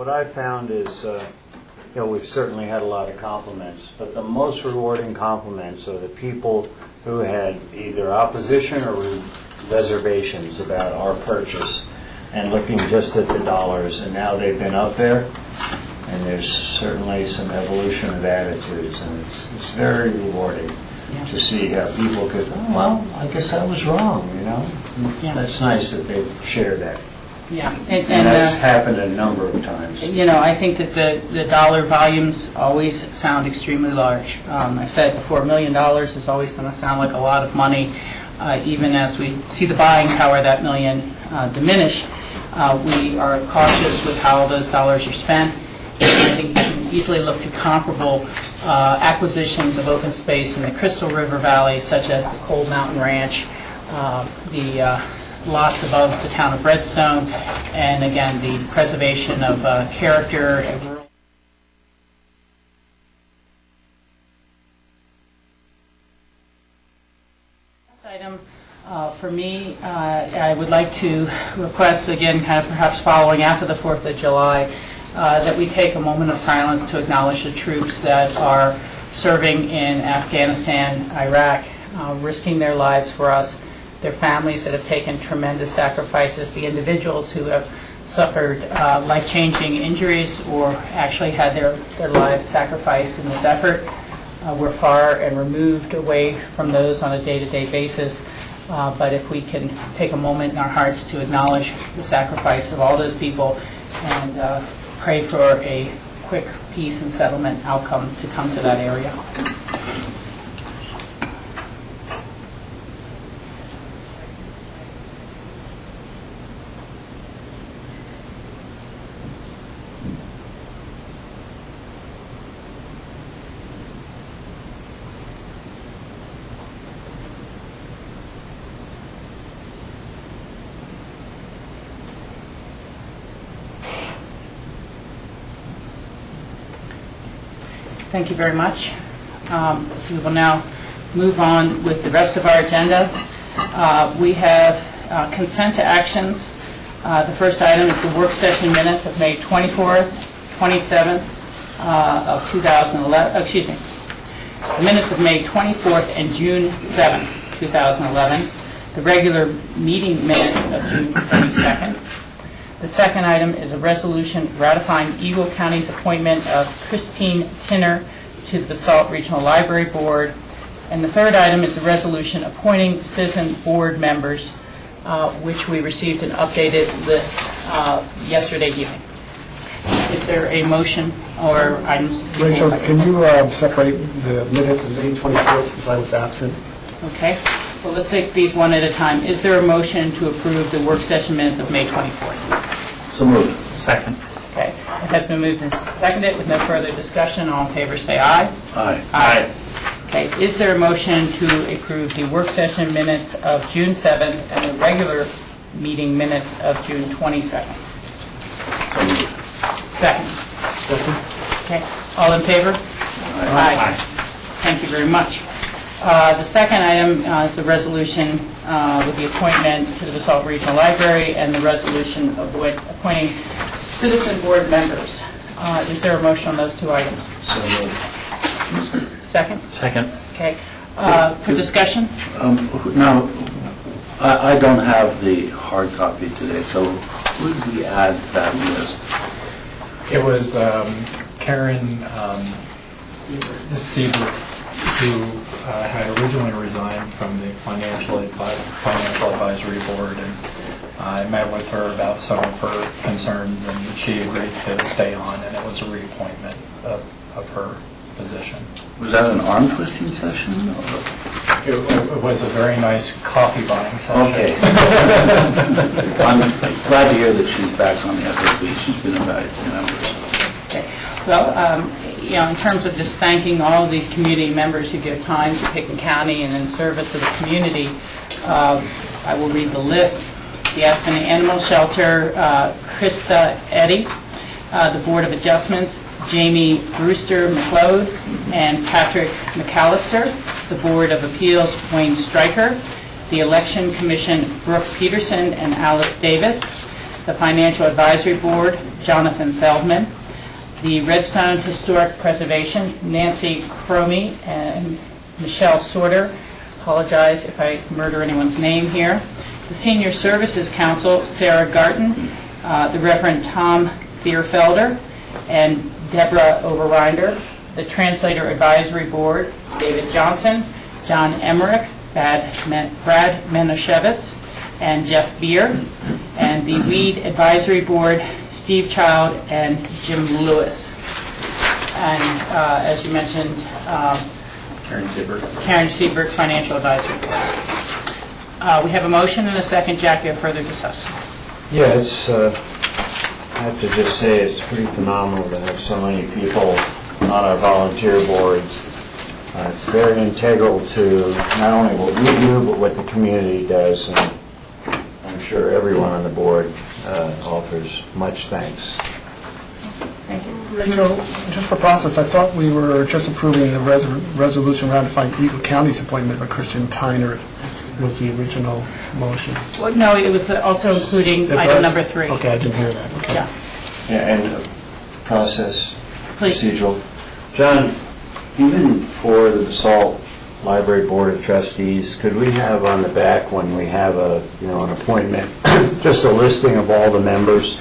what I found is, we've certainly had a lot of compliments, but the most rewarding compliments are the people who had either opposition or reservations about our purchase and looking just at the dollars, and now they've been up there, and there's certainly some evolution of attitudes, and it's very rewarding to see how people could, oh, well, I guess I was wrong, Yeah. That's nice that they've shared that. Yeah, and that's happened a number of times. I think that the dollar volumes always sound extremely large. I've said before, $1 million is always going to sound like a lot of money, even as we see the buying power of that million diminish. We are cautious with how those dollars are spent. And I think you can easily look to comparable acquisitions of open space in the Crystal River Valley, such as the Cold Mountain Ranch, the lots above the town of Redstone, and again, the preservation of character and rural. Last item for me, I would like to request, again, kind of perhaps following after the 4th of July, that we take a moment of silence to acknowledge the troops that are serving in Afghanistan, Iraq, risking their lives for us, their families that have taken tremendous sacrifices, the individuals who have suffered life-changing injuries or actually had their lives sacrificed in this effort. We're far and removed away from those on a day-to-day basis, but if we can take a moment in our hearts to acknowledge the sacrifice of all those people and pray for a quick peace and settlement outcome to come to that area. Thank you very much. We will now move on with the rest of our agenda. We have consent to actions. The first item is the work session minutes of May 24th, 27th of 2011. Excuse me. The minutes of May 24th and June 7th, 2011. The regular meeting minutes of June 22nd. The second item is a resolution ratifying Eagle County's appointment of Christine Tinner to the BOCC Regional Library Board. And the third item is a resolution appointing citizen board members, which we received an updated list yesterday evening. Is there a motion or items? Rachel, can you separate the minutes of May 24th since I was absent? Okay. Well, let's take these one at a time. Is there a motion to approve the work session minutes of May 24th? So moved. Second. Okay. It has been moved and seconded. With no further discussion, all in favor say aye. Aye. Aye. Okay. Is there a motion to approve the work session minutes of June 7th and the regular meeting minutes of June 22nd? So moved. Second. Second. Okay. All in favor? Aye. Thank you very much. The second item is the resolution with the appointment to the BOCC Regional Library and the resolution of appointing citizen board members. Is there a motion on those two items? So moved. Second? Second. Okay. For discussion? Now, I don't have the hard copy today, so who did we add to that list? It was Karen Siebert, who had originally resigned from the Financial Advisory Board, and I met with her about some of her concerns, and she agreed to stay on, and it was a reappointment of her position. Was that an arm twisting session? It was a very nice coffee buying session. Okay. I'm glad to hear that she's back on the FAB. She's been a valuable member. Okay. Well, in terms of just thanking all of these community members who give time to Pickens County and in service of the community, I will read the list. The Aspen Animal Shelter, Krista Eddy. The Board of Adjustments, Jamie Brewster McLeod and Patrick McAllister. The Board of Appeals, Wayne Stryker. The Election Commission, Brooke Peterson and Alice Davis. The Financial Advisory Board, Jonathan Feldman. The Redstone Historic Preservation, Nancy Cromie and Michelle Sorter. Apologize if I murder anyone's name here. The Senior Services Council, Sarah Garten, the Reverend Tom Thierfelder, and Deborah Overrinder. The Translator Advisory Board, David Johnson, John Emmerich, Brad Menashevitz, and Jeff Beer. And the Weed Advisory Board, Steve Child and Jim Lewis. And as you mentioned, Karen Seberg. Karen Seberg, Financial Advisory Board. We have a motion and a second. Jack, you have further discussion. Yeah, it's, I have to just say, it's pretty phenomenal to have so many people on our volunteer boards. It's very integral to not only what we do, but what the community does, and I'm sure everyone on the board offers much thanks. Thank you. Rachel, just for process, I thought we were just approving the resolution ratifying Eagle County's appointment of Christian Tyner was the original motion. Well, no, it was also including It item was? number 3. Okay, I didn't hear that. Okay. Yeah, Yeah, and process, please. procedural. John, even for the BOCC Library Board of Trustees, could we have on the back when we have an appointment, just a listing of all the members?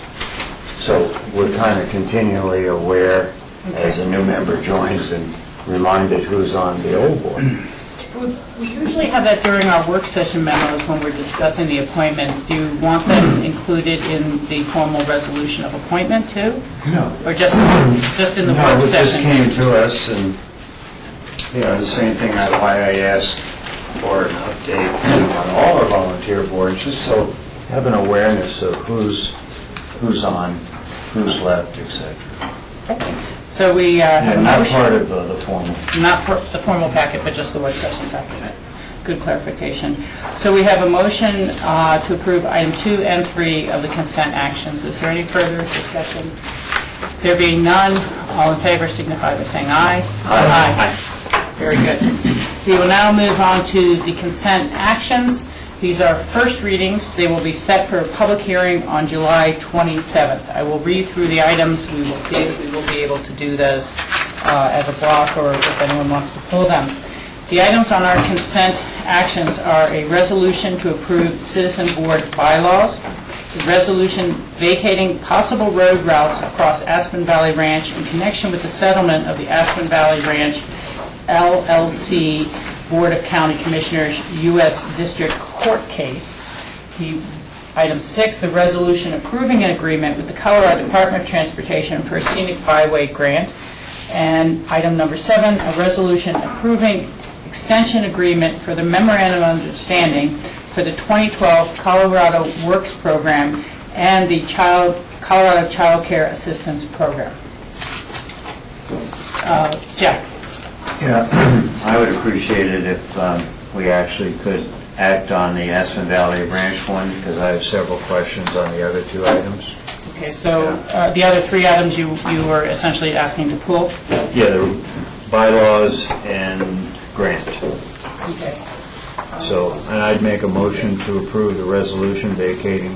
So we're kind of continually aware as a new member joins and reminded who's on the old board. We usually have that during our work session memos when we're discussing the appointments. Do you want them included in the formal resolution of appointment too? No. Or just in the No, work it just session? came to us, and, the same thing, why I asked for an update on all our volunteer boards, just so have an awareness of who's on, who's left, etc. Okay. So we have a And not motion. part of the formal. Not for the formal packet, but just the work session packet. Good clarification. So we have a motion to approve item 2 and 3 of the consent actions. Is there any further discussion? There being none, all in favor signify by saying aye. Aye. Very good. We will now move on to the consent actions. These are first readings. They will be set for a public hearing on July 27th. I will read through the items. We will see if we will be able to do those as a block or if anyone wants to pull them. The items on our consent actions are a resolution to approve citizen board bylaws, a resolution vacating possible road routes across Aspen Valley Ranch in connection with the settlement of the Aspen Valley Ranch LLC Board of County Commissioners U.S. District Court case. Item 6, the resolution approving an agreement with the Colorado Department of Transportation for a scenic byway grant. And item number 7, a resolution approving extension agreement for the memorandum of understanding for the 2012 Colorado Works Program and the Colorado Child Care Assistance Program. Jeff? Yeah, I would appreciate it if we actually could act on the Aspen Valley Ranch one, because I have several questions on the other 2 items. Okay, so the other 3 items you were essentially asking to pull? Yeah, the bylaws and grant. Okay. So, and I'd make a motion to approve the resolution vacating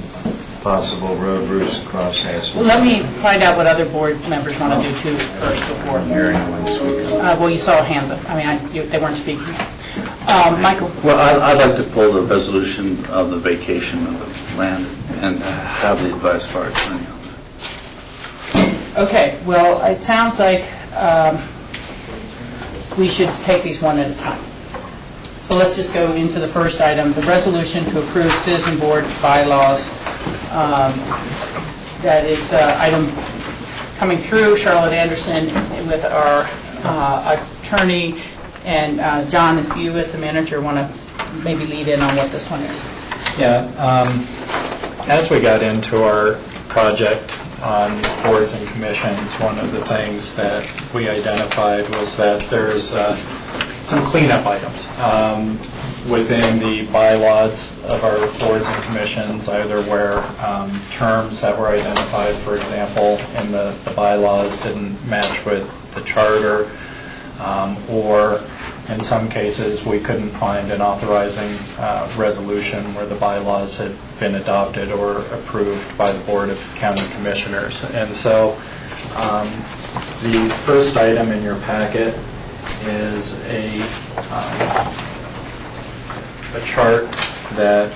possible road routes across Aspen. Well, let me find out what other board members want to do too first before. Hear anyone speak. Well, you saw hands up. I mean, they weren't speaking. Michael? Well, I'd like to pull the resolution of the vacation of the land and have the advice of our attorney on that. Okay, well, it sounds like we should take these one at a time. So let's just go into the first item, the resolution to approve citizen board bylaws. That is item coming through, Charlotte Anderson with our attorney, and John, if you as the manager want to maybe lead in on what this one is. Yeah, as we got into our project on boards and commissions, one of the things that we identified was that there's some cleanup items within the bylaws of our boards and commissions, either where terms that were identified, for example, in the bylaws didn't match with the charter, or In some cases, we couldn't find an authorizing resolution where the bylaws had been adopted or approved by the Board of County Commissioners. And so the first item in your packet is a chart that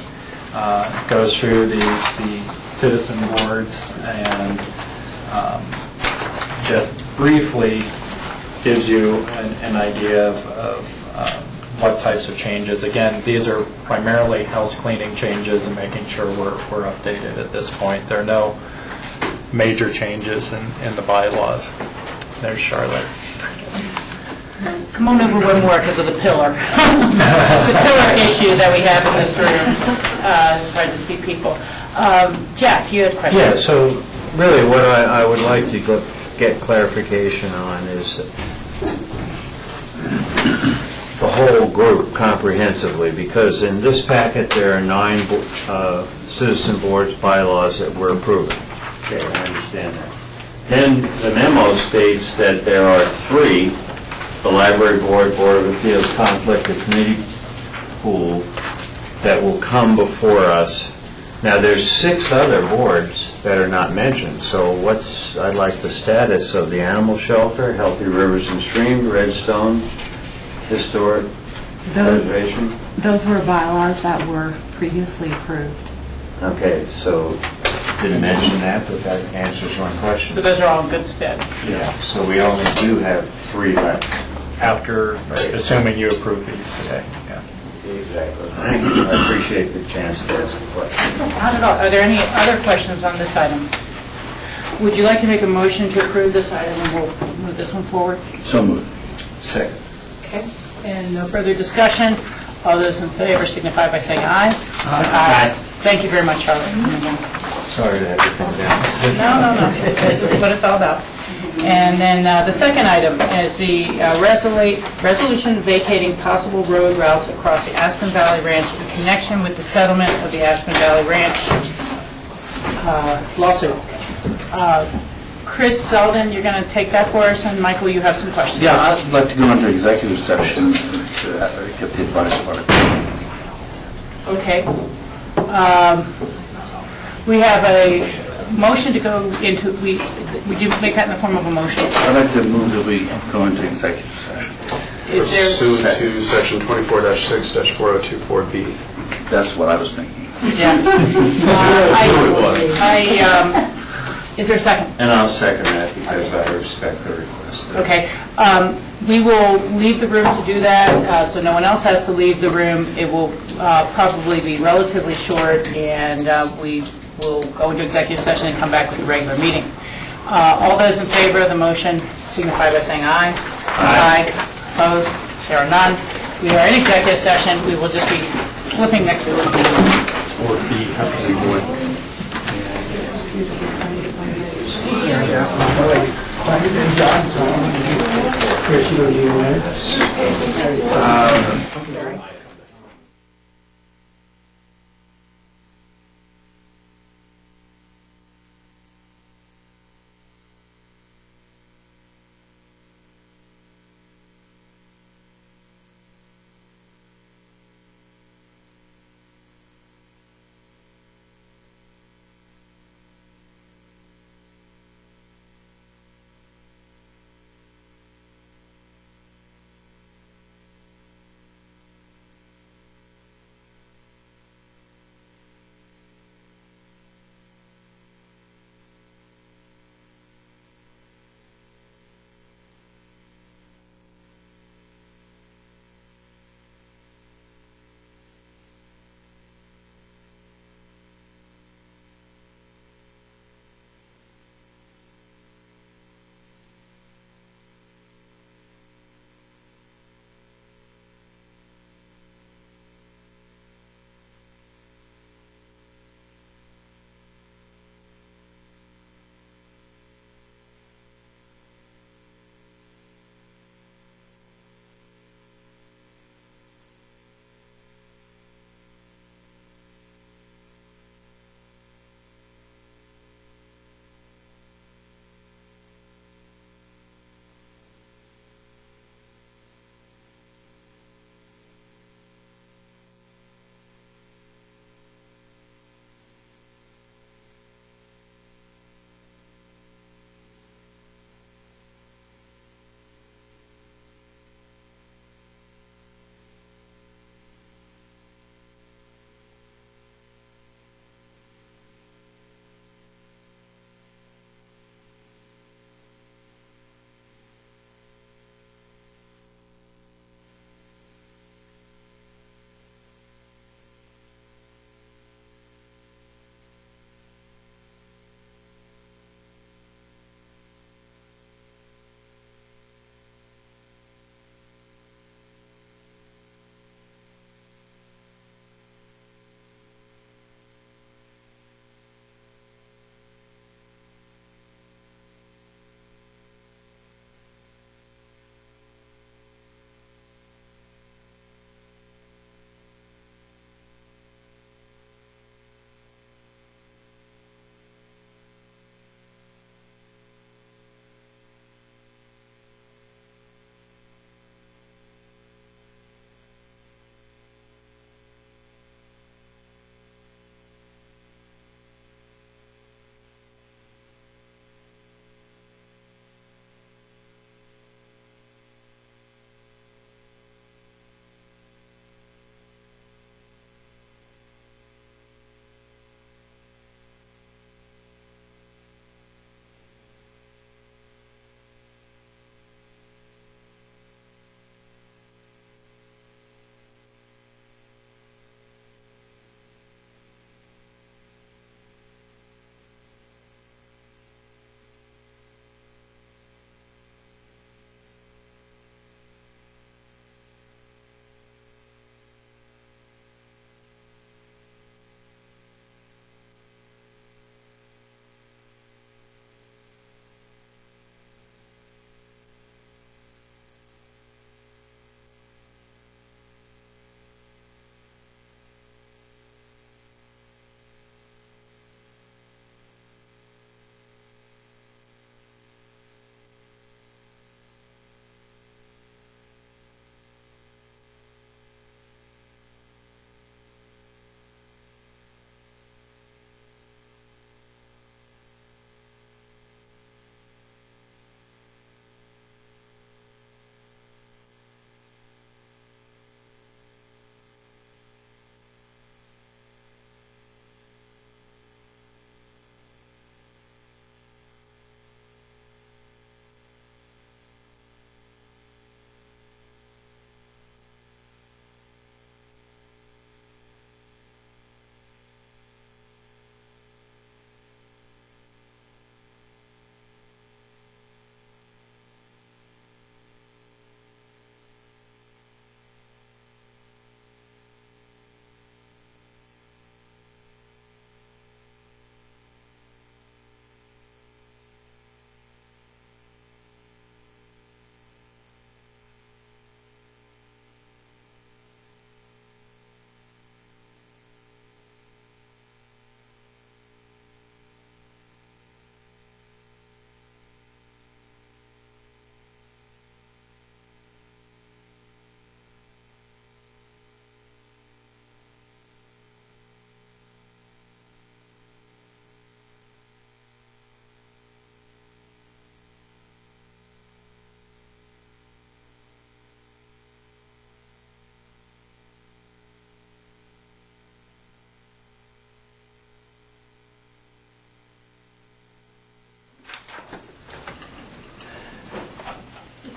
goes through the citizen boards and just briefly gives you an idea of what types of changes. Again, these are primarily house cleaning changes and making sure we're updated at this point. There are no major changes in the bylaws. There's Charlotte. Come on over one more because of the pillar. The pillar issue that we have in this room. It's hard to see people. Jeff, you had questions? Yeah, so really what I would like to get clarification on is the whole group comprehensively, because in this packet there are 9 citizen boards bylaws that we're approving. Okay, I understand that. Then the memo states that there are 3, the Library Board, Board of Appeals, Conflict of Committee Pool, that will come before us. Now, there's 6 other boards that are not mentioned, so I'd like the status of the Animal Shelter, Healthy Rivers and Streams, Redstone, Historic Preservation. Those were bylaws that were previously approved. Okay, so didn't mention that, but that answers one question. So those are all in good stead. Yeah, so we only do have 3 left. After, assuming you approve these today. Yeah. Exactly. Thank you. I appreciate the chance to ask a question. Not at all. Are there any other questions on this item? Would you like to make a motion to approve this item, and we'll move this one forward? So moved. Second. Okay. And no further discussion. All those in favor signify by saying aye. Aye. Thank you very much, Charlie. Sorry to have you come down. No. This is what it's all about. And then the second item is the resolution vacating possible road routes across the Aspen Valley Ranch in connection with the settlement of the Aspen Valley Ranch lawsuit. Chris Selden, you're going to take that for us, and Michael, you have some questions. Yeah, I'd like to go into executive session to get the advice part. Okay. We have a motion to go into, would you make that in the form of a motion? I'd like to move that we go into executive session. Is there, Pursuant to section 24-6-4024B. That's what I was thinking. yeah. Is there a second? And I'll second that because I respect the request. Okay. We will leave the room to do that, so no one else has to leave the room. It will probably be relatively short, and we will go into executive session and come back with the regular meeting. All those in favor of the motion signify by saying aye. Aye. Opposed? There are none. We are in executive session. We will just be slipping next to it.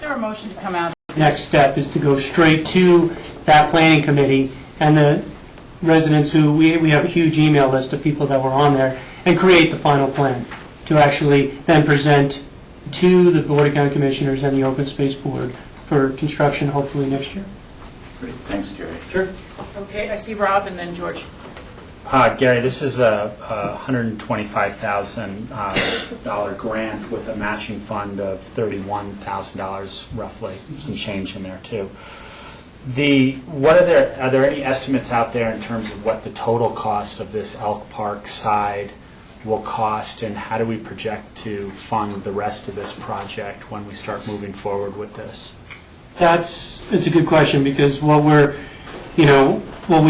there a motion to come out? Next step is to go straight to that planning committee and the residents who, we have a huge email list of people that were on there, and create the final plan to actually then present to the Board of County Commissioners and the Open Space Board for construction hopefully next year. Great, thanks, Gary. Sure. Okay, I see Rob and then George. Gary, this is a $125,000 grant with a matching fund of $31,000 roughly, some change in there too. Are there any estimates out there in terms of what the total cost of this Elk Park side will cost, and how do we project to fund the rest of this project when we start moving forward with this? It's a good question, because what we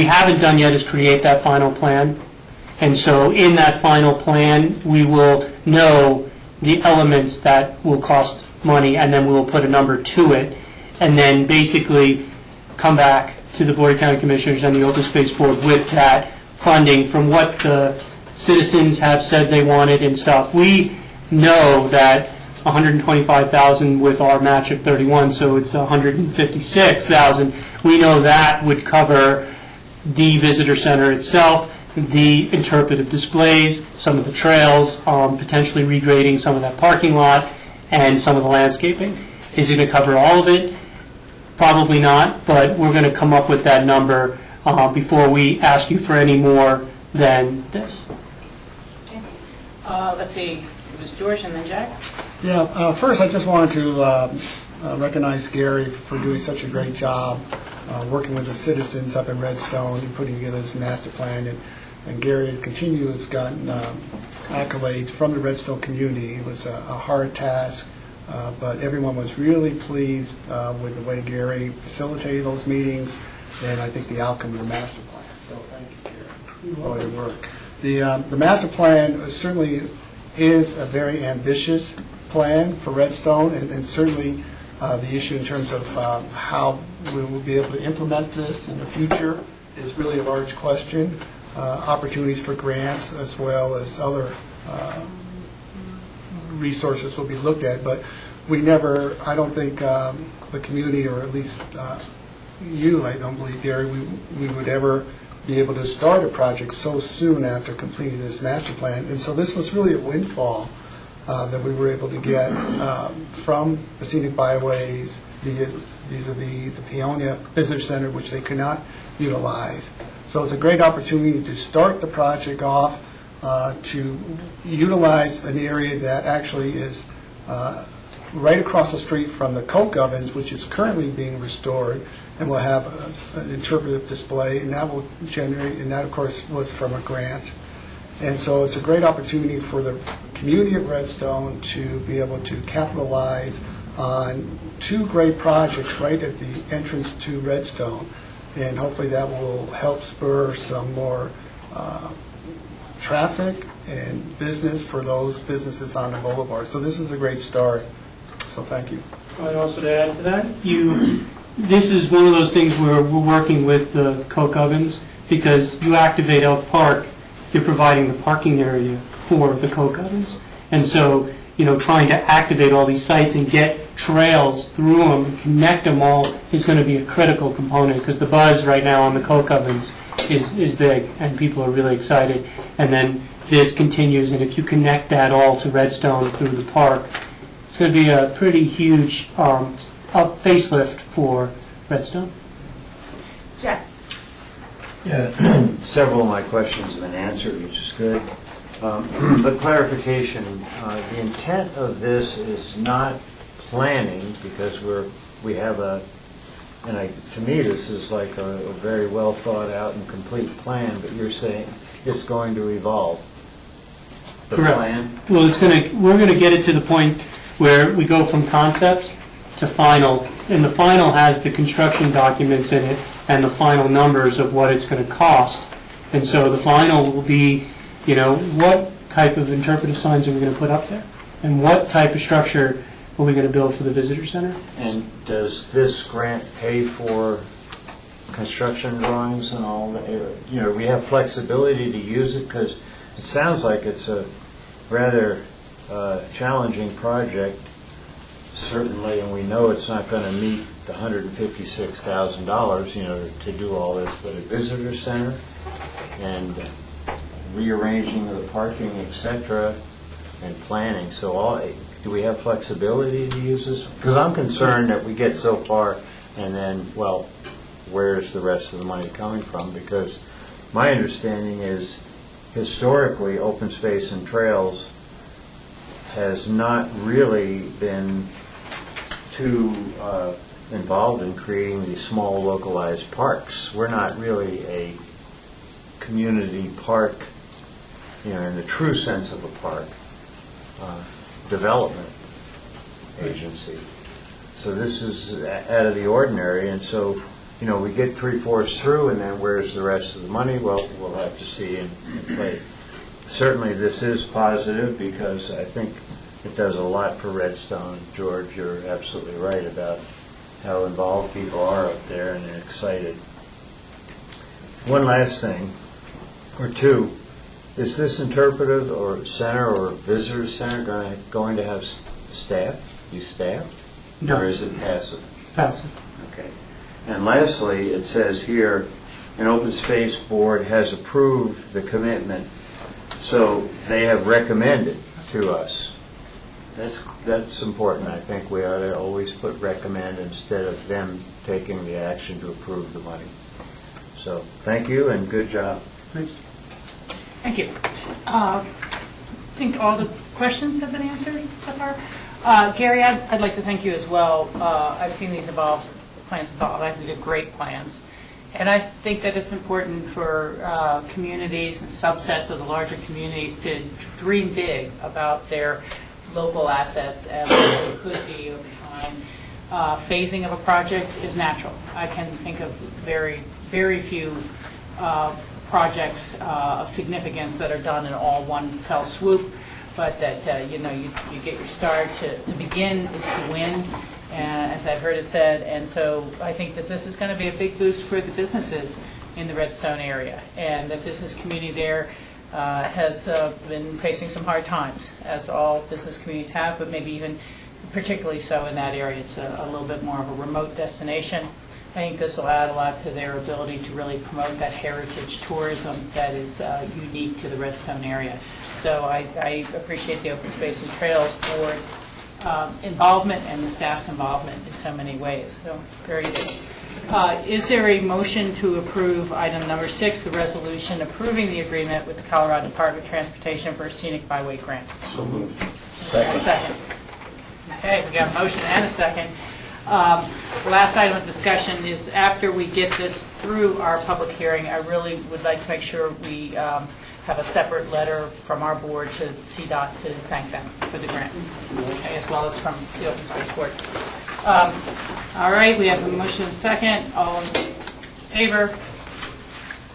haven't done yet is create that final plan. And so in that final plan, we will know the elements that will cost money, and then we will put a number to it, and then basically come back to the Board of County Commissioners and the Open Space Board with that funding from what the citizens have said they wanted and stuff. We know that 125,000 with our match of 31, so it's 156,000. We know that would cover the visitor center itself, the interpretive displays, some of the trails, potentially regrading some of that parking lot, and some of the landscaping. Is it going to cover all of it? Probably not, but we're going to come up with that number before we ask you for any more than this. Let's see, it was George and then Jack. Yeah, first I just wanted to recognize Gary for doing such a great job working with the citizens up in Redstone and putting together this master plan. And Gary has gotten accolades from the Redstone community. It was a hard task, but everyone was really pleased with the way Gary facilitated those meetings, and I think the outcome of the master plan. So thank you, Gary, for all your work. The master plan certainly is a very ambitious plan for Redstone, and certainly the issue in terms of how we will be able to implement this in the future is really a large question. Opportunities for grants as well as other resources will be looked at, but I don't think the community, or at least you, I don't believe, Gary, we would ever be able to start a project so soon after completing this master plan. And so this was really a windfall that we were able to get from the scenic byways vis-a-vis the Peonia Visitor Center, which they could not utilize. So it's a great opportunity to start the project off, to utilize an area that actually is right across the street from the coke ovens, which is currently being restored, and will have an interpretive display, and that will generate, and that of course was from a grant. And so it's a great opportunity for the community of Redstone to be able to capitalize on two great projects right at the entrance to Redstone. And hopefully that will help spur some more traffic and business for those businesses on the boulevard. So this is a great start. So thank you. I'd also to add to that, this is one of those things where we're working with the coke ovens, because you activate Elk Park, you're providing the parking area for the coke ovens. And so, trying to activate all these sites and get trails through them and connect them all is going to be a critical component, because the buzz right now on the coke ovens is big, and people are really excited. And then this continues, and if you connect that all to Redstone through the park, it's going to be a pretty huge facelift for Redstone. Jack. Yeah, several of my questions have been answered, which is good. But clarification, the intent of this is not planning, because we have to me this is like a very well thought out and complete plan, but you're saying it's going to evolve. The Correct. plan? Well, we're going to get it to the point where we go from concept to final, and the final has the construction documents in it and the final numbers of what it's going to cost. And so the final will be, what type of interpretive signs are we going to put up there, and what type of structure are we going to build for the visitor center. And does this grant pay for construction drawings and all that? We have flexibility to use it, because it sounds like it's a rather challenging project certainly, and we know it's not going to meet the $156,000, to do all this, but a visitor center and rearranging of the parking, et cetera, and planning. So do we have flexibility to use this? Because I'm concerned that we get so far and then, well, where's the rest of the money coming from? Because my understanding is historically, open space and trails has not really been too involved in creating these small localized parks. We're not really a community park, in the true sense of a park, development agency. So this is out of the ordinary, and so, we get 3/4 through, and then where's the rest of the money? Well, we'll have to see and play. Certainly, this is positive because I think it does a lot for Redstone. George, you're absolutely right about how involved people are up there and excited. One last thing, or two. Is this interpretive or center or visitor center going to have staff? Staff? No. Or is it passive? Passive. Okay. And lastly, it says here, an open space board has approved the commitment, so they have recommended to us. That's important. I think we ought to always put recommend instead of them taking the action to approve the money. So thank you and good job. Thanks. Thank you. I think all the questions have been answered so far. Gary, I'd like to thank you as well. I've seen these plans evolve. I think they're great plans. And I think that it's important for communities and subsets of the larger communities to dream big about their local assets and what they could be over time. Phasing of a project is natural. I can think of very, very few projects of significance that are done in all one fell swoop, but that you get your start. To begin is to win, as I've heard it said, and so I think that this is going to be a big boost for the businesses in the Redstone area, and the business community there has been facing some hard times, as all business communities have, but maybe even particularly so in that area. It's a little bit more of a remote destination. I think this will add a lot to their ability to really promote that heritage tourism that is unique to the Redstone area. So I appreciate the Open Space and Trails Board's involvement and the staff's involvement in so many ways. So very good. Is there a motion to approve item number 6, the resolution approving the agreement with the Colorado Department of Transportation for a scenic byway grant? So moved. Second. Okay, we got a motion and a second. The last item of discussion is after we get this through our public hearing, I really would like to make sure we have a separate letter from our board to CDOT to thank them for the grant, okay, as well as from the Open Space Board. All right, we have a motion and a second. All in favor?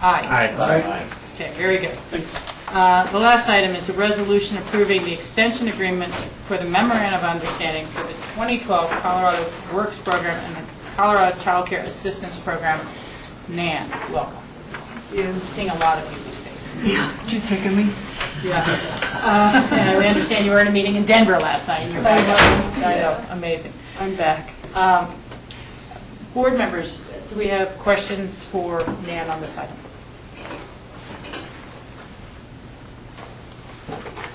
Aye. Aye. Okay, very good. The last item is a resolution approving the extension agreement for the memorandum of understanding for the 2012 Colorado Works Program and the Colorado Child Care Assistance Program. Nan, welcome. I'm seeing a lot of you these days. Yeah, did you sick of me? Yeah. And we understand you were in a meeting in Denver last night and you're back. I know, amazing. I'm back. Board members, do we have questions for Nan on this item?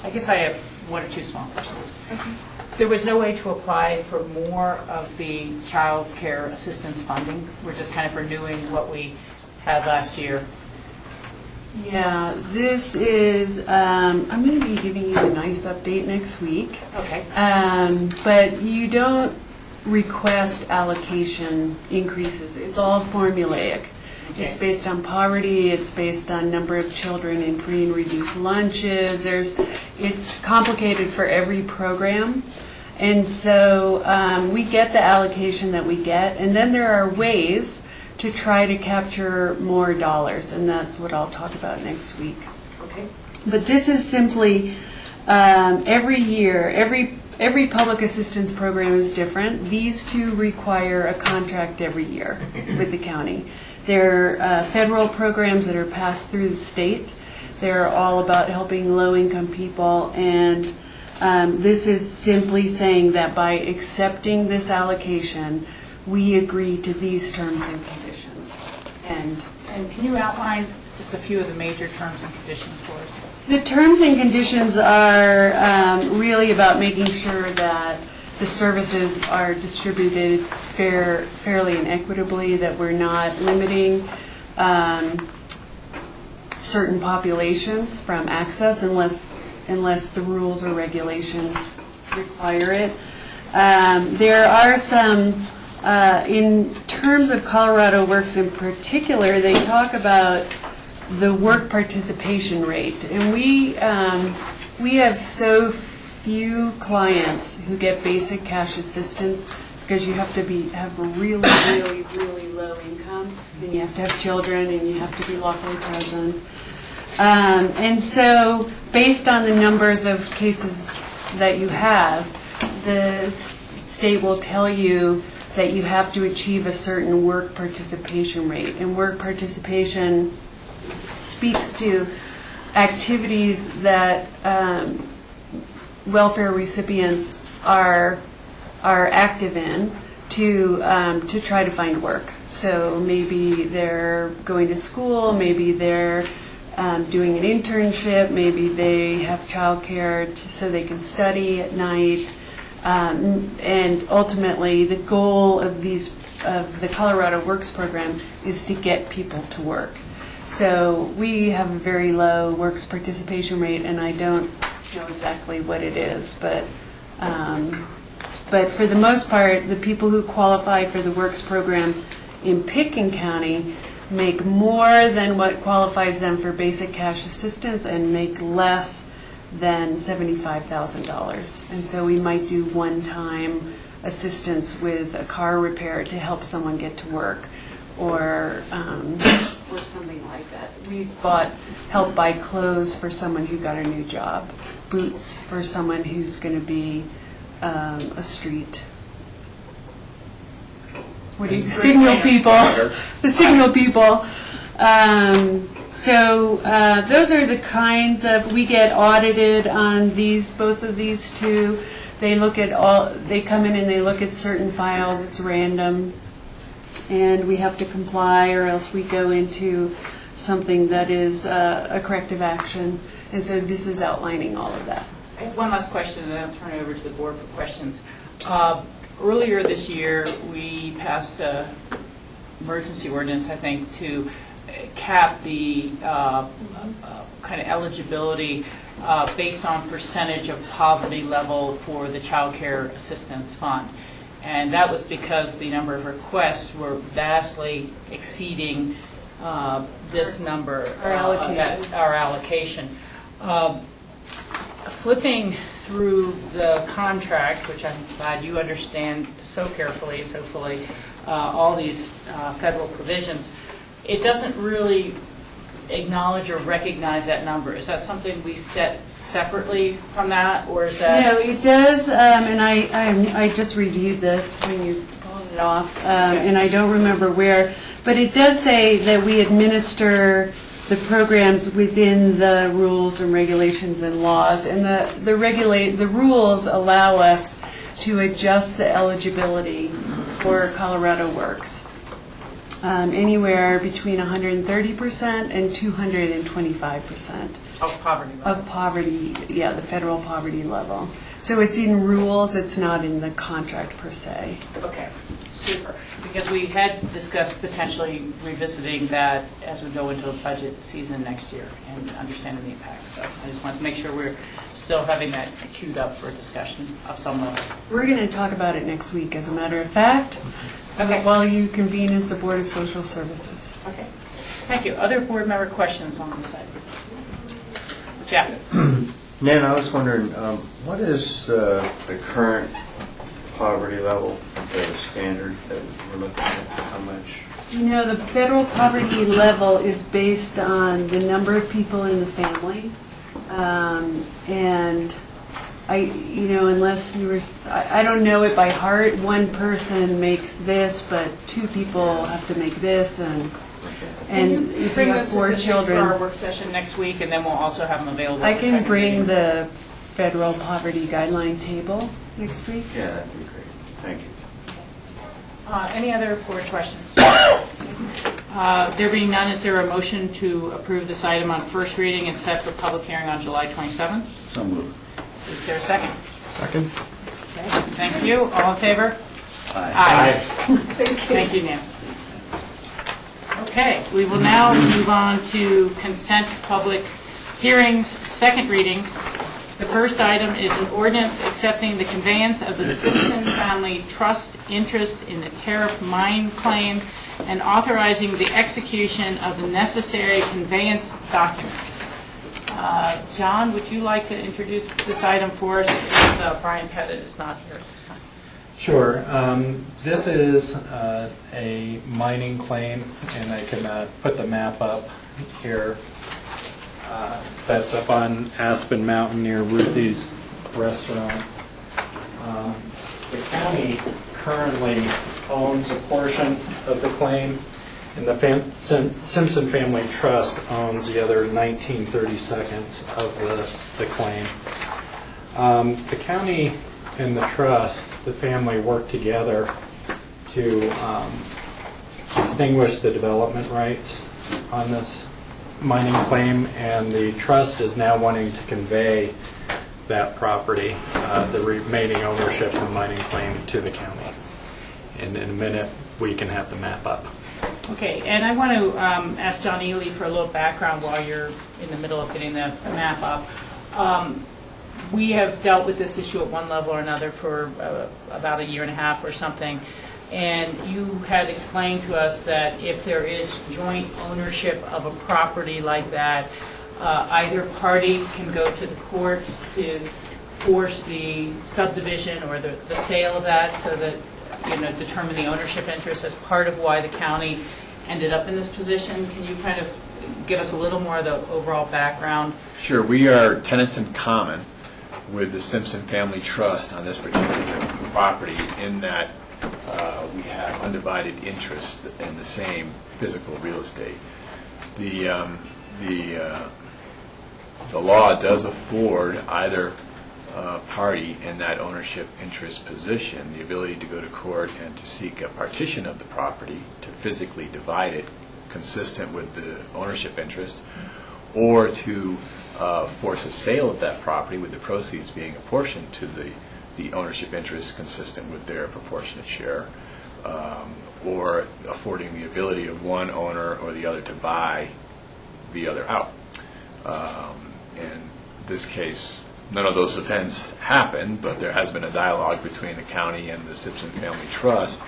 I guess I have one or two small questions. Okay. There was no way to apply for more of the child care assistance funding. We're just kind of renewing what we had last year. Yeah, this is, I'm going to be giving you a nice update next week. Okay. But you don't request allocation increases. It's all formulaic. It's based on poverty, it's based on number of children in free and reduced lunches. It's complicated for every program. And so we get the allocation that we get, and then there are ways to try to capture more dollars, and that's what I'll talk about next week. Okay. But this is simply every year, every public assistance program is different. These two require a contract every year with the county. They're federal programs that are passed through the state. They're all about helping low-income people, and This is simply saying that by accepting this allocation, we agree to these terms and conditions. And can you outline just a few of the major terms and conditions for us? the terms and conditions are really about making sure that the services are distributed fairly and equitably, that we're not limiting certain populations from access unless the rules or regulations require it. There are some, in terms of Colorado Works in particular, they talk about the work participation rate. And we have so few clients who get basic cash assistance because you have to have a really, really, really low income, and you have to have children, and you have to be lawfully present. And so, based on the numbers of cases that you have, the state will tell you that you have to achieve a certain work participation rate. And work participation speaks to activities that welfare recipients are active in to try to find work. So maybe they're going to school, maybe they're doing an internship, maybe they have childcare so they can study at night. And ultimately, the goal of the Colorado Works program is to get people to work. So we have a very low works participation rate, and I don't know exactly what it is, but for the most part, the people who qualify for the Works program in Pitkin County make more than what qualifies them for basic cash assistance and make less than $75,000. And so we might do one-time assistance with a car repair to help someone get to work, or something like that. We've helped buy clothes for someone who got a new job, boots for someone who's going to be a street. What do you signal people? The signal people. So those are the kinds of, we get audited on both of these two. They come in and they look at certain files. It's random, and we have to comply, or else we go into something that is a corrective action. And so this is outlining all of that. I have one last question, and then I'll turn it over to the board for questions. Earlier this year, we passed an emergency ordinance, I think, to cap the kind of eligibility based on percentage of poverty level for the Child Care Assistance Fund. And that was because the number of requests were vastly exceeding this number, our allocation. Flipping through the contract, which I'm glad you understand so carefully and so fully, all these federal provisions, it doesn't really acknowledge or recognize that number. Is that something we set separately from that, or is that? No, it does, and I just reviewed this when you pulled it off, and I don't remember where, but it does say that we administer the programs within the rules and regulations and laws, and the rules allow us to adjust the eligibility for Colorado Works anywhere between 130% and 225% Of poverty level. of poverty, the federal poverty level. So it's in rules, it's not in the contract per se. Okay, super. Because we had discussed potentially revisiting that as we go into the budget season next year and understanding the impact. So I just wanted to make sure we're still having that queued up for discussion of some level. We're going to talk about it next week, as a matter of fact, while you convene as the Board of Social Services. Okay. Thank you. Other board member questions on this item? Jack? Nan, I was wondering, what is the current poverty level, the standard that we're looking at, how much? You know, the federal poverty level is based on the number of people in the family, and unless you were, I don't know it by heart. One person makes this, but two people have to make this, and if you bring have this four as a children, for our work session next week, and then we'll also have them available. I for can second bring reading. the federal poverty guideline table next week. Yeah, that'd be great. Thank you. Any other board questions? There being none, is there a motion to approve this item on first reading and set for public hearing on July 27th? So moved. Is there a second? Second? Okay, thank you. All in favor? Aye. Thank you, Nan. Okay, we will now move on to consent public hearings, second readings. The first item is an ordinance accepting the conveyance of the Simpson Family Trust interest in the tariff mine claim and authorizing the execution of the necessary conveyance documents. John, would you like to introduce this item for us? As, Brian Pettit is not here at this time. Sure. This is a mining claim, and I can put the map up here. That's up on Aspen Mountain near Ruthie's Restaurant. The county currently owns a portion of the claim, and the Simpson Family Trust owns the other 19/32 of the claim. The county and the trust, the family, work together to extinguish the development rights on this mining claim, and the trust is now wanting to convey that property, the remaining ownership of the mining claim, to the county. And in a minute, we can have the map up. Okay, and I want to ask John Ely for a little background while you're in the middle of getting the map up. We have dealt with this issue at one level or another for about a year and a half or something, and you had explained to us that if there is joint ownership of a property like that, either party can go to the courts to force the subdivision or the sale of that so that, determine the ownership interest as part of why the county ended up in this position. Can you kind of give us a little more of the overall background? Sure. We are tenants in common with the Simpson Family Trust on this particular property in that we have undivided interest in the same physical real estate. The law does afford either party in that ownership interest position the ability to go to court and to seek a partition of the property, to physically divide it consistent with the ownership interest, or to force a sale of that property with the proceeds being apportioned to the ownership interest consistent with their proportionate share, or affording the ability of one owner or the other to buy the other out. In this case, none of those events happened, but there has been a dialogue between the county and the Simpson Family Trust.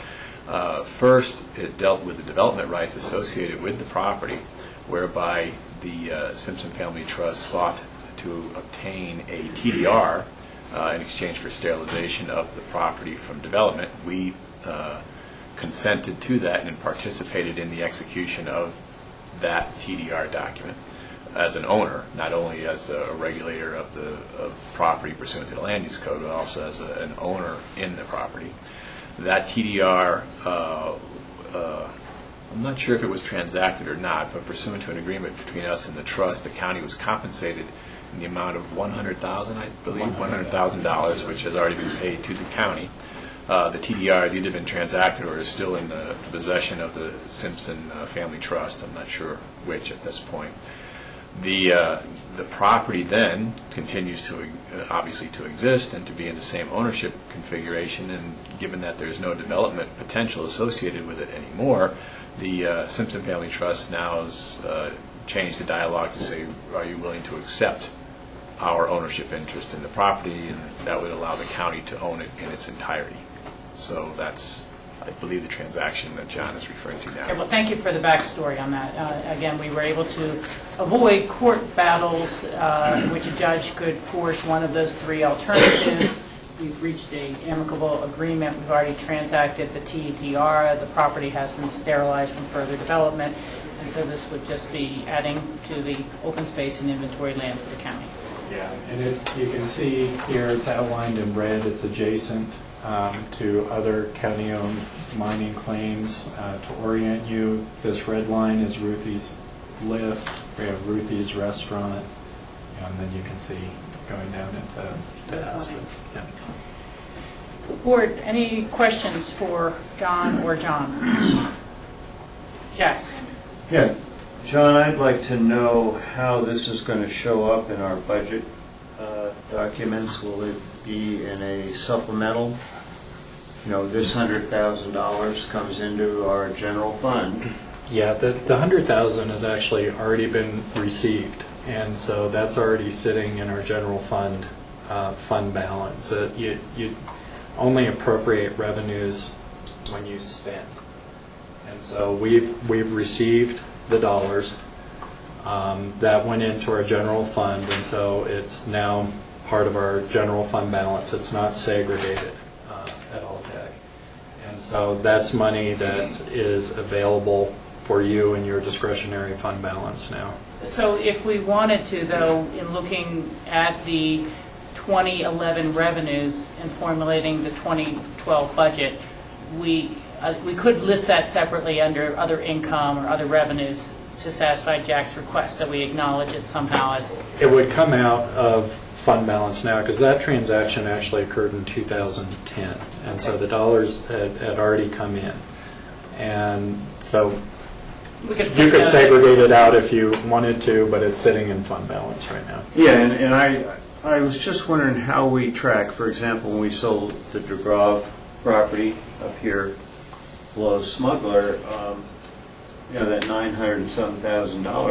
First, it dealt with the development rights associated with the property, whereby the Simpson Family Trust sought to obtain a TDR in exchange for sterilization of the property from development. We consented to that and participated in the execution of that TDR document as an owner, not only as a regulator of the property pursuant to the land use code, but also as an owner in the property. That TDR, I'm not sure if it was transacted or not, but pursuant to an agreement between us and the trust, the county was compensated in the amount of $100,000, I believe, $100,000, which has already been paid to the county. The TDR has either been transacted or is still in the possession of the Simpson Family Trust. I'm not sure which at this point. The property then continues to obviously to exist and to be in the same ownership configuration, and given that there's no development potential associated with it anymore, the Simpson Family Trust now has changed the dialogue to say, are you willing to accept our ownership interest in the property, and that would allow the county to own it in its entirety. So that's, I believe, the transaction that John is referring to now. Okay, well, thank you for the backstory on that. Again, we were able to avoid court battles in which a judge could force one of those three alternatives. We've reached an amicable agreement. We've already transacted the TDR. The property has been sterilized from further development, and so this would just be adding to the open space and inventory lands of the county. Yeah, and you can see here it's outlined in red. It's adjacent to other county-owned mining claims. To orient you, this red line is Ruthie's Lift. We have Ruthie's Restaurant, and then you can see going down into Aspen. Yeah. Board, any questions for John or John? Jack? Yeah, John, I'd like to know how this is going to show up in our budget documents. Will it be in a supplemental? You know, this $100,000 comes into our general fund. Yeah, the 100,000 has actually already been received, and so that's already sitting in our general fund balance. You only appropriate revenues when you spend, and so we've received the dollars that went into our general fund, and so it's now part of our general fund balance. It's not segregated at all, Jack. And so that's money that is available for you in your discretionary fund balance now. So if we wanted to, though, in looking at the 2011 revenues and formulating the 2012 budget, we could list that separately under other income or other revenues to satisfy Jack's request, that we acknowledge it somehow as... It would come out of fund balance now, because that transaction actually occurred in 2010, and so the dollars had already come in. And so We could you could segregate it out if you wanted to, but it's sitting in fund balance right now. Yeah, and I was just wondering how we track, for example, when we sold the DeGraw property up here below Smuggler, you know, that $900 and some thousand, I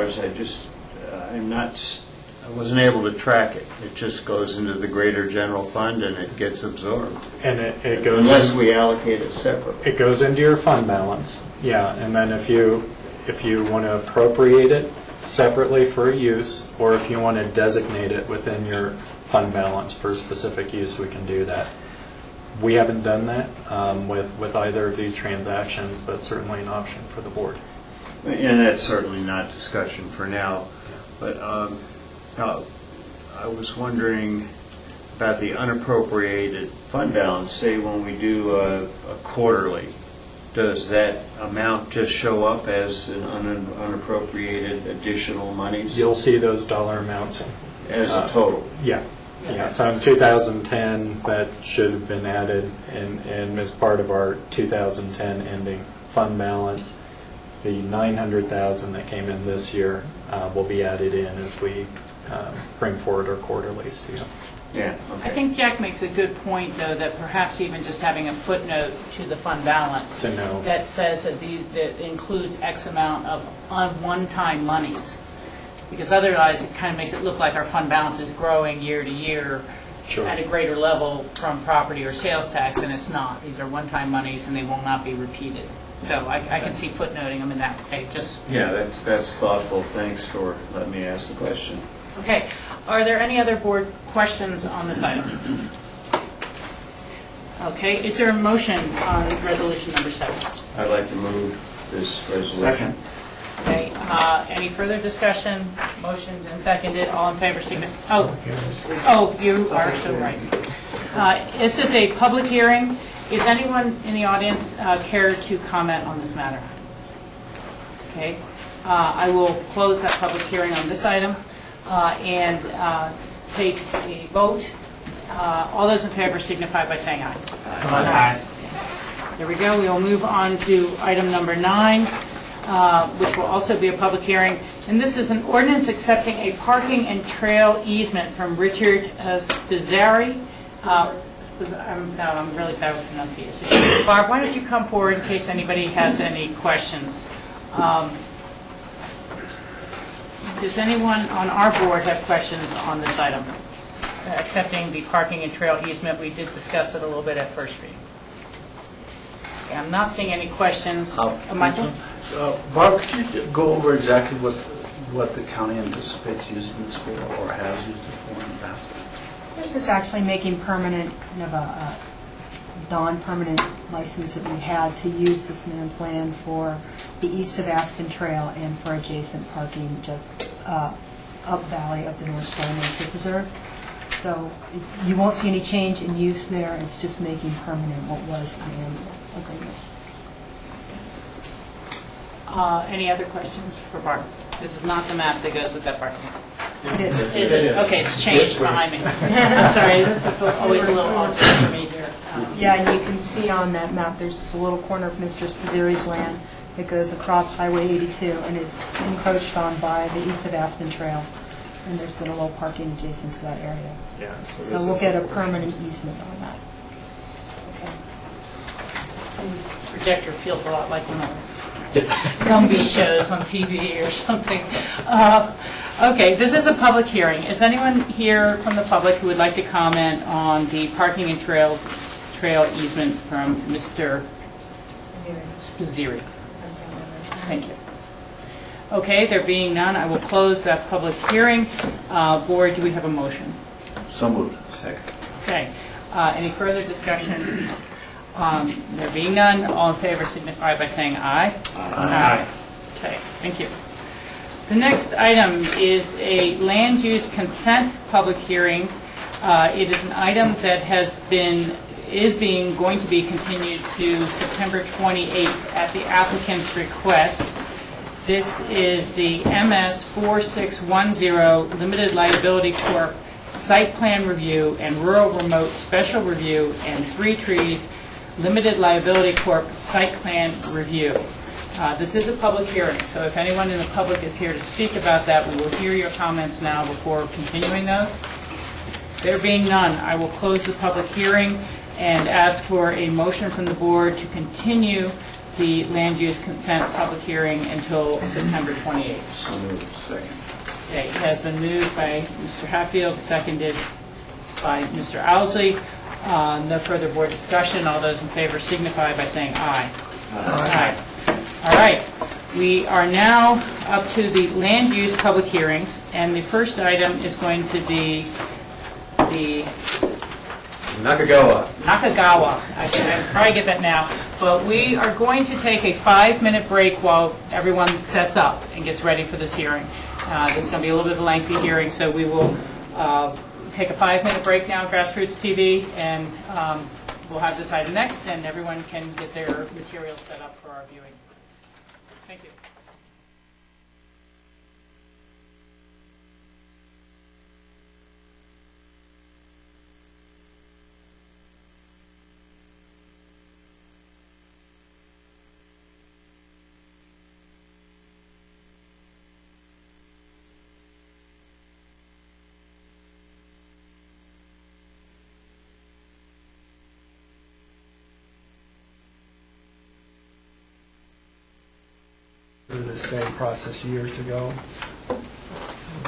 wasn't able to track it. It just goes into the greater general fund and it gets absorbed. And it goes unless we allocate it separately. It goes into your fund balance, yeah. And then if you want to appropriate it separately for use, or if you want to designate it within your fund balance for specific use, we can do that. We haven't done that with either of these transactions, but certainly an option for the board. And that's certainly not discussion for now. But now, I was wondering about the unappropriated fund balance. Say when we do a quarterly, does that amount just show up as an unappropriated additional monies? You'll see those dollar amounts. As a total? Yeah. Yeah, so in 2010, that should have been added, and as part of our 2010 ending fund balance, the $900,000 that came in this year will be added in as we bring forward our quarterlies to you. Yeah. Okay. I think Jack makes a good point, though, that perhaps even just having a footnote to the fund balance To know. that says that that includes X amount of one-time monies. Because otherwise, it kind of makes it look like our fund balance is growing year to year Sure. at a greater level from property or sales tax, and it's not. These are one-time monies, and they will not be repeated. So I can see footnoting them in that way. Just Yeah, that's thoughtful. Thanks for letting me ask the question. okay. Are there any other board questions on this item? Okay. Is there a motion on resolution number 7? I'd like to move this resolution. Second. Okay, any further discussion? Motioned and seconded, all in favor, signify. Oh, you are so right. This is a public hearing. Is anyone in the audience care to comment on this matter? Okay, I will close that public hearing on this item and take a vote. All those in favor signify by saying aye. Aye. There we go. We will move on to item number 9. Which will also be a public hearing. And this is an ordinance accepting a parking and trail easement from Richard Spizzari. I'm really bad with pronunciation. Barb, why don't you come forward in case anybody has any questions? Does anyone on our board have questions on this item? Accepting the parking and trail easement, we did discuss it a little bit at first reading. Okay, I'm not seeing any questions. Michael? Barb, could you go over exactly what the county anticipates using this for, or has used it for in the past? This is actually making permanent, kind of a non-permanent license that we had to use this man's land for the east of Aspen Trail and for adjacent parking just up valley of the North Star Nature Preserve. So you won't see any change in use there. It's just making permanent what was an agreement. Any other questions for Barb? This is not the map that goes with that parking lot. It is. Is it? Okay, it's changed behind me. I'm sorry, this is always a little awkward for me here. Yeah, and you can see on that map, there's just a little corner of Mr. Spizzeri's land that goes across Highway 82 and is encroached on by the east of Aspen Trail. And there's been a low parking adjacent to that area. Yeah. So we'll get a permanent easement on that. Projector feels a lot like one of those Gumby shows on TV or something. Okay, this is a public hearing. Is anyone here from the public who would like to comment on the parking and trail easement from Mr. Spizzeri? Thank you. Okay, there being none, I will close that public hearing. Board, do we have a motion? So moved. Second. Okay. Any further discussion? There being none, all in favor signify by saying aye. Aye. Okay, thank you. The next item is a land use consent public hearing. It is an item that going to be continued to September 28th at the applicant's request. This is the MS 4610 Limited Liability Corp. Site Plan Review and Rural Remote Special Review and Three Trees Limited Liability Corp. Site Plan Review. This is a public hearing, so if anyone in the public is here to speak about that, we will hear your comments now before continuing those. There being none, I will close the public hearing and ask for a motion from the board to continue the land use consent public hearing until September 28th. So moved. Second. Okay, it has been moved by Mr. Hatfield, seconded by Mr. Owsley. No further board discussion. All those in favor signify by saying aye. Aye. All right. We are now up to the land use public hearings, and the first item is going to be the Nakagawa. I can probably get that now. But we are going to take a 5-minute break while everyone sets up and gets ready for this hearing. This is going to be a little bit of a lengthy hearing, so we will take a 5-minute break now, Grassroots TV, and we'll have this item next, and everyone can get their materials set up for our viewing. Thank you. Through the same process years ago,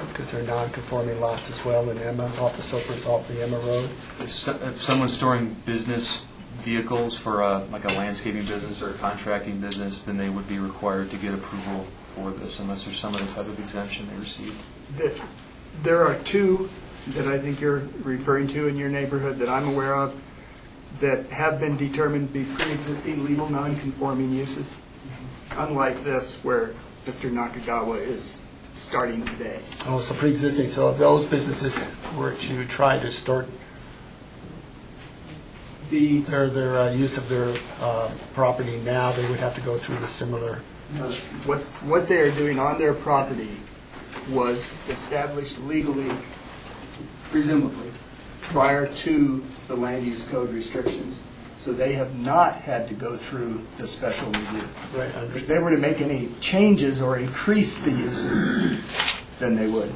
because they're non-conforming lots as well in Emma, off the Soapers, off the Emma Road. If someone's storing business vehicles for like a landscaping business or a contracting business, then they would be required to get approval for this unless there's some other type of exemption they received. There are two that I think you're referring to in your neighborhood that I'm aware of that have been determined to be pre-existing legal non-conforming uses, unlike this where Mr. Nakagawa is starting today. Oh, so pre-existing. So if those businesses were to try to start their use of their property now, they would have to go through the similar. What they are doing on their property was established legally, presumably, prior to the land use code restrictions. So they have not had to go through the special review. Right. If they were to make any changes or increase the uses, then they would.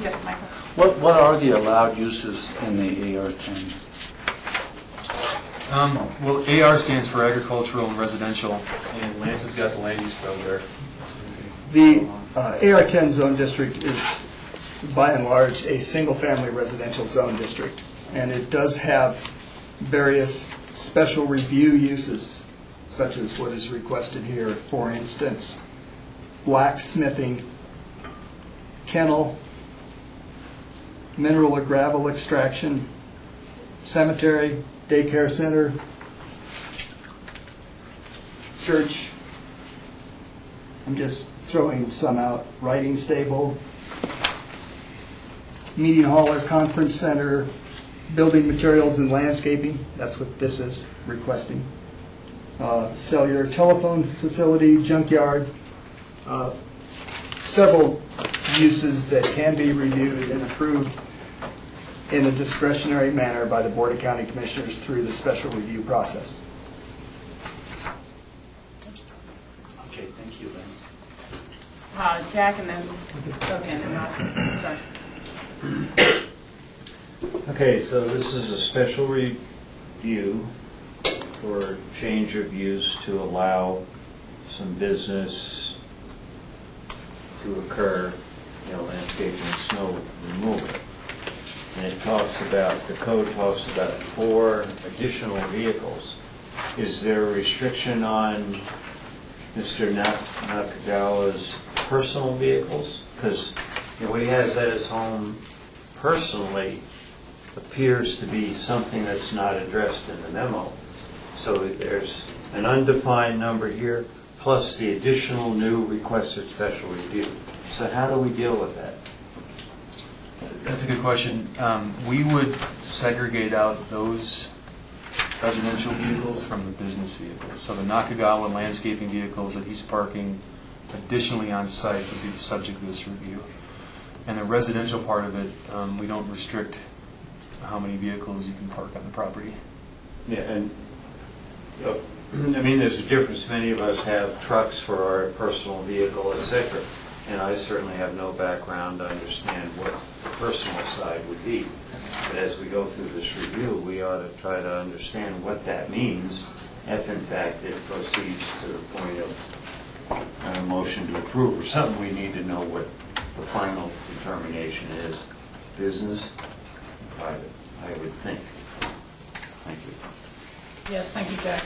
Yes, Michael. What are the allowed uses in the AR-10? Well, AR stands for agricultural and residential, and Lance has got the land use code there. The AR-10 zone district is, by and large, a single-family residential zone district, and it does have various special review uses, such as what is requested here. For instance, blacksmithing, kennel, mineral or gravel extraction, cemetery, daycare center, church. I'm just throwing some out. Writing stable, meeting hall or conference center, building materials and landscaping. That's what this is requesting. Cellular telephone facility, junkyard, several uses that can be reviewed and approved in a discretionary manner by the Board of County Commissioners through the special review process. Okay, thank you, Lynn. Jack, and then, okay, and then sorry. Okay, so this is a special review for change of use to allow some business to occur, landscaping and snow removal. And it talks about, the code talks about 4 additional vehicles. Is there a restriction on Mr. Nakagawa's personal vehicles? Because what he has at his home personally appears to be something that's not addressed in the memo. So there's an undefined number here, plus the additional new requested special review. So how do we deal with that? That's a good question. We would segregate out those residential vehicles from the business vehicles. So the Nakagawa landscaping vehicles that he's parking additionally on site would be subject to this review. And the residential part of it, we don't restrict how many vehicles you can park on the property. Yeah, and there's a difference. Many of us have trucks for our personal vehicle, etc. And I certainly have no background to understand what the personal side would be. But as we go through this review, we ought to try to understand what that means, if in fact it proceeds to the point of a motion to approve or something. We need to know what the final determination is. Business, private, I would think. Thank you. Yes, thank you, Jack.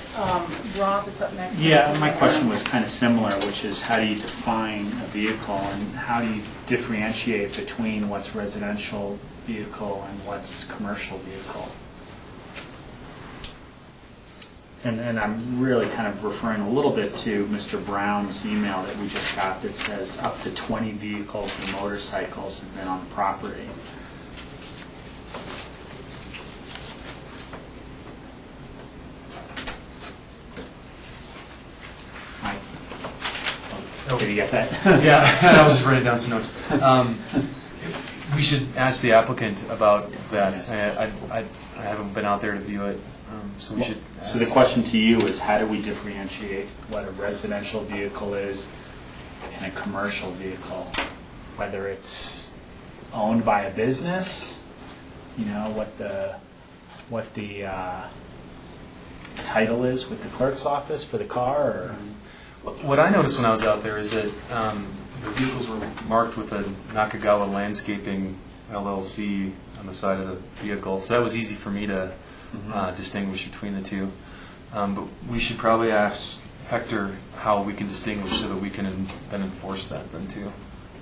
Rob is up next. Yeah, my question was kind of similar, which is how do you define a vehicle and how do you differentiate between what's residential vehicle and what's commercial vehicle? And I'm really kind of referring a little bit to Mr. Brown's email that we just got that says up to 20 vehicles and motorcycles have been on the property. Did you get that? Yeah, I was just writing down some notes. We should ask the applicant about that. I haven't been out there to view it, so we should. So the question to you is, how do we differentiate what a residential vehicle is and a commercial vehicle? Whether it's owned by a business, what the title is with the clerk's office for the car, or. What I noticed when I was out there is that the vehicles were marked with a Nakagawa Landscaping LLC on the side of the vehicle, so that was easy for me to distinguish between the two. But we should probably ask Hector how we can distinguish so that we can then enforce that then too.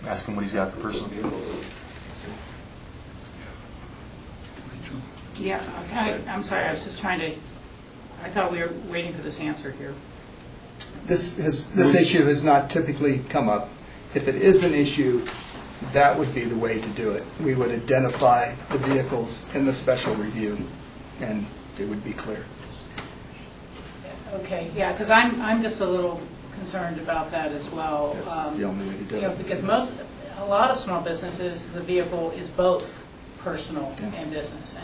Ask him what he's got for personal vehicles. Yeah, okay. I'm sorry, I was just trying to, I thought we were waiting for this answer here. This issue has not typically come up. If it is an issue, that would be the way to do it. We would identify the vehicles in the special review, and it would be clear. Okay, yeah, because I'm just a little concerned about that as well. That's the only way to do it. Because a lot of small businesses, the vehicle is both personal and business.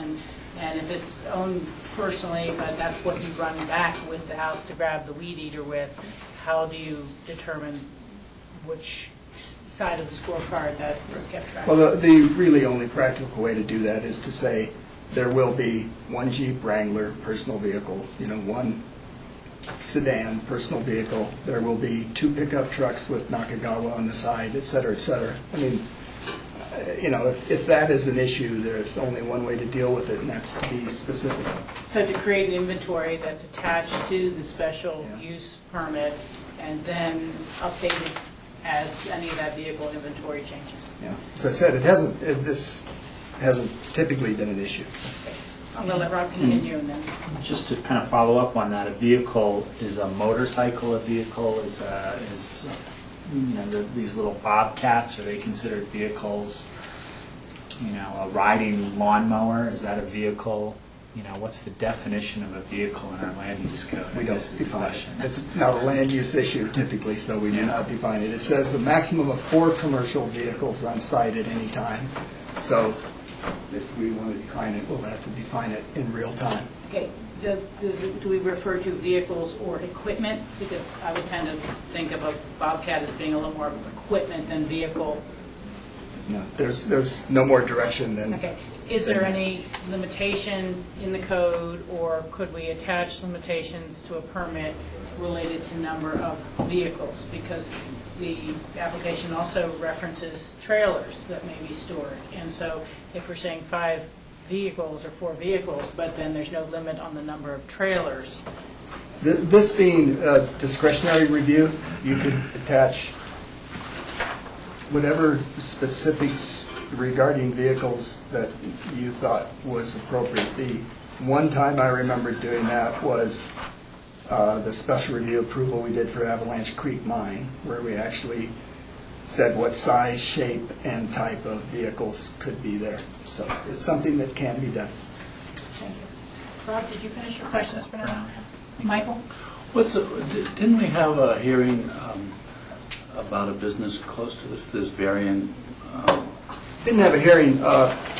And if it's owned personally, but that's what you run back with the house to grab the weed eater with, how do you determine which side of the scorecard that is kept track of? Well, the really only practical way to do that is to say there will be one Jeep Wrangler personal vehicle, one sedan personal vehicle. There will be 2 pickup trucks with Nakagawa on the side, et cetera, et cetera. I mean, if that is an issue, there's only one way to deal with it, and that's to be specific. So to create an inventory that's attached to the special use permit and then updated as any of that vehicle inventory changes. Yeah. As I said, this hasn't typically been an issue. I'm going to let Rob continue and then. Just to kind of follow up on that, a vehicle is a motorcycle. A vehicle is these little bobcats, are they considered vehicles? A riding lawnmower, is that a vehicle? what's the definition of a vehicle in our land use code? We I don't guess is the define it. question. It's not a land use issue typically, so we do not define it. It says a maximum of 4 commercial vehicles on site at any time. So if we want to define it, we'll have to define it in real time. Okay, do we refer to vehicles or equipment? Because I would tend to think of a Bobcat as being a little more equipment than vehicle. No, there's no more direction than. Okay. Is there any limitation in the code, or could we attach limitations to a permit related to number of vehicles? Because the application also references trailers that may be stored. And so if we're saying 5 vehicles or 4 vehicles, but then there's no limit on the number of trailers. This being a discretionary review, you could attach whatever specifics regarding vehicles that you thought was appropriate. The one time I remember doing that was the special review approval we did for Avalanche Creek Mine, where we actually said what size, shape, and type of vehicles could be there. So it's something that can be done. Thank you. Rob, did you finish your questions for now? Michael? Didn't we have a hearing about a business close to this variant? Didn't have a hearing.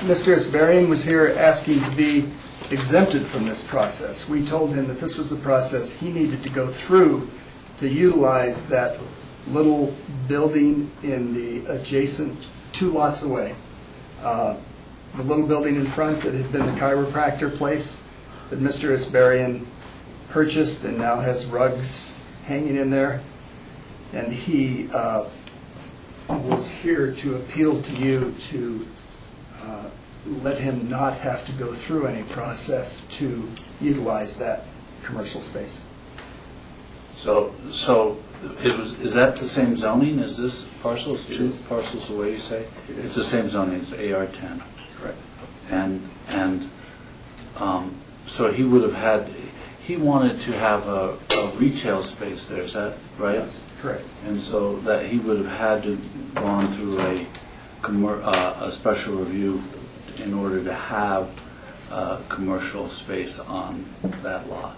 Mr. Isbarian was here asking to be exempted from this process. We told him that this was a process he needed to go through to utilize that little building in the adjacent 2 lots away. The little building in front that had been the chiropractor place that Mr. Isbarian purchased and now has rugs hanging in there. And he was here to appeal to you to let him not have to go through any process to utilize that commercial space. So is that the same zoning? Is this parcels, 2 parcels away, you say? It's the same zoning, it's AR10. Correct. And so he would have had, he wanted to have a retail space there, is that right? Yes, correct. And so that he would have had to gone through a special review in order to have commercial space on that lot.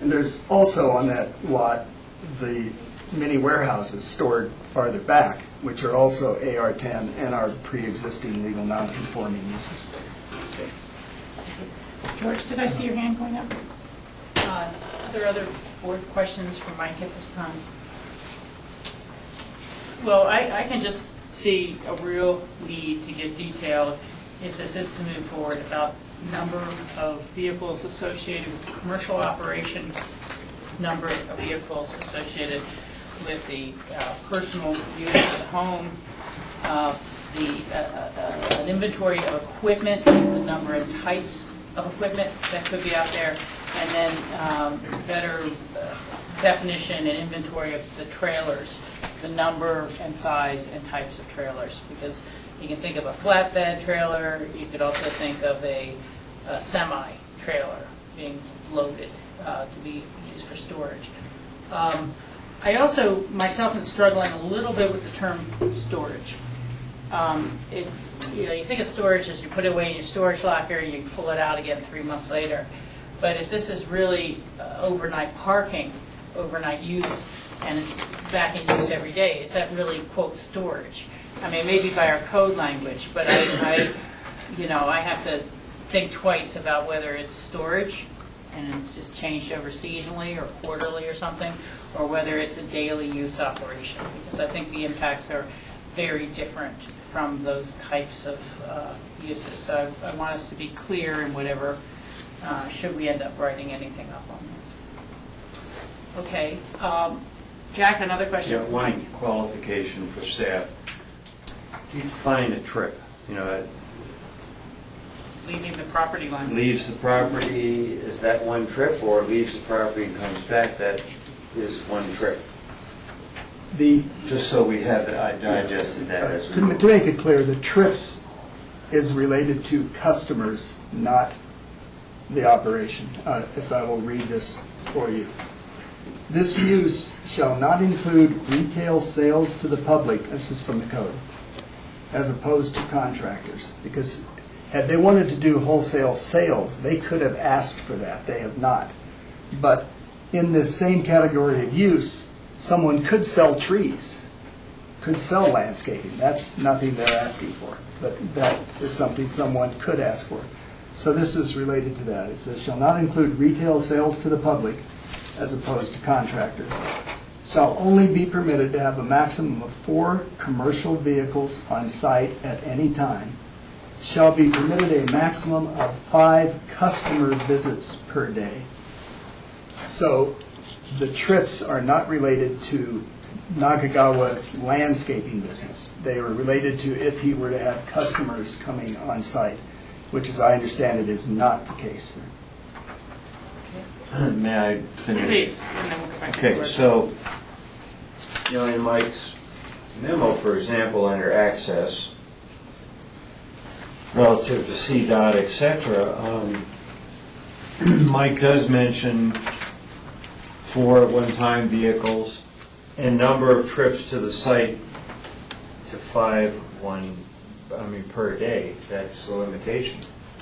And there's also on that lot the mini warehouses stored farther back, which are also AR10 and are pre-existing legal non-conforming uses. George, did I see your hand going up? Are there other board questions for Mike at this time? Well, I can just see a real need to get detail if this is to move forward about number of vehicles associated with the commercial operation, number of vehicles associated with the personal use of the home, an inventory of equipment, the number and types of equipment that could be out there, and then better definition and inventory of the trailers, the number and size and types of trailers, because you can think of a flatbed trailer, you could also think of a semi-trailer being loaded to be used for storage. I also, myself, am struggling a little bit with the term storage. You think of storage as you put it away in your storage locker, you can pull it out again 3 months later. But if this is really overnight parking, overnight use, and it's back in use every day, is that really, quote, storage? I mean, maybe by our code language, but I have to think twice about whether it's storage and it's just changed over seasonally or quarterly or something, or whether it's a daily use operation, because I think the impacts are very different from those types of uses. So I want us to be clear in whatever, should we end up writing anything up on this. Okay. Jack, another question? Yeah, one qualification for staff. You define a trip, Leaving the property lines. leaves the property, is that one trip, or leaves the property and comes back, that is one trip? Just so we have, I digested that as To well. make it clear, the trips is related to customers, not the operation. If I will read this for you. This use shall not include retail sales to the public, this is from the code, as opposed to contractors. Because Had they wanted to do wholesale sales, they could have asked for that. They have not. But in this same category of use, someone could sell trees, could sell landscaping. That's nothing they're asking for, but that is something someone could ask for. So this is related to that. It says, shall not include retail sales to the public as opposed to contractors. Shall only be permitted to have a maximum of 4 commercial vehicles on site at any time. Shall be permitted a maximum of 5 customer visits per day. So the trips are not related to Nakagawa's landscaping business. They are related to if he were to have customers coming on site, which, as I understand it, is not the case. May I finish? Please, and then we'll go back to Okay, the so, in Mike's memo, for example, under access, relative to CDOT, et cetera, Mike does mention 4 at-one-time vehicles and number of trips to the site to 5 per day. That's the limitation.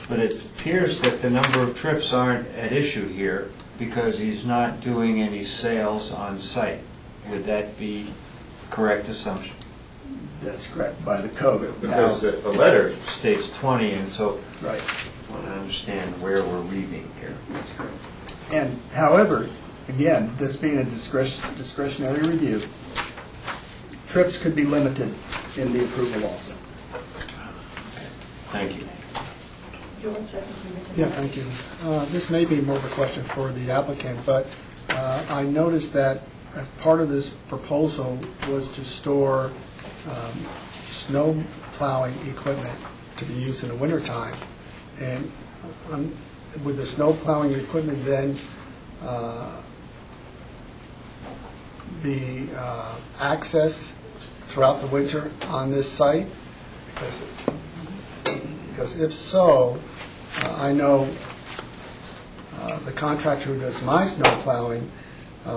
But it appears that the number of trips aren't at issue here because he's not doing any sales on site. Would that be a correct assumption? That's correct, by the code. Because the letter states 20, and so Right. I want to understand where we're reading here. That's correct. And however, again, this being a discretionary review, trips could be limited in the approval also. Thank you. Yeah, thank you. This may be more of a question for the applicant, but I noticed that as part of this proposal was to store snow plowing equipment to be used in the wintertime. And would the snow plowing equipment then be accessed throughout the winter on this site? Because if so, I know the contractor who does my snow plowing,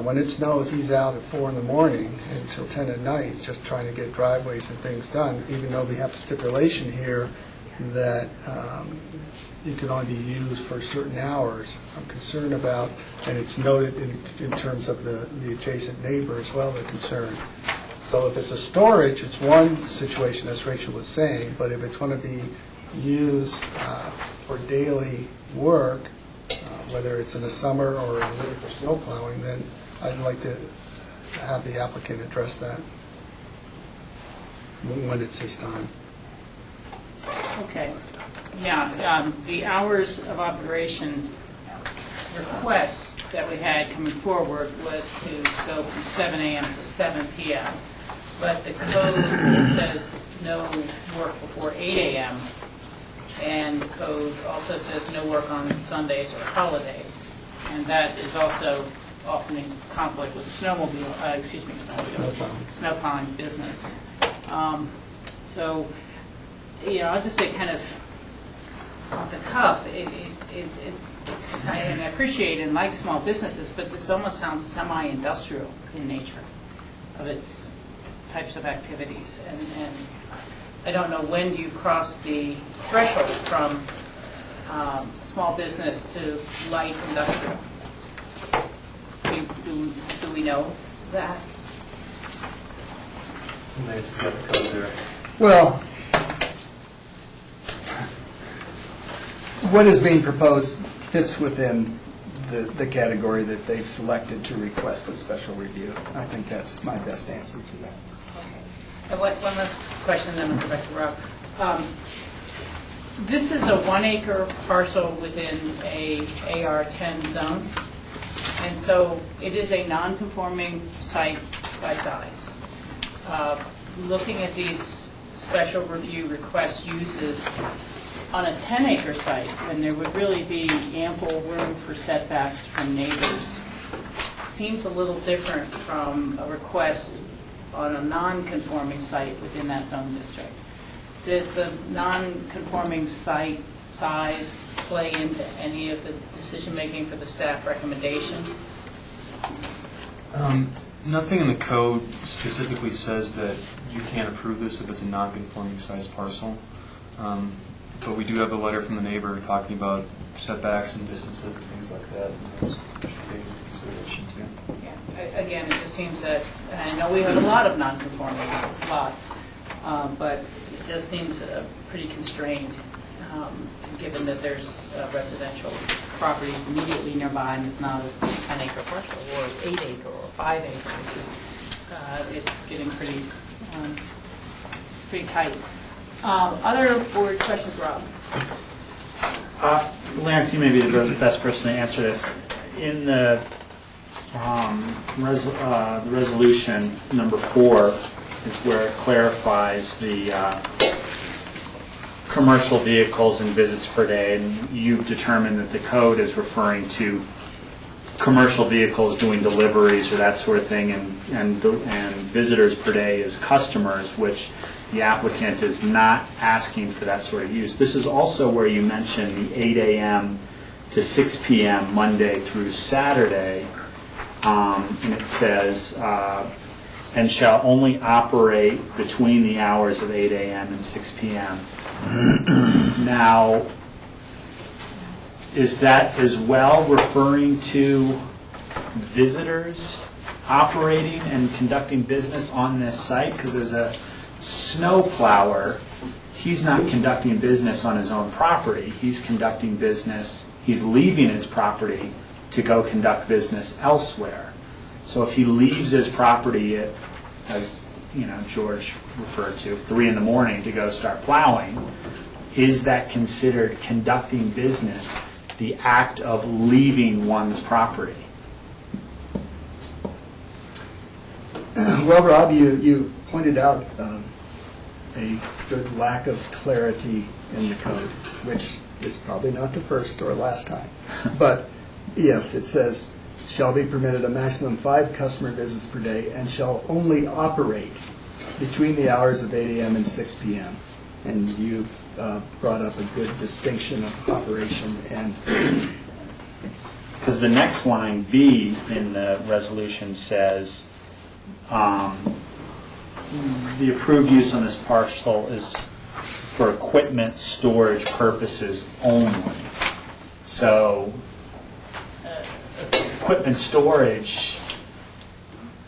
when it snows, he's out at 4 in the morning until 10 at night, just trying to get driveways and things done, even though we have a stipulation here that it can only be used for certain hours. I'm concerned about, and it's noted in terms of the adjacent neighbor as well, they're concerned. So if it's a storage, it's one situation, as Rachel was saying, but if it's going to be used for daily work, whether it's in the summer or in the winter for snow plowing, then I'd like to have the applicant address that when it's his time. Okay. Yeah, the hours of operation request that we had coming forward was to go from 7 a.m. to 7 p.m. But the code says no work before 8 a.m. And the code also says no work on Sundays or holidays. And that is also often in conflict with the snow plowing business. So, I'll just say kind of off the cuff, and I appreciate and like small businesses, but this almost sounds semi-industrial in nature of its types of activities. And I don't know when you cross the threshold from small business to light industrial. Do we know that? Nice to have the code there. Well, what is being proposed fits within the category that they've selected to request a special review. I think that's my best answer to that. And one last question, then I'll go back to Rob. This is a 1-acre parcel within a AR10 zone, and so it is a non-conforming site by size. Looking at these special review request uses on a 10-acre site, when there would really be ample room for setbacks from neighbors, seems a little different from a request on a non-conforming site within that zone district. Does the non-conforming site size play into any of the decision-making for the staff recommendation? Nothing in the code specifically says that you can't approve this if it's a non-conforming size parcel. but we do have a letter from the neighbor talking about setbacks and distances and things like that. And those should take into consideration too. Yeah, again, it just seems that, and I know we have a lot of non-conforming lots, but it just seems pretty constrained, given that there's residential properties immediately nearby, and it's not a 10-acre parcel, or 8-acre, or 5-acre. It's getting pretty tight. Other board questions, Rob? Lance, you may be the best person to answer this. In the resolution number 4 is where it clarifies the commercial vehicles and visits per day, and you've determined that the code is referring to commercial vehicles doing deliveries or that sort of thing, and visitors per day is customers, which the applicant is not asking for that sort of use. This is also where you mention the 8 a.m. to 6 p.m. Monday through Saturday, and it says, and shall only operate between the hours of 8 a.m. and 6 p.m. Now, is that as well referring to visitors operating and conducting business on this site? Because as a snow plower, he's not conducting business on his own property. He's conducting business, he's leaving his property to go conduct business elsewhere. So if he leaves his property at, as George referred to, 3 in the morning to go start plowing, is that considered conducting business, the act of leaving one's property? Well, Rob, you pointed out a good lack of clarity in the code, which is probably not the first or last time. But yes, it says, shall be permitted a maximum 5 customer visits per day and shall only operate between the hours of 8 a.m. and 6 p.m. And you've brought up a good distinction of operation and... Because the next line, B, in the resolution says, the approved use on this parcel is for equipment storage purposes only. So, equipment storage,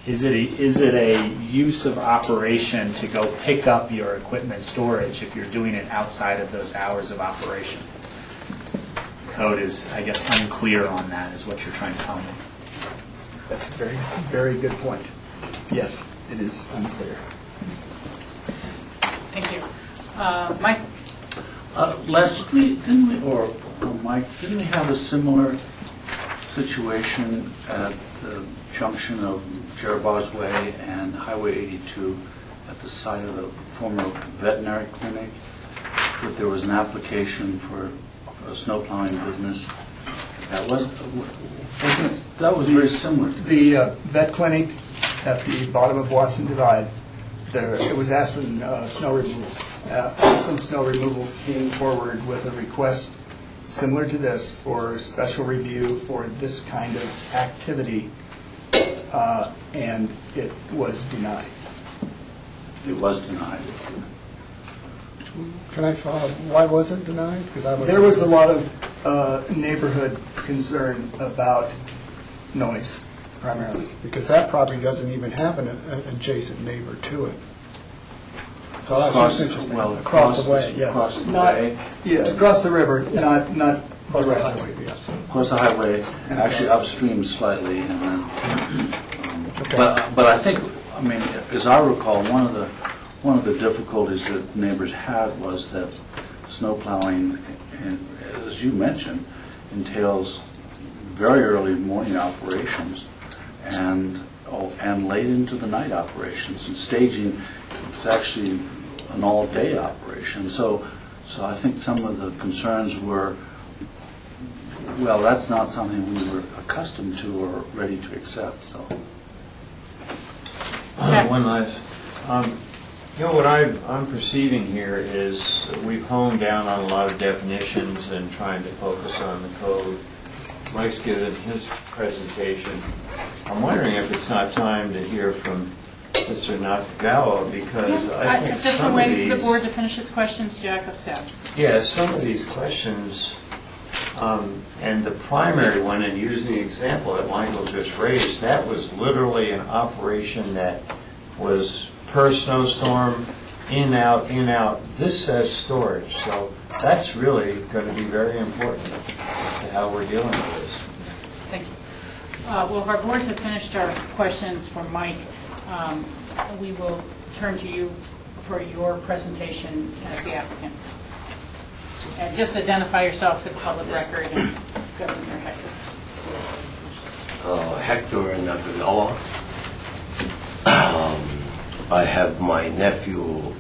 is it a use of operation to go pick up your equipment storage if you're doing it outside of those hours of operation? The code is, I guess, unclear on that, is what you're trying to tell me. That's a very, very good point. Yes, it is unclear. Thank you. Mike? Les, Mike, didn't we have a similar situation at the junction of Jerboz Way and Highway 82 at the site of the former veterinary clinic, that there was an application for a snow plowing business? That was very similar. The vet clinic at the bottom of Watson Divide, it was Aspen Snow Removal. Aspen Snow Removal came forward with a request similar to this for special review for this kind of activity, and it was denied. It was denied. Can I follow? Why was it denied? There was a lot of neighborhood concern about noise, primarily. Because that property doesn't even have an adjacent neighbor to it. So that's Across- just interesting. well, Across the way, yes. Across the Not, way. yeah, across the river, not Across the directly. highway, yes. Across the highway, actually upstream slightly, and then. Okay. But I think, as I recall, one of the difficulties that neighbors had was that snow plowing, as you mentioned, entails very early morning operations and late into the night operations, and staging is actually an all-day operation. So I think some of the concerns were, well, that's not something we were accustomed to or ready to accept. So. One last. What I'm perceiving here is we've honed down on a lot of definitions and trying to focus on the code. Mike's given his presentation. I'm wondering if it's not time to hear from Mr. Nakagawa, because I think Just some been of waiting for the board these, to finish its questions, Jack, of staff. yeah, some of these questions, and the primary one, and using the example that Michael just raised, that was literally an operation that was per snowstorm, in, out, in, out. This says storage, so that's really going to be very important as to how we're dealing with this. Thank you. Well, if our boards have finished our questions for Mike, we will turn to you for your presentation as the applicant. And just identify yourself for the public record and Governor Hector. Hector Nakagawa. I have my nephew,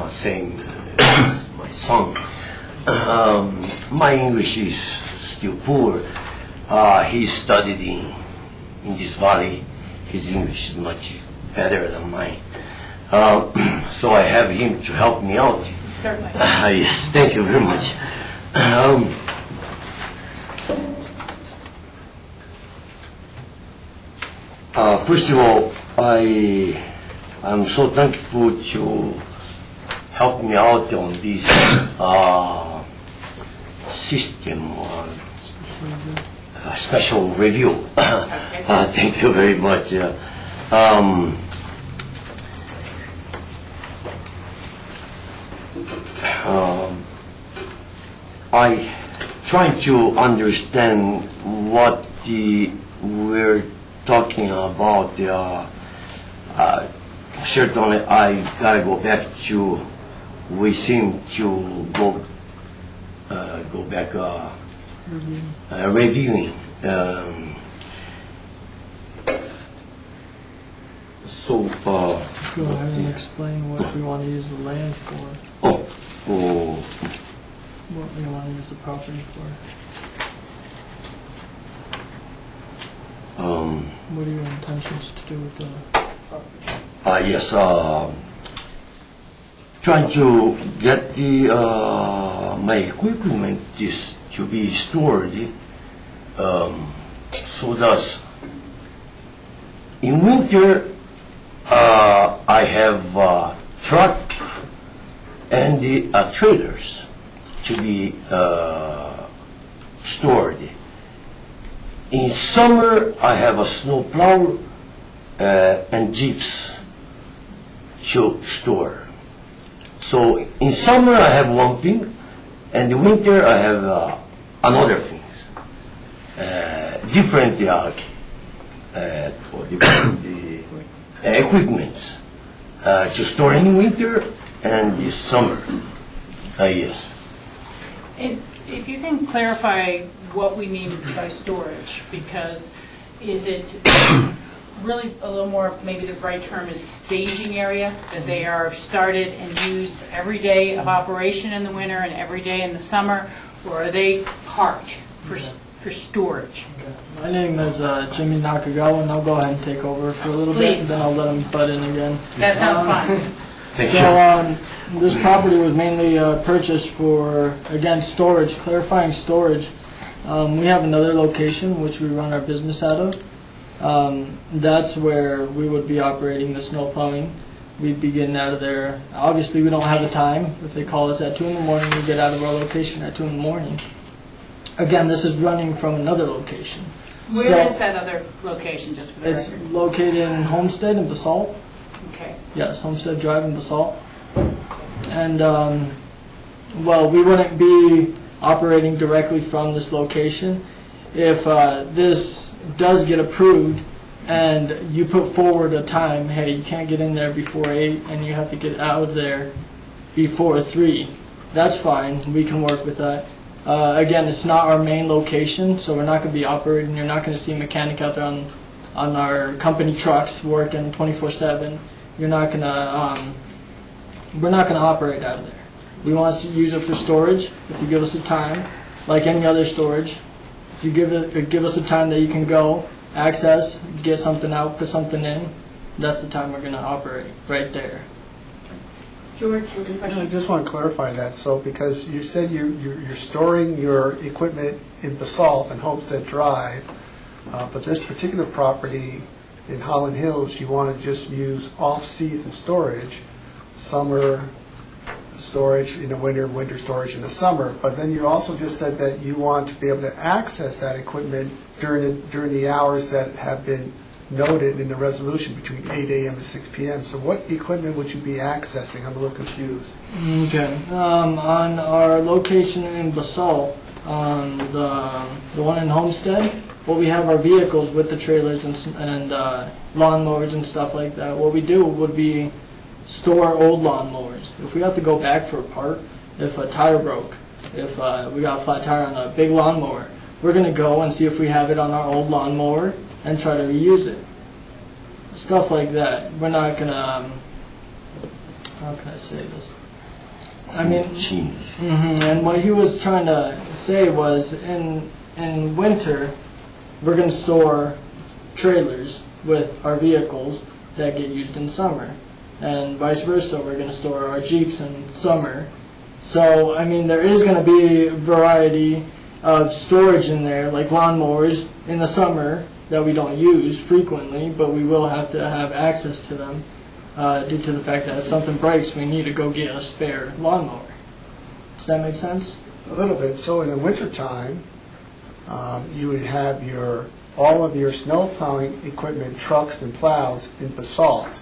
same as my son. My English is still poor. He studied in this valley. His English is much better than mine. So I have him to help me out. Certainly. Yes, thank you very much. First of all, I'm so thankful to help me out on this system, special review. Thank you very much. I trying to understand what we're talking about. Certainly, I gotta go back to. We seem to go back reviewing. So. Go ahead and explain what we want to use the land for. What we want to use the property for. What are your intentions to do with the property? Yes, trying to get the my equipment is to be stored. So does in winter I have truck and the trailers to be stored. In summer, I have a snow plow and jeeps to store. So in summer, I have one thing, and in winter, I have another thing. Different equipments to store in winter and this summer. Yes. If you can clarify what we mean by storage, because is it really a little more, maybe the right term is staging area, that they are started and used every day of operation in the winter and every day in the summer, or are they parked for storage? My name is Jimmy Nakagawa, and I'll go ahead and take over for a little bit, and then I'll let him butt in again. That sounds fine. So this property was mainly purchased for, again, storage, clarifying storage. We have another location which we run our business out of. That's where we would be operating the snow plowing. We'd be getting out of there. Obviously, we don't have the time. If they call us at 2 in the morning, we get out of our location at 2 in the morning. Again, this is running from another location. Where is that other location, just for the record? It's located in Homestead in Basalt. Okay. Yes, Homestead Drive in Basalt. And, well, we wouldn't be operating directly from this location. If this does get approved and you put forward a time, hey, you can't get in there before 8 and you have to get out of there before 3, that's fine. We can work with that. Again, it's not our main location, so we're not going to be operating. You're not going to see a mechanic out there on our company trucks working 24/7. You're not going to. We're not going to operate out of there. We want to use it for storage. If you give us a time, like any other storage, if you give us a time that you can go, access, get something out, put something in, that's the time we're going to operate right there. George, you have a I question? just want to clarify that, so because you said you're storing your equipment in Basalt and Homestead Drive, but this particular property in Holland Hills, you want to just use off-season storage, summer storage in the winter, winter storage in the summer. But then you also just said that you want to be able to access that equipment during the hours that have been noted in the resolution between 8 a.m. and 6 p.m. So what equipment would you be accessing? I'm a little confused. Okay. On our location in Basalt, the one in Homestead, what we have our vehicles with the trailers and lawnmowers and stuff like that. What we do would be store old lawnmowers. If we have to go back for a part, if a tire broke, if we got a flat tire on a big lawnmower, we're going to go and see if we have it on our old lawnmower and try to reuse it. Stuff like that. We're not going to, how can I say this? I mean, and what he was trying to say was in winter, we're going to store trailers with our vehicles that get used in summer. And vice versa, we're going to store our Jeeps in summer. So, I mean, there is going to be a variety of storage in there, like lawnmowers in the summer that we don't use frequently, but we will have to have access to them due to the fact that if something breaks, we need to go get a spare lawnmower. Does that make sense? A little bit. So in the wintertime, you would have all of your snow plowing equipment, trucks and plows in Basalt.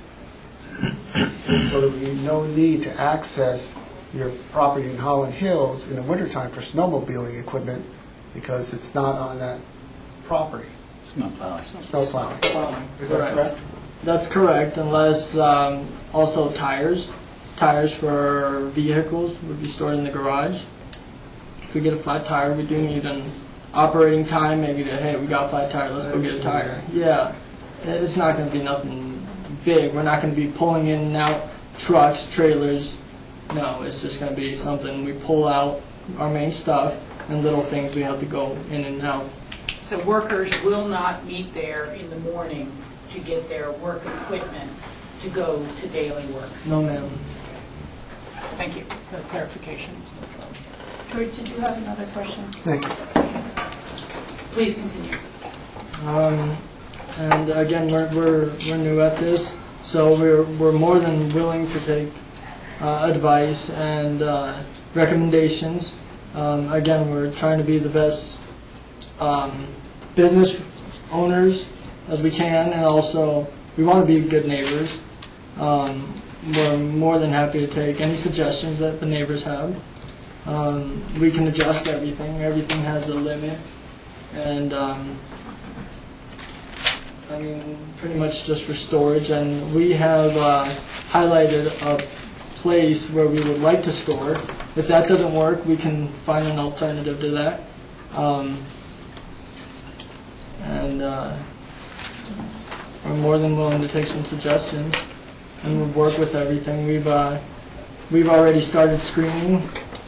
So there would be no need to access your property in Holland Hills in the wintertime for snowmobiling equipment because it's not on that property. Snow plowing. Snow plowing. Is that correct? That's correct, unless also tires for vehicles would be stored in the garage. If we get a flat tire, we do need an operating time, maybe that, hey, we got a flat tire, let's go get a tire. Yeah, it's not going to be nothing big. We're not going to be pulling in and out trucks, trailers. No, it's just going to be something we pull out our main stuff and little things we have to go in and out. So workers will not meet there in the morning to get their work equipment to go to daily work. No, ma'am. Thank you for the clarification. George, did you have another question? Thank you. Please continue. And again, we're new at this, so we're more than willing to take advice and recommendations. Again, we're trying to be the best business owners as we can, and also we want to be good neighbors. We're more than happy to take any suggestions that the neighbors have. We can adjust everything. Everything has a limit, and I mean, pretty much just for storage. And we have highlighted a place where we would like to store. If that doesn't work, we can find an alternative to that. And we're more than willing to take some suggestions and we'll work with everything. We've already started screening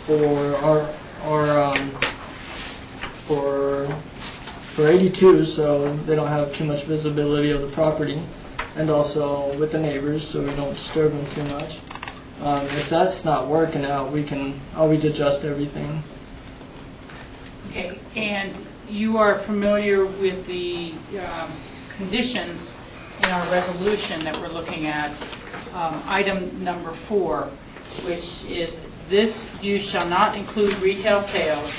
for for 82, so they don't have too much visibility of the property, and also with the neighbors, so we don't disturb them too much. If that's not working out, we can always adjust everything. Okay, and you are familiar with the conditions in our resolution that we're looking at, item number 4, which is, this use shall not include retail sales,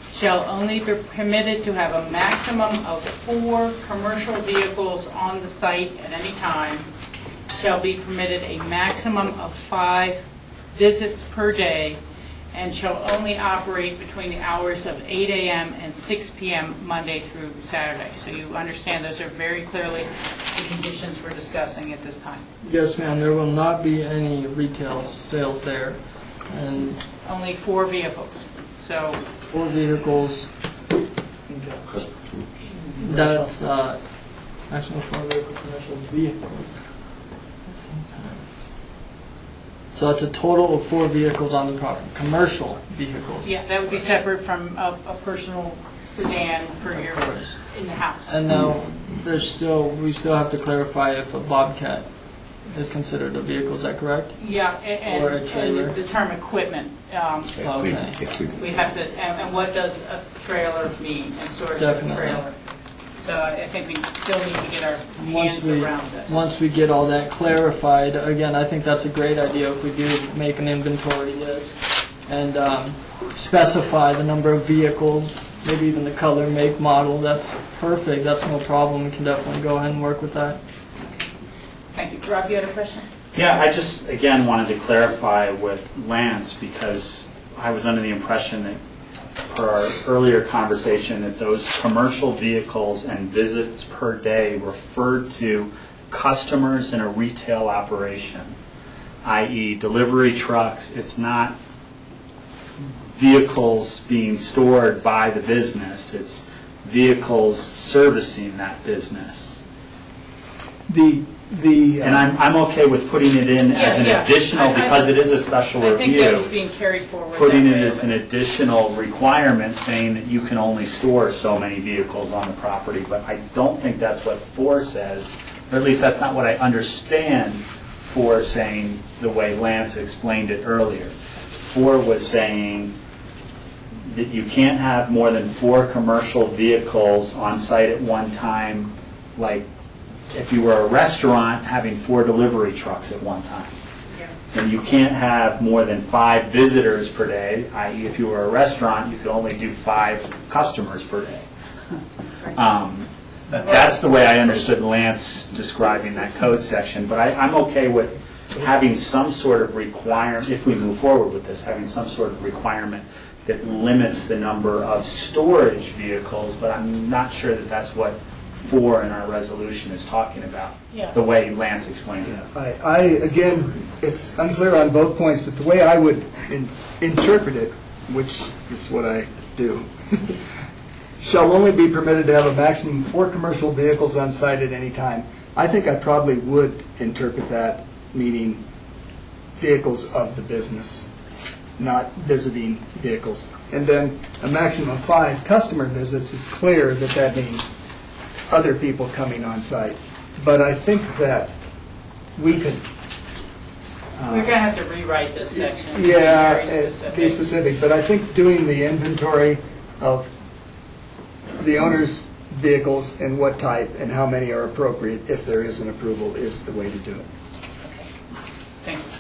shall only be permitted to have a maximum of 4 commercial vehicles on the site at any time, shall be permitted a maximum of 5 visits per day, and shall only operate between the hours of 8 a.m. and 6 p.m. Monday through Saturday. So you understand those are very clearly the conditions we're discussing at this time. Yes, ma'am. There will not be any retail sales there, and only 4 vehicles. So 4 vehicles. That's actually 4 vehicle commercial vehicle. So it's a total of 4 vehicles on the property, commercial vehicles. yeah, that would be separate from a personal sedan for your in the house. And now we still have to clarify if a Bobcat is considered a vehicle. Is that correct? Yeah, Or a trailer. and the term equipment. Okay. We have to, and what does a trailer mean, and storage of a Definitely. trailer. So I think we still need to get our Once hands we, around this. once we get all that clarified, again, I think that's a great idea if we do make an inventory list and specify the number of vehicles, maybe even the color, make, model. That's perfect. That's no problem. We can definitely go ahead and work with that. Thank you. Rob, you had a question? Yeah, I just, again, wanted to clarify with Lance, because I was under the impression that, per our earlier conversation, that those commercial vehicles and visits per day referred to customers in a retail operation, i.e. delivery trucks. It's not vehicles being stored by the business. It's vehicles servicing that business. And I'm okay with putting it in as an additional, because it is a special review. I think that was being carried forward. Putting it as an additional requirement, saying that you can only store so many vehicles on the property, but I don't think that's what 4 says, or at least that's not what I understand 4 saying the way Lance explained it earlier. 4 was saying that you can't have more than 4 commercial vehicles on site at one time, like if you were a restaurant having 4 delivery trucks at one time. And you can't have more than 5 visitors per day, i.e. if you were a restaurant, you could only do 5 customers per day. That's the way I understood Lance describing that code section, but I'm okay with having some sort of requirement, if we move forward with this, having some sort of requirement that limits the number of storage vehicles, but I'm not sure that that's what 4 in our resolution is talking about, the way Lance explained it. Again, it's unclear on both points, but the way I would interpret it, which is what I do, shall only be permitted to have a maximum of 4 commercial vehicles on site at any time. I think I probably would interpret that meaning vehicles of the business, not visiting vehicles. And then a maximum of 5 customer visits is clear that that means other people coming on site. But I think that we could... We're going to have to rewrite this section. Yeah, be be specific. But I think doing the inventory of the owner's vehicles and what type and how many are appropriate, if there is an approval, is the way to do it. Thank you.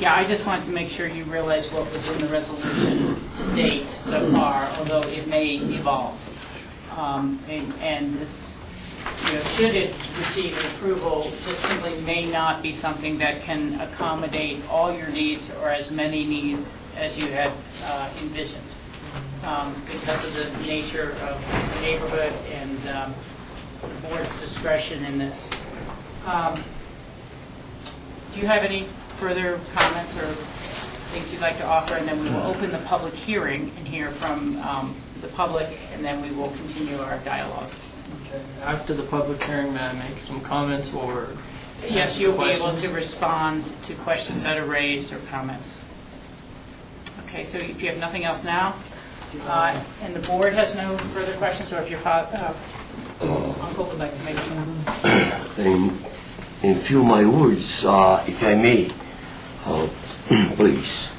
Yeah, I just wanted to make sure you realize what was in the resolution to date so far, although it may evolve. And this, should it receive approval, this simply may not be something that can accommodate all your needs or as many needs as you had envisioned, because of the nature of the neighborhood and the board's discretion in this. Do you have any further comments or things you'd like to offer? And then we will open the public hearing and hear from the public, and then we will continue our dialogue. Okay. After the public hearing, may I make some comments or Yes, you'll be able questions? to respond to questions that are raised or comments. Okay, so if you have nothing else now, and the board has no further questions, or if your uncle would like to make some. In few my words, if I may, please.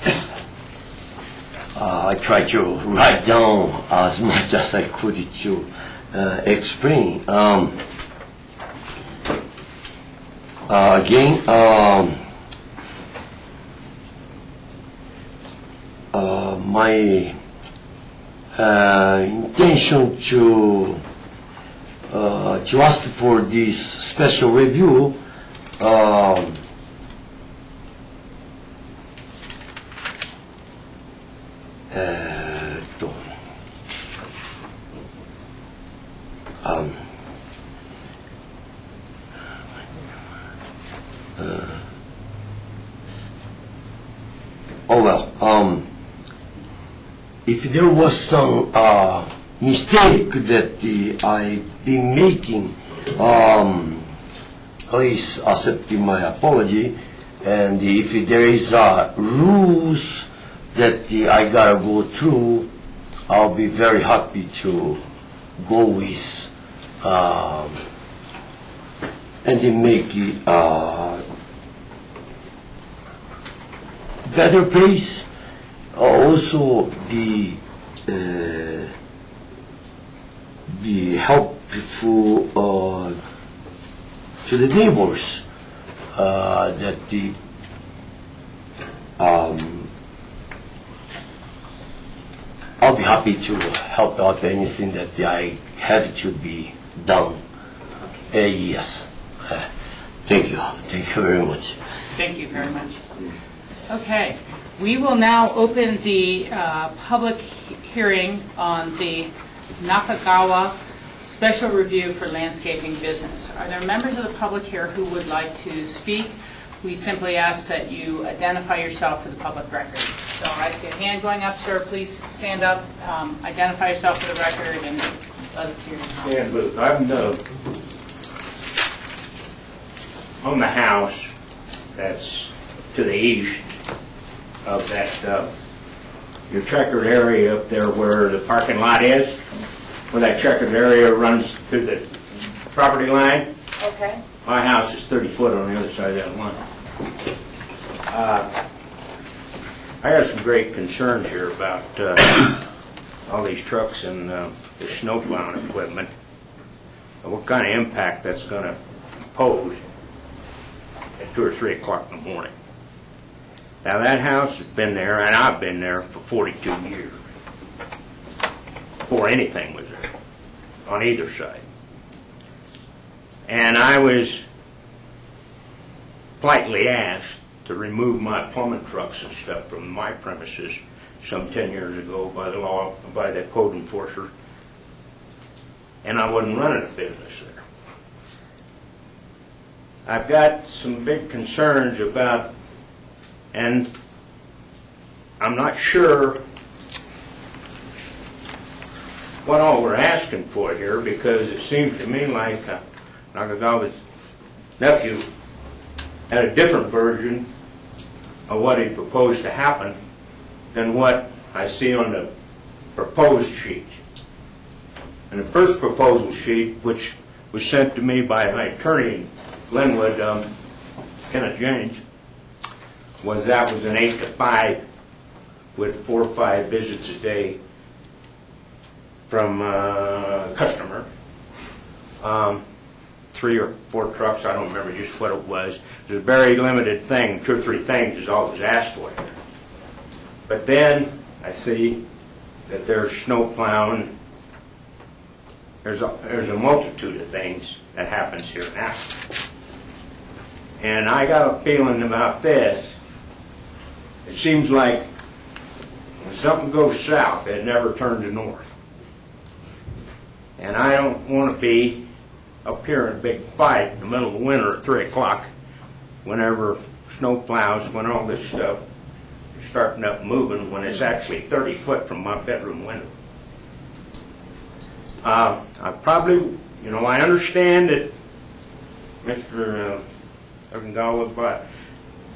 I try to write down as much as I could to explain. Again, my intention to ask for this special review if there was some mistake that I've been making, please accept my apology. And if there is rules that I gotta go through, I'll be very happy to go with and then make it better place. Also the be helpful to the neighbors. That the I'll be happy to help out anything that I have to be done. Yes. Thank you. Thank you very much. Thank you very much. Okay, we will now open the public hearing on the Nakagawa Special Review for Landscaping Business. Are there members of the public here who would like to speak? We simply ask that you identify yourself for the public record. So I see a hand going up, sir. Please stand up, identify yourself for the record, and let us hear your comment. Yeah, but I'm on the house that's to the east of that, your checkered area up there where the parking lot is, where that checkered area runs through the property line. Okay. My house is 30 foot on the other side of that line. I have some great concerns here about all these trucks and the snow plowing equipment, and what kind of impact that's going to pose at 2 or 3 o'clock in the morning. Now that house has been there, and I've been there for 42 years, before anything was there, on either side. And I was politely asked to remove my plumbing trucks and stuff from my premises some 10 years ago by the code enforcer, and I wasn't running a business there. I've got some big concerns about, and I'm not sure what all we're asking for here, because it seems to me like Nakagawa's nephew had a different version of what he proposed to happen than what I see on the proposed sheet. And the first proposal sheet, which was sent to me by my attorney in Glenwood, Kenneth James, was an 8 to 5 with 4 or 5 visits a day from a customer. 3 or 4 trucks, I don't remember just what it was. It was a very limited thing, 2 or 3 things is all that was asked for. But then I see that there's snow plowing. There's a multitude of things that happens here now. And I got a feeling about this. It seems like when something goes south, it never turns to north. And I don't want to be up here in a big fight in the middle of the winter at 3 o'clock whenever snow plows, when all this stuff is starting up moving, when it's actually 30 foot from my bedroom window. I probably, I understand that Mr. Nakagawa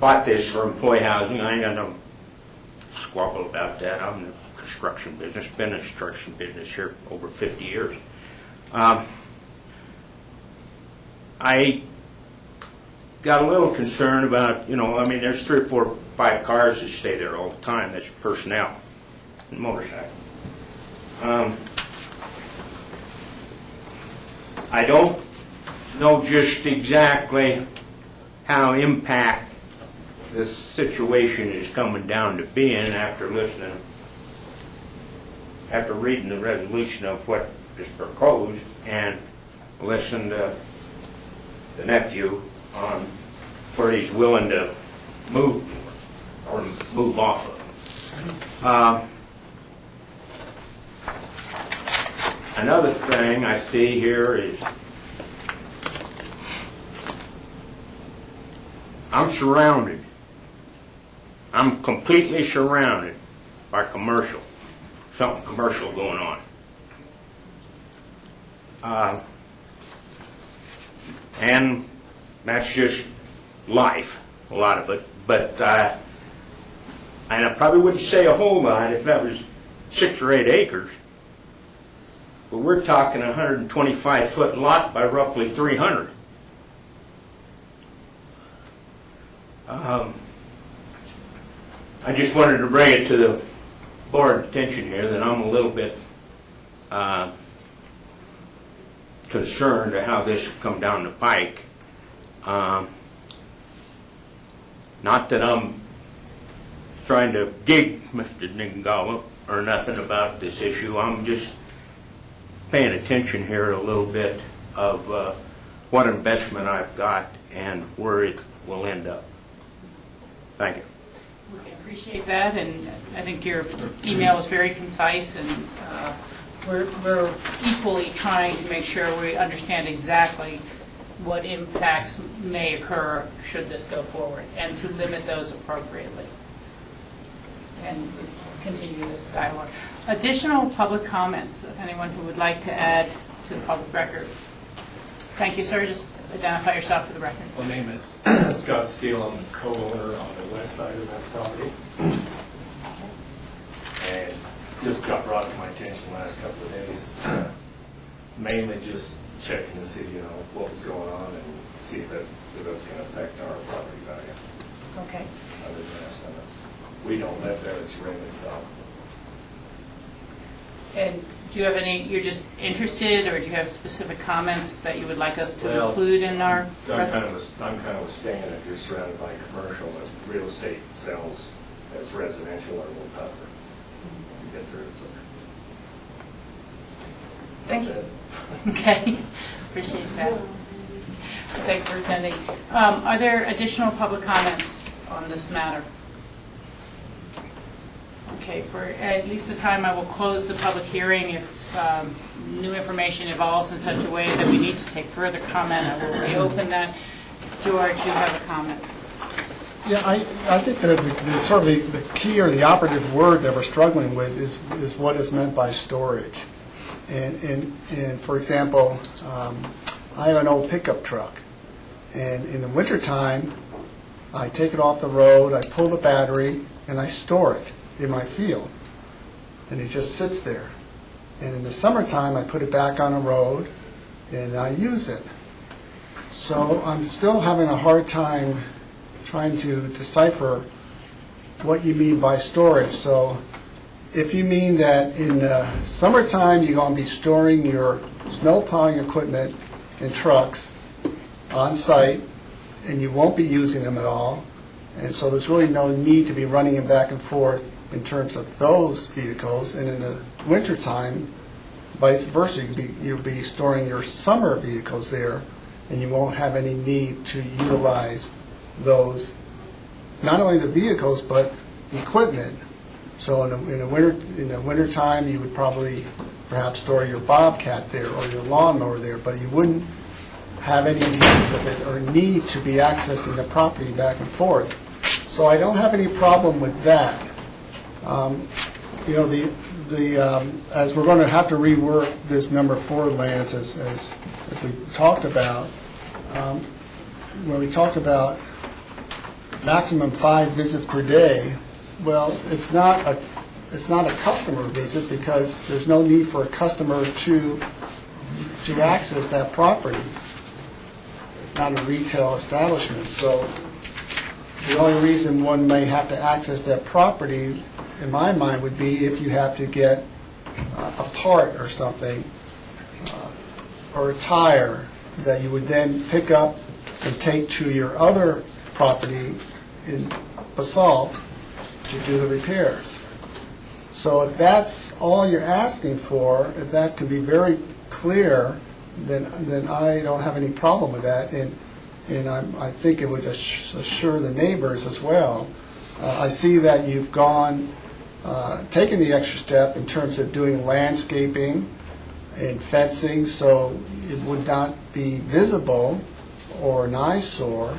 bought this for employee housing. I ain't got no squabble about that. I'm in the construction business, been in the construction business here over 50 years. I got a little concerned about, there's 3 or 4 or 5 cars that stay there all the time. That's personnel and motorcycles. I don't know just exactly how impact this situation is coming down to being after reading the resolution of what is proposed and listen to the nephew on where he's willing to move or move off of. Another thing I see here is I'm completely surrounded by something commercial going on. And that's just life, a lot of it. But, and I probably wouldn't say a whole lot if that was 6 or 8 acres. But we're talking a 125-foot lot by roughly 300. I just wanted to bring it to the board's attention here that I'm a little bit concerned of how this come down the pike. Not that I'm trying to gig Mr. Nakagawa or nothing about this issue. I'm just paying attention here a little bit of what investment I've got and where it will end up. Thank you. We appreciate that, and I think your email is very concise, and we're equally trying to make sure we understand exactly what impacts may occur should this go forward, and to limit those appropriately, and continue this dialogue. Additional public comments, if anyone who would like to add to the public record. Thank you, sir. Just identify yourself for the record. My name is Scott Steele. I'm the co-owner on the west side of that property. And just got brought to my attention the last couple of days. Mainly just checking to see, what was going on and see if it was going to affect our property value. Okay. Other than that, we don't live there, it's rented, so. And do you have any, you're just interested, or do you have specific comments that you would like us to Well, include in our? I'm kind of staying if you're surrounded by commercial, but real estate sells as residential or a little tougher to get through. So. Thank you. Okay, appreciate that. Thanks for attending. Are there additional public comments on this matter? Okay, for at least the time, I will close the public hearing. If new information evolves in such a way that we need to take further comment, I will reopen that. George, you have a comment. Yeah, I think that the sort of the key or the operative word that we're struggling with is what is meant by storage. And for example, I have an old pickup truck, and in the wintertime, I take it off the road, I pull the battery, and I store it in my field, and it just sits there. And in the summertime, I put it back on the road, and I use it. So I'm still having a hard time trying to decipher what you mean by storage. So if you mean that in the summertime you're going to be storing your snow plowing equipment in trucks on site, and you won't be using them at all, and so there's really no need to be running them back and forth in terms of those vehicles, and in the wintertime, vice versa, you'll be storing your summer vehicles there, and you won't have any need to utilize those, not only the vehicles, but equipment. So in the wintertime, you would probably perhaps store your Bobcat there or your lawnmower there, but you wouldn't have any use of it or need to be accessing the property back and forth. So I don't have any problem with that. As we're going to have to rework this number 4, Lance, as we talked about, when we talked about maximum 5 visits per day, well, it's not a customer visit because there's no need for a customer to access that property. It's not a retail establishment. So the only reason one may have to access that property, in my mind, would be if you have to get a part or something, or a tire that you would then pick up and take to your other property in Basalt to do the repairs. So if that's all you're asking for, if that can be very clear, then I don't have any problem with that, and I think it would assure the neighbors as well. I see that you've taken the extra step in terms of doing landscaping and fencing, so it would not be visible or an eyesore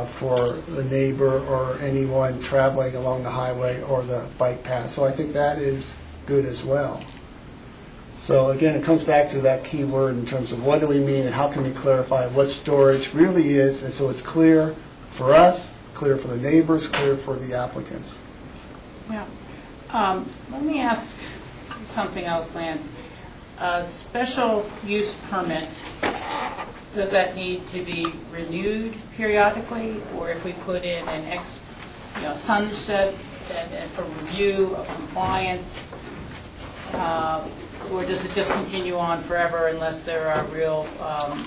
for the neighbor or anyone traveling along the highway or the bike path. So I think that is good as well. So again, it comes back to that key word in terms of what do we mean and how can we clarify what storage really is, and so it's clear for us, clear for the neighbors, clear for the applicants. Yeah. Let me ask something else, Lance. A special use permit, does that need to be renewed periodically, or if we put in an sunset and for review of compliance, or does it just continue on forever unless there are real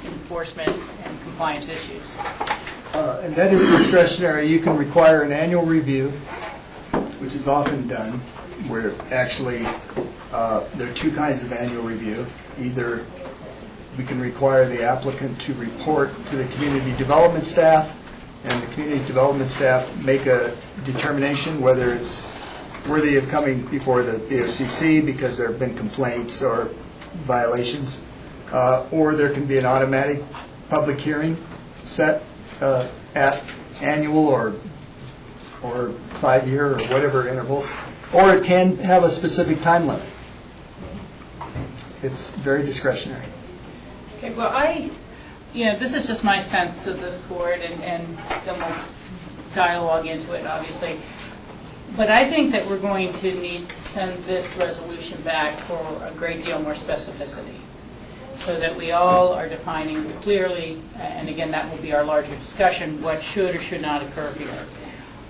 enforcement and compliance issues? And that is discretionary. You can require an annual review, which is often done, where actually there are two kinds of annual review. Either we can require the applicant to report to the community development staff, and the community development staff make a determination whether it's worthy of coming before the BOCC because there have been complaints or violations, or there can be an automatic public hearing set at annual or 5-year or whatever intervals, or it can have a specific time limit. It's very discretionary. Okay, well, this is just my sense of this board, and then we'll dialogue into it, obviously. But I think that we're going to need to send this resolution back for a great deal more specificity, so that we all are defining clearly, and again, that will be our larger discussion, what should or should not occur here.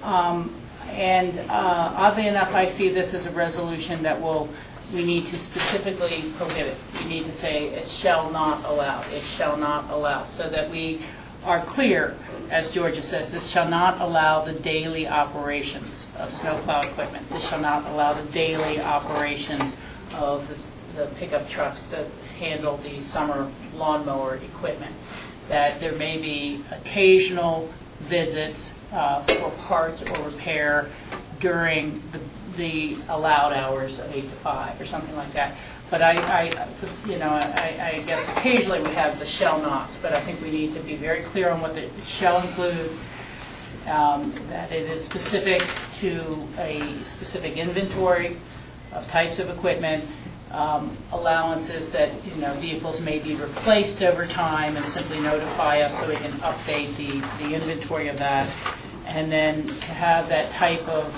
Oddly enough, I see this as a resolution that we need to specifically prohibit. We need to say it shall not allow, it shall not allow, so that we are clear, as Georgia says, this shall not allow the daily operations of snowplow equipment. This shall not allow the daily operations of the pickup trucks to handle the summer lawnmower equipment. That there may be occasional visits for parts or repair during the allowed hours of 8 to 5 or something like that. But I guess occasionally we have the shall nots, but I think we need to be very clear on what it shall include, that it is specific to a specific inventory of types of equipment, allowances that vehicles may be replaced over time, and simply notify us so we can update the inventory of that, and then to have that type of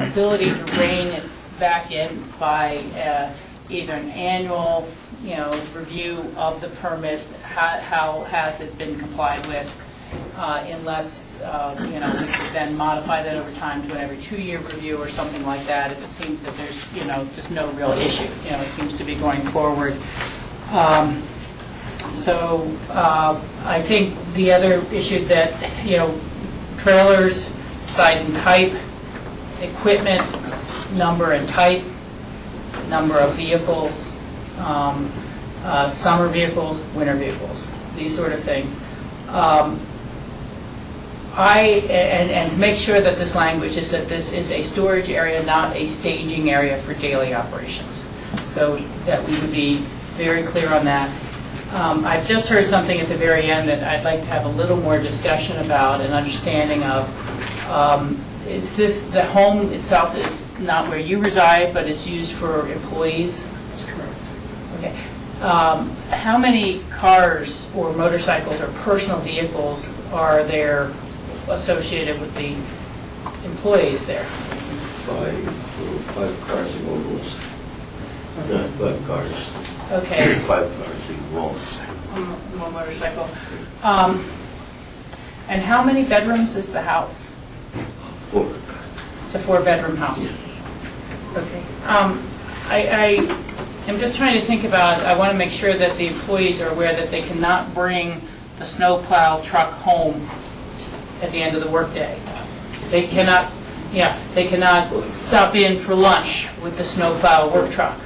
ability to rein it back in by either an annual review of the permit, how has it been complied with, unless we could then modify that over time to an every 2-year review or something like that if it seems that there's just no real issue. It seems to be going forward. So I think the other issue that trailers, size and type, equipment, number and type, number of vehicles, summer vehicles, winter vehicles, these sort of things. And to make sure that this language is that this is a storage area, not a staging area for daily operations. So that we would be very clear on that. I've just heard something at the very end that I'd like to have a little more discussion about and understanding of. Is this, the home itself is not where you reside, but it's used for employees? That's correct. Okay. How many cars or motorcycles or personal vehicles are there associated with the employees there? 5 cars in almost. No, 5 cars. Okay. 5 cars in one motorcycle. One motorcycle. And how many bedrooms is the house? 4. It's a 4-bedroom house. Okay. I am just trying to think about, I want to make sure that the employees are aware that they cannot bring the snowplow truck home at the end of the workday. They cannot stop in for lunch with the snowplow work truck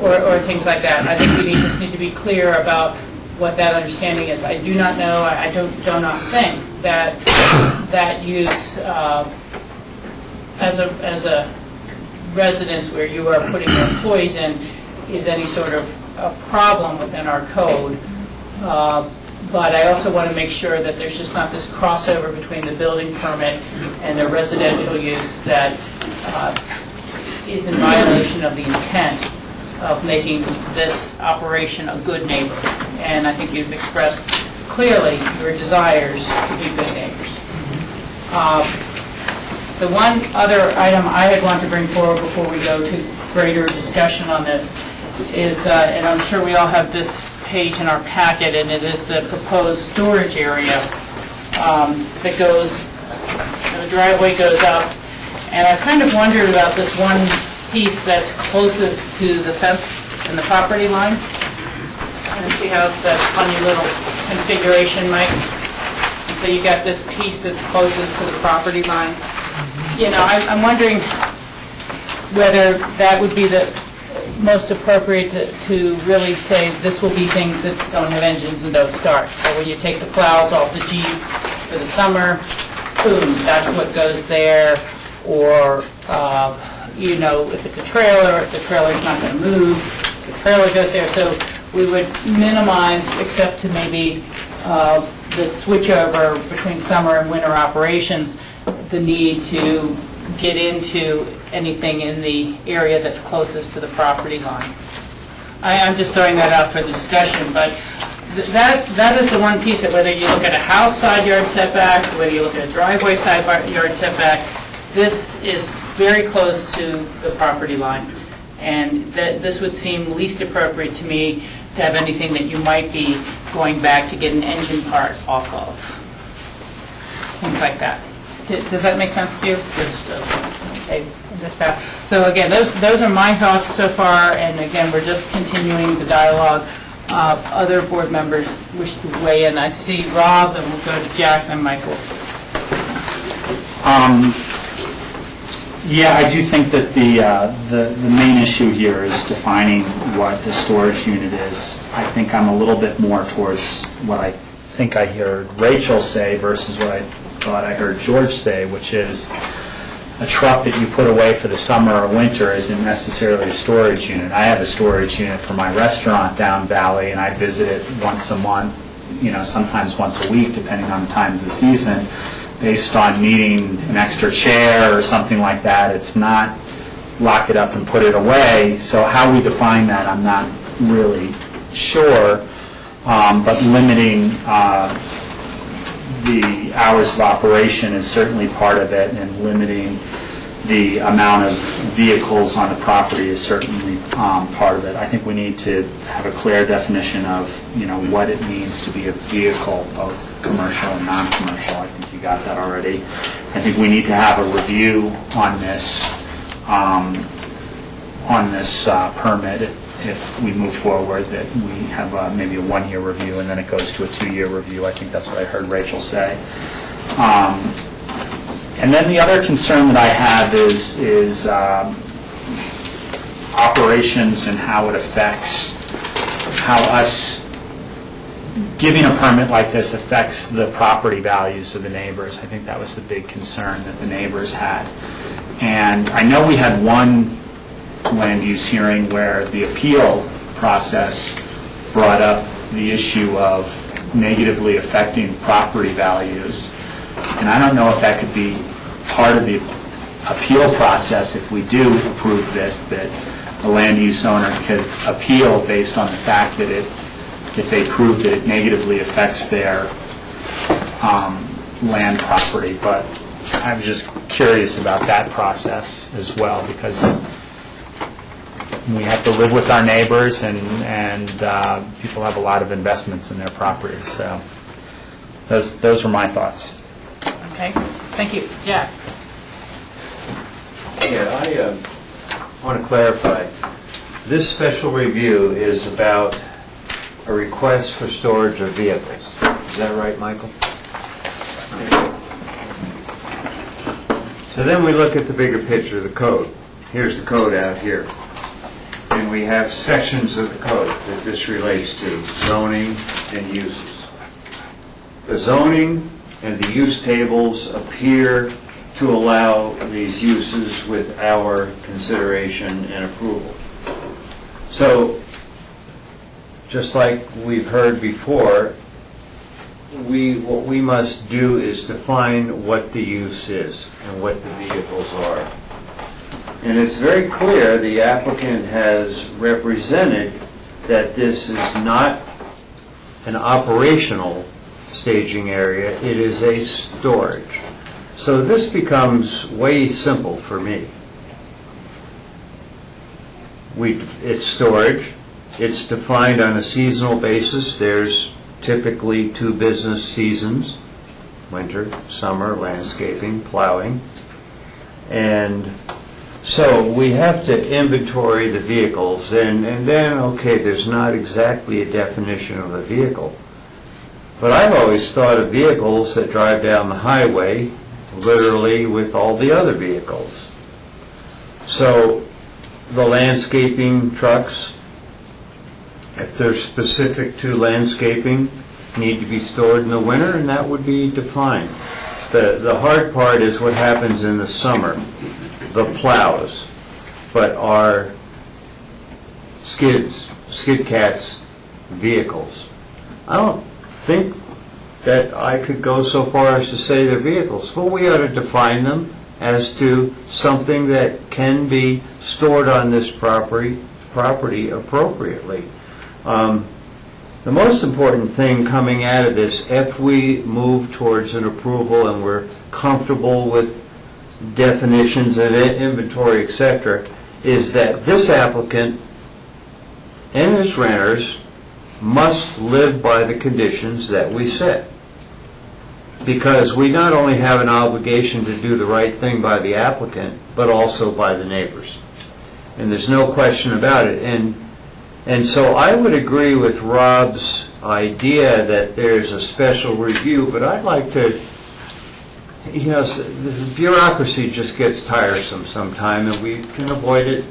or things like that. I think we just need to be clear about what that understanding is. I do not know, I do not think that that use as a residence where you are putting your employees in is any sort of a problem within our code. But I also want to make sure that there's just not this crossover between the building permit and the residential use that is in violation of the intent of making this operation a good neighbor. And I think you've expressed clearly your desires to be good neighbors. The one other item I had wanted to bring forward before we go to greater discussion on this is, and I'm sure we all have this page in our packet, and it is the proposed storage area that goes, the driveway goes up. And I kind of wondered about this one piece that's closest to the fence and the property line. And see how it's that funny little configuration, Mike? And so you got this piece that's closest to the property line. You know, I'm wondering whether that would be the most appropriate to really say this will be things that don't have engines and don't start. So when you take the plows off the Jeep for the summer, boom, that's what goes there. Or, you know, if it's a trailer, if the trailer's not going to move, the trailer goes there. So we would minimize, except to maybe the switchover between summer and winter operations, the need to get into anything in the area that's closest to the property line. I'm just throwing that out for discussion, but that is the one piece that whether you look at a house side yard setback, whether you look at a driveway side yard setback, this is very close to the property line. And this would seem least appropriate to me to have anything that you might be going back to get an engine part off of. Things like that. Does that make sense to you? Okay, just that. So again, those are my thoughts so far, and again, we're just continuing the dialogue. Other board members wish to weigh in. I see Rob, and we'll go to Jack and Michael. Yeah, I do think that the main issue here is defining what a storage unit is. I think I'm a little bit more towards what I think I heard Rachel say versus what I thought I heard George say, which is a truck that you put away for the summer or winter isn't necessarily a storage unit. I have a storage unit for my restaurant down Valley, and I visit it once a month, you know, sometimes once a week, depending on the time of the season, based on needing an extra chair or something like that. It's not lock it up and put it away. So how we define that, I'm not really sure, but limiting the hours of operation is certainly part of it, and limiting the amount of vehicles on the property is certainly part of it. I think we need to have a clear definition of, you know, what it means to be a vehicle, both commercial and non-commercial. I think you got that already. I think we need to have a review on this permit if we move forward, that we have maybe a one-year review and then it goes to a two-year review. I think that's what I heard Rachel say. And then the other concern that I have is operations and how it affects, how us giving a permit like this affects the property values of the neighbors. I think that was the big concern that the neighbors had. And I know we had one land use hearing where the appeal process brought up the issue of negatively affecting property values. And I don't know if that could be part of the appeal process if we do approve this, that a land use owner could appeal based on the fact that if they prove that it negatively affects their land property. But I'm just curious about that process as well, because we have to live with our neighbors, and people have a lot of investments in their properties. So those were my thoughts. Okay, thank you. Jack? Yeah, I want to clarify. This special review is about a request for storage of vehicles. Is that right, Michael? So then we look at the bigger picture, the code. Here's the code out here. And we have sections of the code that this relates to, zoning and uses. The zoning and the use tables appear to allow these uses with our consideration and approval. So, just like we've heard before, what we must do is define what the use is and what the vehicles are. And it's very clear the applicant has represented that this is not an operational staging area, it is a storage. So this becomes way simple for me. It's storage. It's defined on a seasonal basis. There's typically 2 business seasons: winter, summer, landscaping, plowing. And So we have to inventory the vehicles, and then, okay, there's not exactly a definition of a vehicle. But I've always thought of vehicles that drive down the highway, literally with all the other vehicles. So the landscaping trucks, if they're specific to landscaping, need to be stored in the winter, and that would be defined. The hard part is what happens in the summer, the plows, but our skid cats vehicles. I don't think that I could go so far as to say they're vehicles, but we ought to define them as to something that can be stored on this property appropriately. The most important thing coming out of this, if we move towards an approval and we're comfortable with definitions and inventory, etc., is that this applicant and his renters must live by the conditions that we set. Because we not only have an obligation to do the right thing by the applicant, but also by the neighbors. And there's no question about it. And so I would agree with Rob's idea that there's a special review, but I'd like to, this bureaucracy just gets tiresome sometime, and we can avoid it.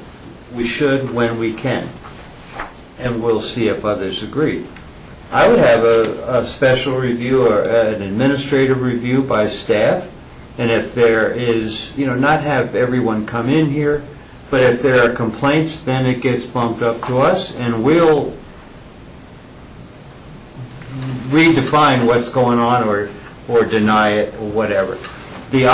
We should when we can. And we'll see if others agree. I would have a special review or an administrative review by staff, and if there is, not have everyone come in here, but if there are complaints, then it gets bumped up to us, and we'll redefine what's going on or deny it or whatever. The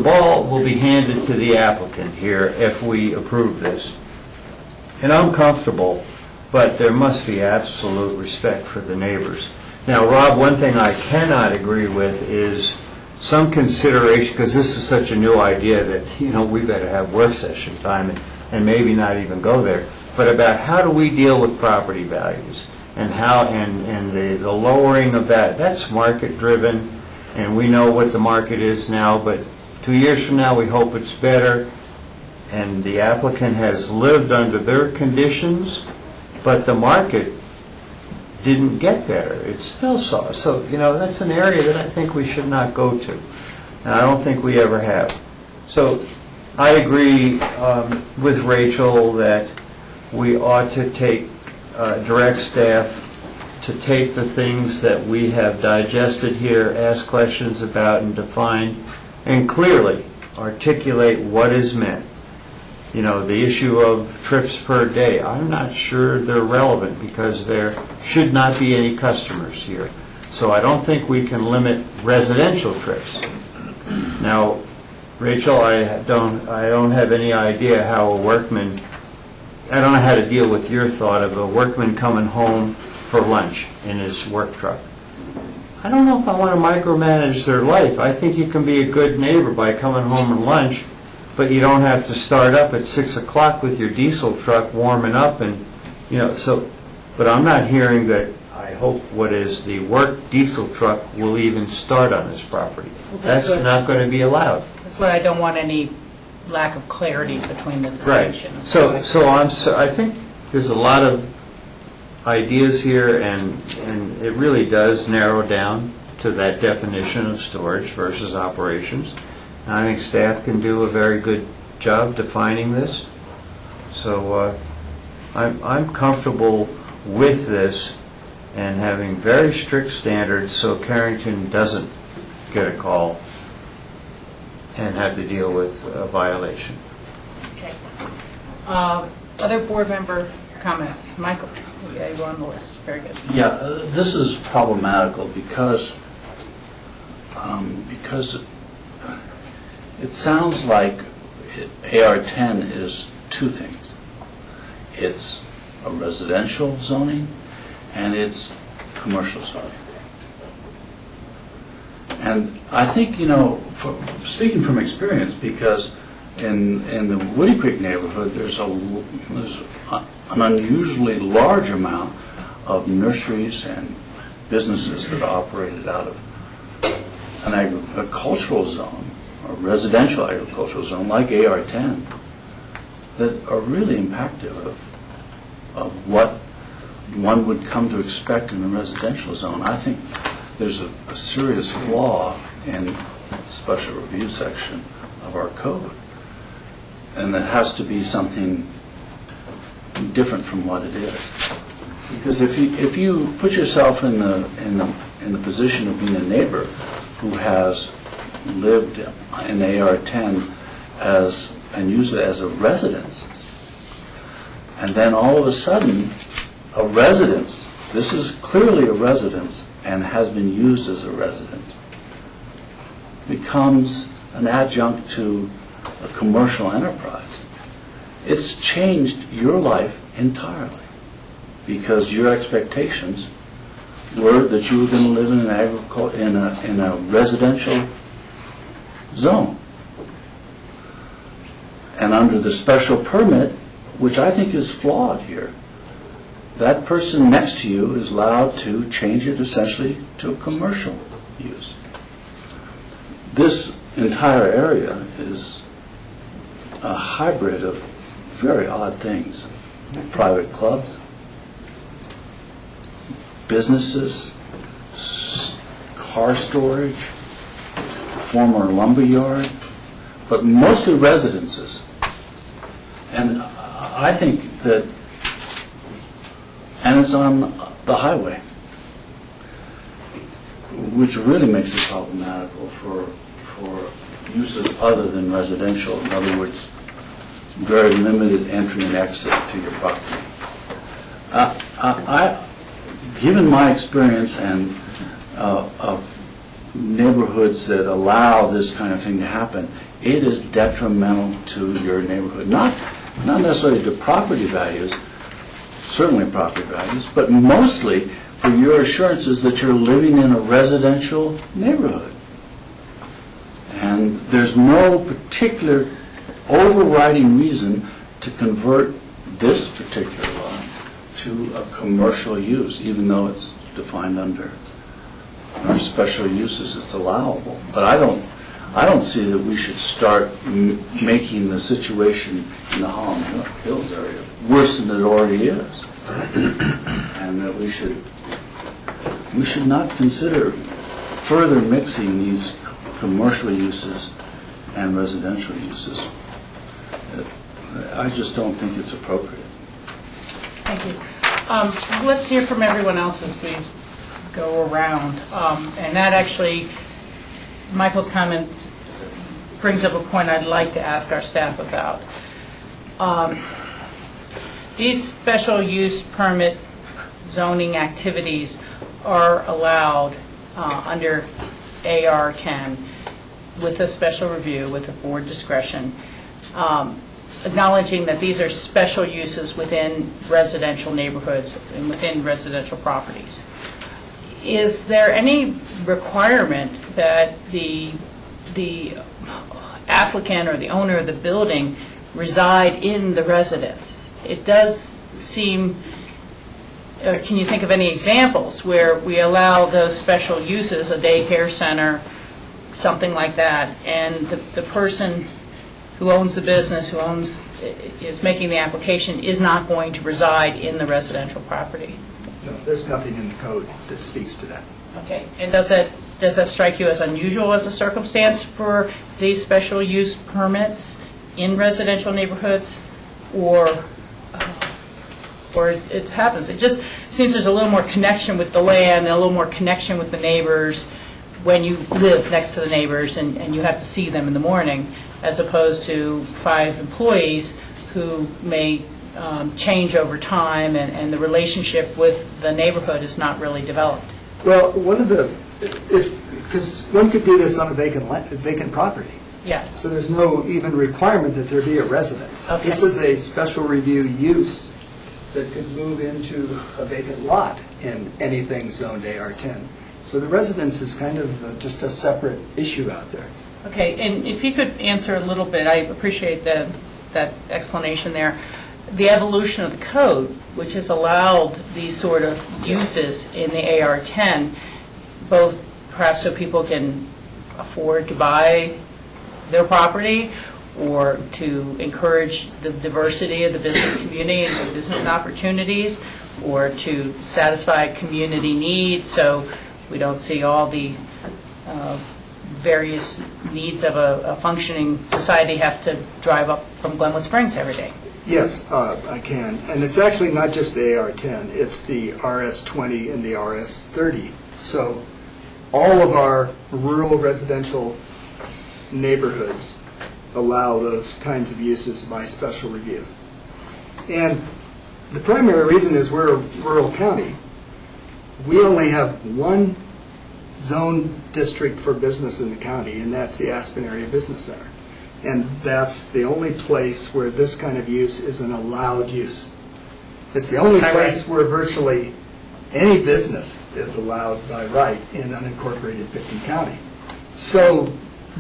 ball will be handed to the applicant here if we approve this. And I'm comfortable, but there must be absolute respect for the neighbors. Now, Rob, one thing I cannot agree with is some consideration, because this is such a new idea that, we better have work session time and maybe not even go there, but about how do we deal with property values and how, and the lowering of that. That's market driven, and we know what the market is now, but 2 years from now we hope it's better, and the applicant has lived under their conditions, but the market didn't get better. It still saw. So, that's an area that I think we should not go to. And I don't think we ever have. So I agree with Rachel that we ought to direct staff to take the things that we have digested here, ask questions about and define, and clearly articulate what is meant. The issue of trips per day, I'm not sure they're relevant because there should not be any customers here. So I don't think we can limit residential trips. Now, Rachel, I don't have any idea how a workman, I don't know how to deal with your thought of a workman coming home for lunch in his work truck. I don't know if I want to micromanage their life. I think you can be a good neighbor by coming home at lunch, but you don't have to start up at 6 o'clock with your diesel truck warming up and, but I'm not hearing that. I hope what is the work diesel truck will even start on this property. That's not going to be allowed. That's why I don't want any lack of clarity between the Right. distinction. So I think there's a lot of ideas here, and it really does narrow down to that definition of storage versus operations. I think staff can do a very good job defining this. So I'm comfortable with this and having very strict standards so Carrington doesn't get a call and have to deal with a violation. Okay. Other board member comments? Michael, yeah, you're on the list. Very good. Yeah, this is problematical because it sounds like AR10 is two things. It's a residential zoning and it's commercial zoning. And I think, speaking from experience, because in the Woody Creek neighborhood, there's an unusually large amount of nurseries and businesses that are operated out of an agricultural zone or residential agricultural zone like AR10 that are really impactive of what one would come to expect in a residential zone. I think there's a serious flaw in the special review section of our code, and it has to be something different from what it is. Because if you put yourself in the position of being a neighbor who has lived in AR10 and used it as a residence, and then all of a sudden a residence, this is clearly a residence and has been used as a residence, becomes an adjunct to a commercial enterprise, it's changed your life entirely, because your expectations were that you were going to live in a residential zone. And under the special permit, which I think is flawed here, that person next to you is allowed to change it essentially to a commercial use. This entire area is a hybrid of very odd things. Private clubs, businesses, car storage, former lumber yard, but mostly residences. And I think that, and it's on the highway, which really makes it problematical for uses other than residential. In other words, very limited entry and exit to your property. Given my experience and of neighborhoods that allow this kind of thing to happen, it is detrimental to your neighborhood. Not necessarily to property values, certainly property values, but mostly for your assurances that you're living in a residential neighborhood. And there's no particular overriding reason to convert this particular law to a commercial use, even though it's defined under our special uses. It's allowable. But I don't see that we should start making the situation in the Holland Hills area worse than it already is, and that we should not consider further mixing these commercial uses and residential uses. I just don't think it's appropriate. Thank you. Let's hear from everyone else as we go around. And that actually, Michael's comment brings up a point I'd like to ask our staff about. These special use permit zoning activities are allowed under AR10 with a special review, with a board discretion, acknowledging that these are special uses within residential neighborhoods and within residential properties. Is there any requirement that the applicant or the owner of the building reside in the residence? It does seem, can you think of any examples where we allow those special uses, a daycare center, something like that, and the person who owns the business, is making the application, is not going to reside in the residential property? No, there's nothing in the code that speaks to that. Okay, and does that strike you as unusual as a circumstance for these special use permits in residential neighborhoods, or it happens? It just seems there's a little more connection with the land, and a little more connection with the neighbors when you live next to the neighbors and you have to see them in the morning, as opposed to 5 employees who may change over time, and the relationship with the neighborhood is not really developed. Well, because one could do this on a vacant property. Yeah. So there's no even requirement that there be a residence. Okay. This is a special review use that could move into a vacant lot in anything zoned AR10. So the residence is kind of just a separate issue out there. Okay, and if you could answer a little bit, I appreciate that explanation there. The evolution of the code, which has allowed these sort of uses in the AR10, both perhaps so people can afford to buy their property, or to encourage the diversity of the business community and the business opportunities, or to satisfy community needs, so we don't see all the various needs of a functioning society have to drive up from Glenwood Springs every day. Yes, I can. And it's actually not just the AR-10, it's the RS-20 and the RS-30. So all of our rural residential neighborhoods allow those kinds of uses by special review. And the primary reason is we're a rural county. We only have one zone district for business in the county, and that's the Aspen Area Business Center. And that's the only place where this kind of use is an allowed use. It's the only place where virtually any business is allowed by right in unincorporated Pitkin County. So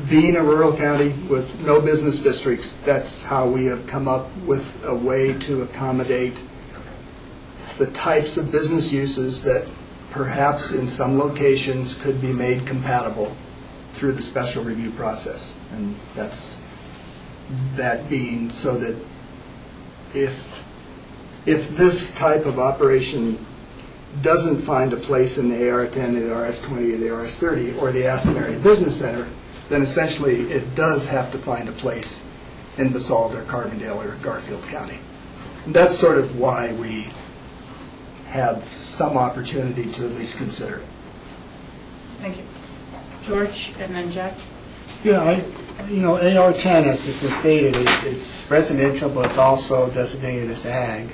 being a rural county with no business districts, that's how we have come up with a way to accommodate the types of business uses that perhaps in some locations could be made compatible through the special review process. And that's that being so that if this type of operation doesn't find a place in the AR-10, the RS-20, or the RS-30, or the Aspen Area Business Center, then essentially it does have to find a place in Basalt or Carbondale or Garfield County. And that's sort of why we have some opportunity to at least consider it. Thank you. George, and then Jack? Yeah, AR-10, as has been stated, it's residential, but it's also designated as ag,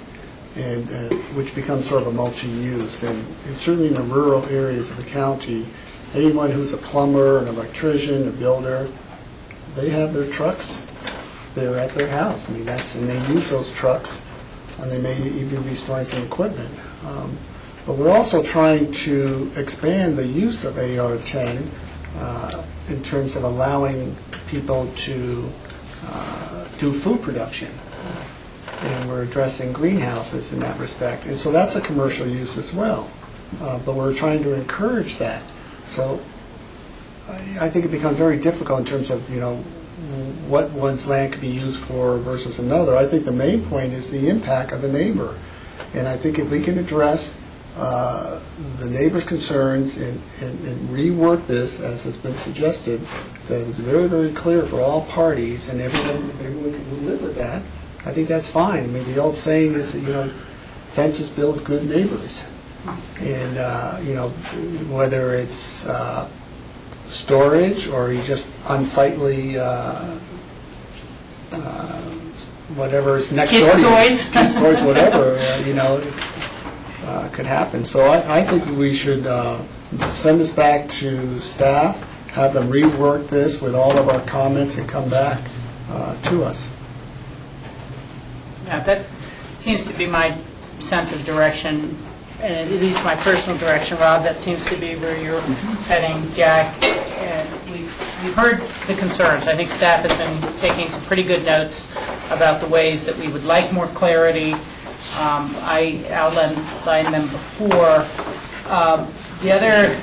and which becomes sort of a multi-use. And certainly in the rural areas of the county, anyone who's a plumber, an electrician, a builder, they have their trucks. They're at their house. I mean, and they use those trucks, and they may even be storing some equipment. But we're also trying to expand the use of AR-10 in terms of allowing people to do food production. And we're addressing greenhouses in that respect. And so that's a commercial use as well. But we're trying to encourage that. So I think it becomes very difficult in terms of, what one's land could be used for versus another. I think the main point is the impact of the neighbor. And I think if we can address the neighbor's concerns and rework this, as has been suggested, that is very, very clear for all parties, and everyone can live with that, I think that's fine. I mean, the old saying is that, fences build good neighbors. And, whether it's storage or you just unsightly whatever is next door to you. Kids' toys, whatever, could happen. So I think we should send this back to staff, have them rework this with all of our comments and come back to us. Yeah, that seems to be my sense of direction, and at least my personal direction, Rob. That seems to be where you're heading, Jack. And we've heard the concerns. I think staff has been taking some pretty good notes about the ways that we would like more clarity. I outlined them before. The other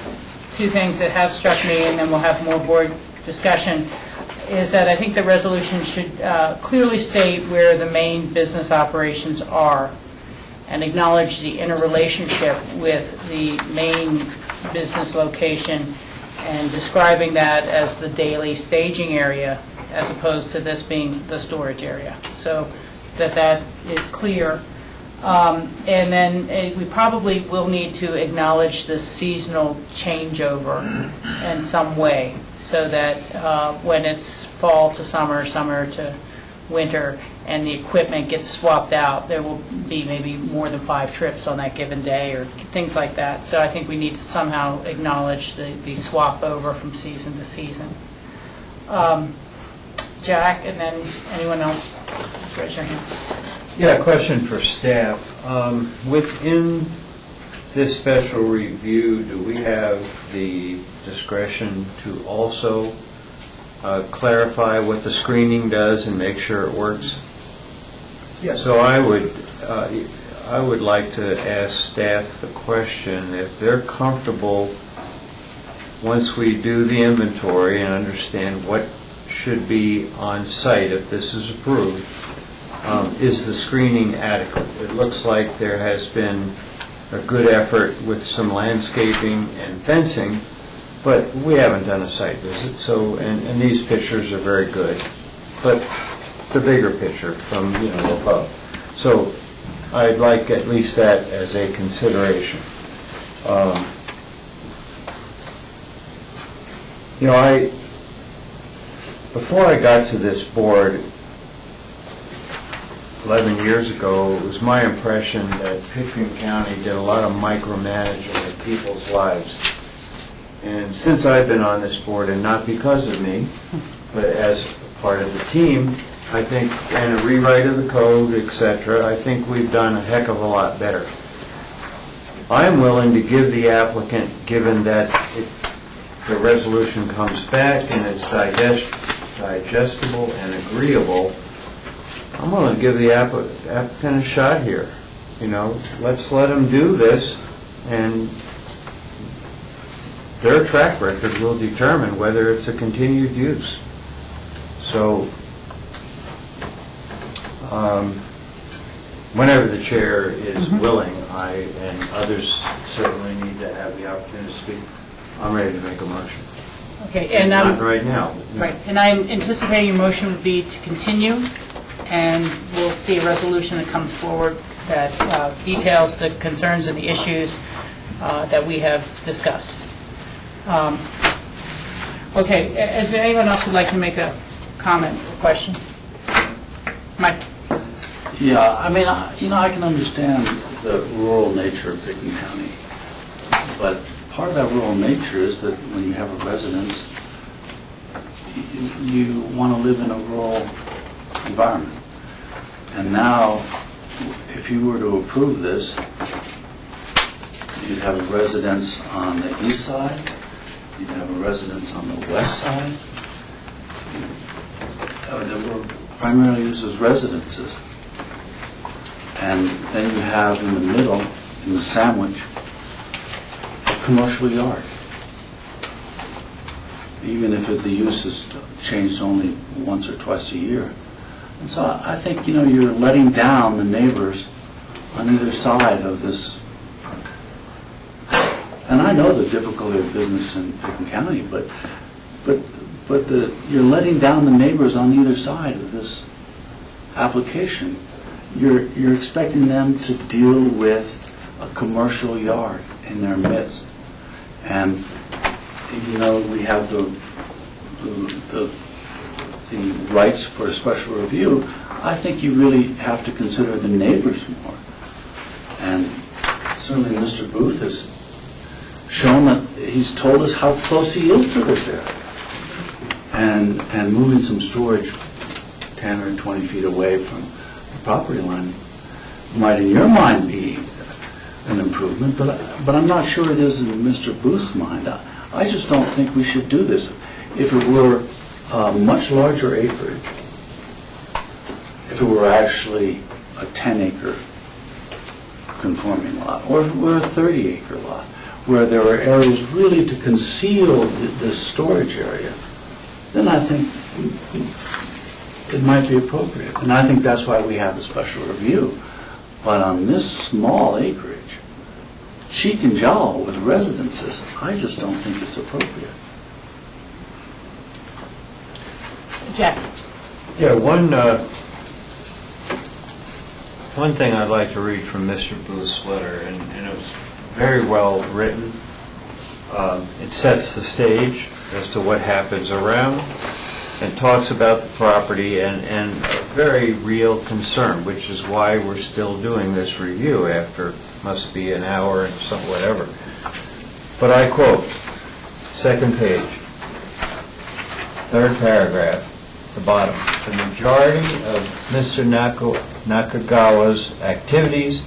two things that have struck me, and then we'll have more board discussion, is that I think the resolution should clearly state where the main business operations are and acknowledge the interrelationship with the main business location and describing that as the daily staging area as opposed to this being the storage area. So that is clear. And then we probably will need to acknowledge the seasonal changeover in some way so that when it's fall to summer, summer to winter, and the equipment gets swapped out, there will be maybe more than 5 trips on that given day or things like that. So I think we need to somehow acknowledge the swap over from season to season. Jack, and then anyone else, just raise your hand. Yeah, question for staff. Within this special review, do we have the discretion to also clarify what the screening does and make sure it works? Yes. So I would like to ask staff the question, if they're comfortable, once we do the inventory and understand what should be on site if this is approved. Is the screening adequate? It looks like there has been a good effort with some landscaping and fencing, but we haven't done a site visit, so, and these pictures are very good, but the bigger picture from, above. So I'd like at least that as a consideration. Before I got to this board 11 years ago, it was my impression that Pickering County did a lot of micromanaging of people's lives. And since I've been on this board, and not because of me, but as part of the team, I think, and a rewrite of the code, etc., I think we've done a heck of a lot better. I am willing to give the applicant, given that the resolution comes back and it's digestible and agreeable, I'm willing to give the applicant a shot here. Let's let them do this, and their track record will determine whether it's a continued use. So, whenever the chair is willing, I and others certainly need to have the opportunity to speak. I'm ready to make a motion. Okay, and not right now. Right, and I'm anticipating your motion would be to continue, and we'll see a resolution that comes forward that details the concerns and the issues that we have discussed. Okay, is there anyone else who'd like to make a comment or question? Mike? Yeah, I mean, I can understand the rural nature of Pickering County, but part of that rural nature is that when you have a residence, you want to live in a rural environment. And now, if you were to approve this, you'd have a residence on the east side, you'd have a residence on the west side. They were primarily used as residences. And then you have in the middle, in the sandwich, a commercial yard. Even if the use is changed only once or twice a year. And so I think, you're letting down the neighbors on either side of this. And I know the difficulty of business in Pickering County, but you're letting down the neighbors on either side of this application. You're expecting them to deal with a commercial yard in their midst. And even though we have the rights for a special review, I think you really have to consider the neighbors more. And certainly Mr. Booth has shown that he's told us how close he is to this area. And moving some storage 10 or 20 feet away from the property line might in your mind be an improvement, but I'm not sure it is in Mr. Booth's mind. I just don't think we should do this. If it were a much larger acreage, if it were actually a 10-acre conforming lot, or if it were a 30-acre lot, where there were areas really to conceal this storage area, then I think it might be appropriate. And I think that's why we have the special review. But on this small acreage, cheek and jowl with residences, I just don't think it's appropriate. Jack? Yeah, one thing I'd like to read from Mr. Booth's letter, and it was very well written. It sets the stage as to what happens around and talks about the property and a very real concern, which is why we're still doing this review after must be an hour and some whatever. But I quote, second page, third paragraph, the bottom. The majority of Mr. Nakagawa's activities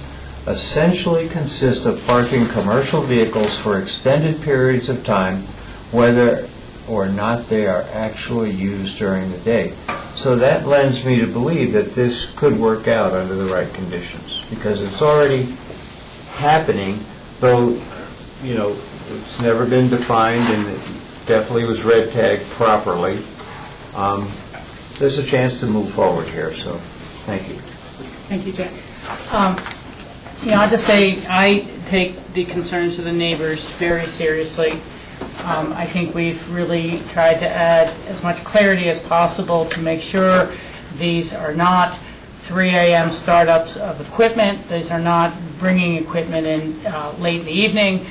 essentially consist of parking commercial vehicles for extended periods of time, whether or not they are actually used during the day. So that lends me to believe that this could work out under the right conditions, because it's already happening, though, it's never been defined, and it definitely was red tagged properly. there's a chance to move forward here, so thank you. Thank you, Jack. I'll just say, I take the concerns of the neighbors very seriously. I think we've really tried to add as much clarity as possible to make sure these are not 3 a.m. startups of equipment. These are not bringing equipment in late in the evening.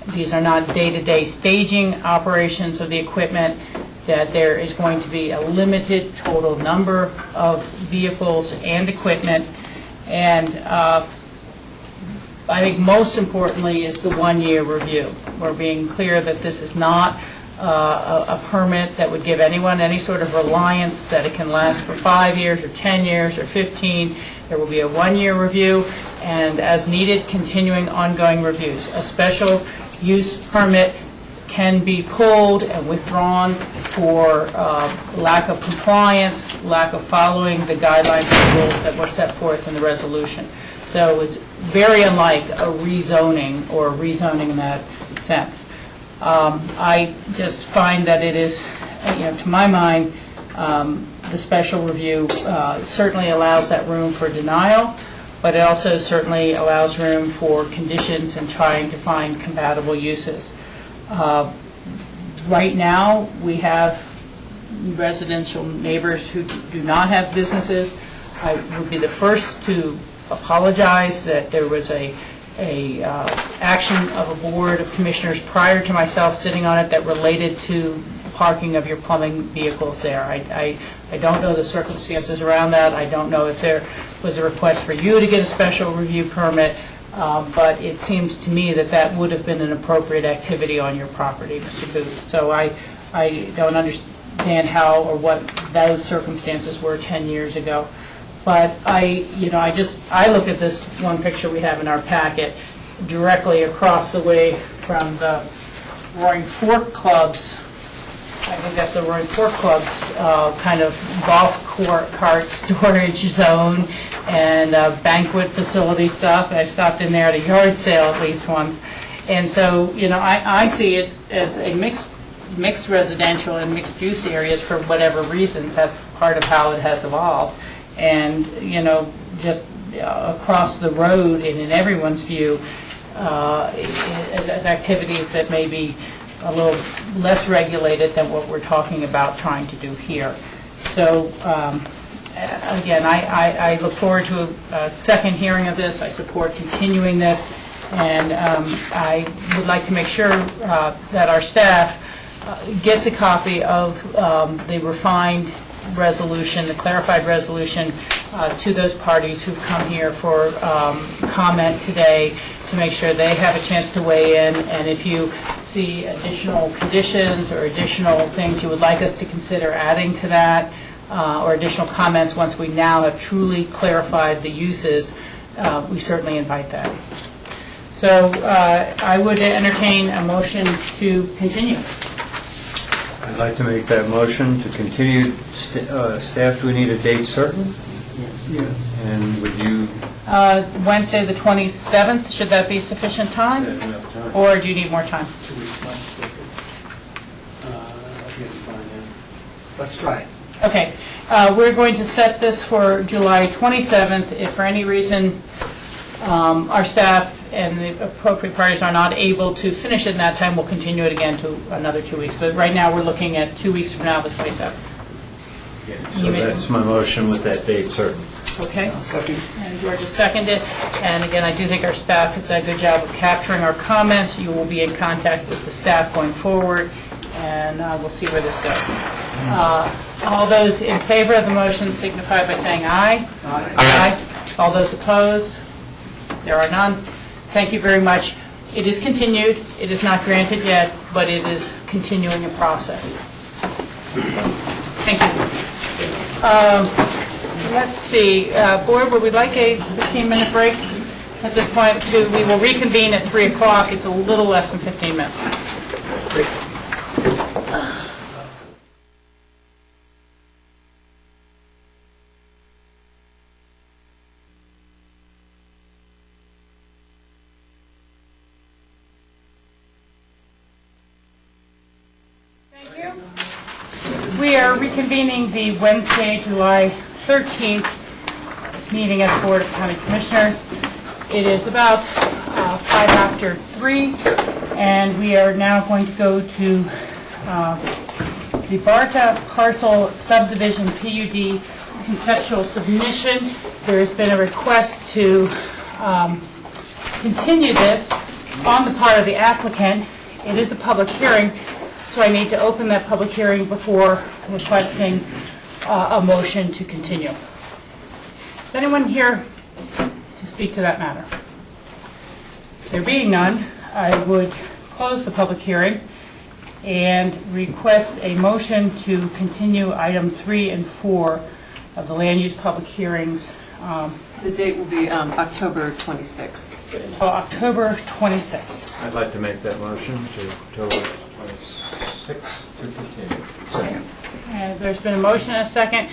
These are not day-to-day staging operations of the equipment, that there is going to be a limited total number of vehicles and equipment. And I think most importantly is the one-year review. We're being clear that this is not a permit that would give anyone any sort of reliance that it can last for 5 years or 10 years or 15. There will be a one-year review, and as needed, continuing ongoing reviews. A special use permit can be pulled and withdrawn for lack of compliance, lack of following the guidelines and rules that were set forth in the resolution. So it's very unlike a rezoning or rezoning in that sense. I just find that it is, to my mind, the special review certainly allows that room for denial, but it also certainly allows room for conditions and trying to find compatible uses. Right now, we have residential neighbors who do not have businesses. I would be the first to apologize that there was a action of a board of commissioners prior to myself sitting on it that related to parking of your plumbing vehicles there. I don't know the circumstances around that. I don't know if there was a request for you to get a special review permit, but it seems to me that that would have been an appropriate activity on your property, Mr. Booth. So I don't understand how or what those circumstances were 10 years ago. But I look at this one picture we have in our packet directly across the way from the Roaring Fork Club's, I think that's the Roaring Fork Club's kind of golf cart storage zone and banquet facility stuff. I've stopped in there at a yard sale at least once. And so, I see it as a mixed residential and mixed use areas for whatever reasons. That's part of how it has evolved. And, just across the road and in everyone's view, activities that may be a little less regulated than what we're talking about trying to do here. So, again, I look forward to a second hearing of this. I support continuing this. And I would like to make sure that our staff gets a copy of the refined resolution, the clarified resolution, to those parties who've come here for comment today, to make sure they have a chance to weigh in. And if you see additional conditions or additional things you would like us to consider adding to that, or additional comments once we now have truly clarified the uses, we certainly invite that. So I would entertain a motion to continue. I'd like to make that motion to continue. Staff, do we need a date certain? Yes. And would you? Wednesday, the 27th, should that be sufficient time? Or do you need more time? Let's try it. Okay. We're going to set this for July 27th. If for any reason our staff and the appropriate parties are not able to finish it in that time, we'll continue it again to another 2 weeks. But right now, we're looking at 2 weeks from now, the 27th. So that's my motion with that date certain. Okay. And George has seconded. And again, I do think our staff has done a good job of capturing our comments. You will be in contact with the staff going forward, and we'll see where this goes. All those in favor of the motion signify by saying aye. Aye. Aye. All those opposed? There are none. Thank you very much. It is continued. It is not granted yet, but it is continuing a process. Thank you. Let's see. Board, would we like a 15-minute break at this point? We will reconvene at 3 o'clock. It's a little less than 15 minutes. We are reconvening the Wednesday, July 13th meeting of the Board of County Commissioners. It is about 3:05, and we are now going to go to the Barta parcel subdivision PUD conceptual submission. There has been a request to continue this on the part of the applicant. It is a public hearing, so I need to open that public hearing before requesting a motion to continue. Is anyone here to speak to that matter? There being none, I would close the public hearing and request a motion to continue item 3 and 4 of the land use public hearings. The date will be October 26th. Until October 26th. I'd like to make that motion to October 26th to continue. Second. And there's been a motion and a second.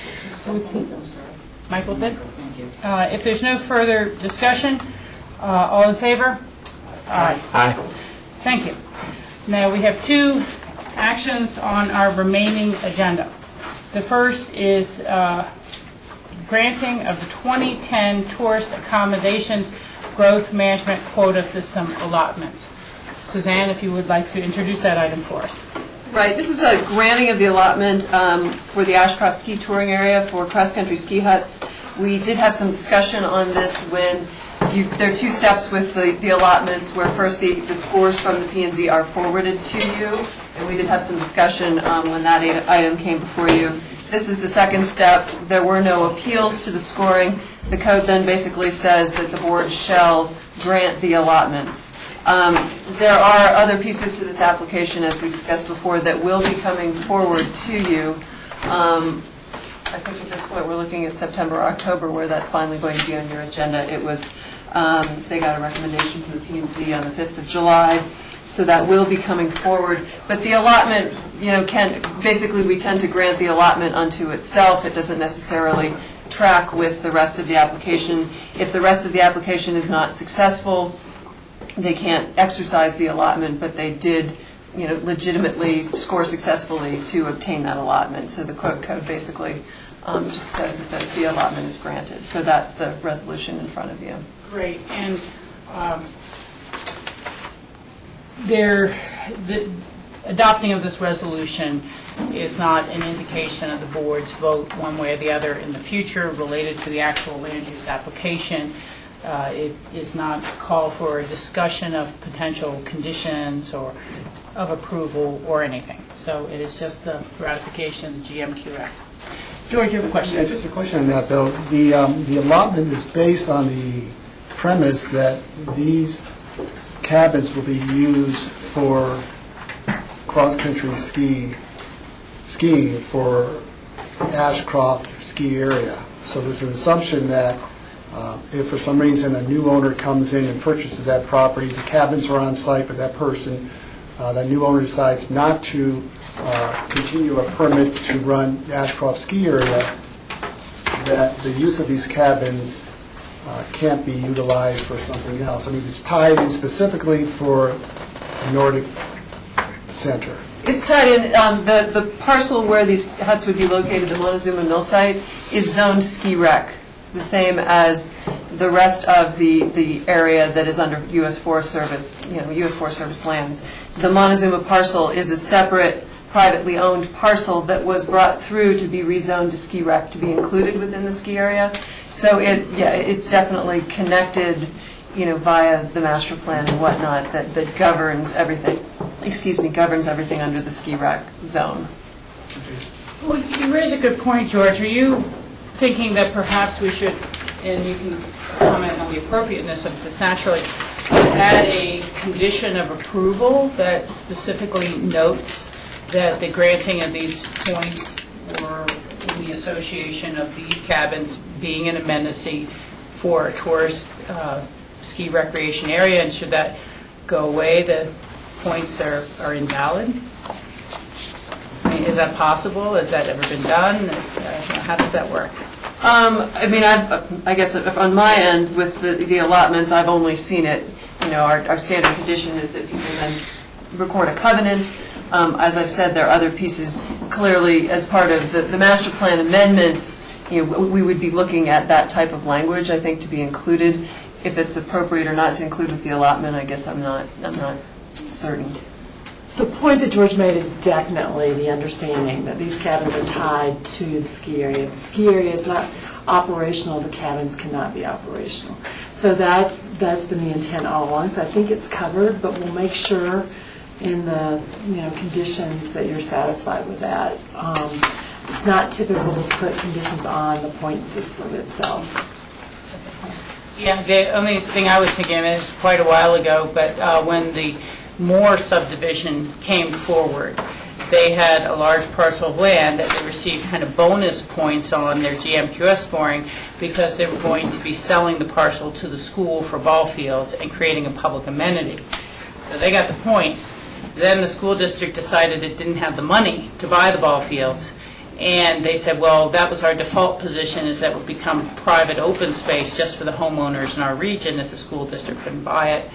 Michael did? If there's no further discussion, all in favor? Aye. Aye. Thank you. Now, we have 2 actions on our remaining agenda. The first is granting of the 2010 Tourist Accommodations Growth Management Quota System allotments. Suzanne, if you would like to introduce that item for us. Right, this is a granting of the allotment for the Ashcroft ski touring area for cross-country ski huts. We did have some discussion on this when there are 2 steps with the allotments, where first the scores from the P&Z are forwarded to you, and we did have some discussion when that item came before you. This is the second step. There were no appeals to the scoring. The code then basically says that the board shall grant the allotments. There are other pieces to this application, as we discussed before, that will be coming forward to you. I think at this point we're looking at September or October, where that's finally going to be on your agenda. It was, they got a recommendation from the P&Z on the 5th of July, so that will be coming forward. But the allotment, basically we tend to grant the allotment unto itself. It doesn't necessarily track with the rest of the application. If the rest of the application is not successful, they can't exercise the allotment, but they did, legitimately score successfully to obtain that allotment. So the code basically just says that the allotment is granted. So that's the resolution in front of you. Great. And the adopting of this resolution is not an indication of the board's vote one way or the other in the future related to the actual land use application. It is not a call for a discussion of potential conditions or of approval or anything. So it is just the ratification of the GMQS. George, you have a question? Yeah, just a question on that, though. The allotment is based on the premise that these cabins will be used for cross-country skiing for Ashcroft ski area. So there's an assumption that if for some reason a new owner comes in and purchases that property, the cabins are on site, but that new owner decides not to continue a permit to run the Ashcroft ski area, that the use of these cabins can't be utilized for something else. I mean, it's tied in specifically for Nordic Center. It's tied in. The parcel where these huts would be located, the Montezuma Mill site, is zoned ski rec, the same as the rest of the area that is under U.S. Forest Service, U.S. Forest Service lands. The Montezuma parcel is a separate, privately owned parcel that was brought through to be rezoned to ski rec to be included within the ski area. So it's definitely connected, via the master plan and whatnot that governs everything. Governs everything under the ski rec zone. Well, you raise a good point, George. Are you thinking that perhaps we should, and you can comment on the appropriateness of this naturally, add a condition of approval that specifically notes that the granting of these points or the association of these cabins being an amenity for a tourist ski recreation area, and should that go away, the points are invalid? I mean, is that possible? Has that ever been done? How does that work? I guess on my end with the allotments, I've only seen it. Our standard condition is that people then record a covenant. As I've said, there are other pieces clearly as part of the master plan amendments. We would be looking at that type of language, I think, to be included. If it's appropriate or not to include with the allotment, I guess I'm not certain. The point that George made is definitely the understanding that these cabins are tied to the ski area. The ski area is not operational, the cabins cannot be operational. So that's been the intent all along. So I think it's covered, but we'll make sure in the conditions that you're satisfied with that. It's not typical to put conditions on the point system itself. Yeah, the only thing I was thinking of is quite a while ago, but when the Moore subdivision came forward, they had a large parcel of land that they received kind of bonus points on their GMQS scoring because they were going to be selling the parcel to the school for ball fields and creating a public amenity. So they got the points. Then the school district decided it didn't have the money to buy the ball fields. And they said, well, that was our default position, is that would become private open space just for the homeowners in our region if the school district couldn't buy it.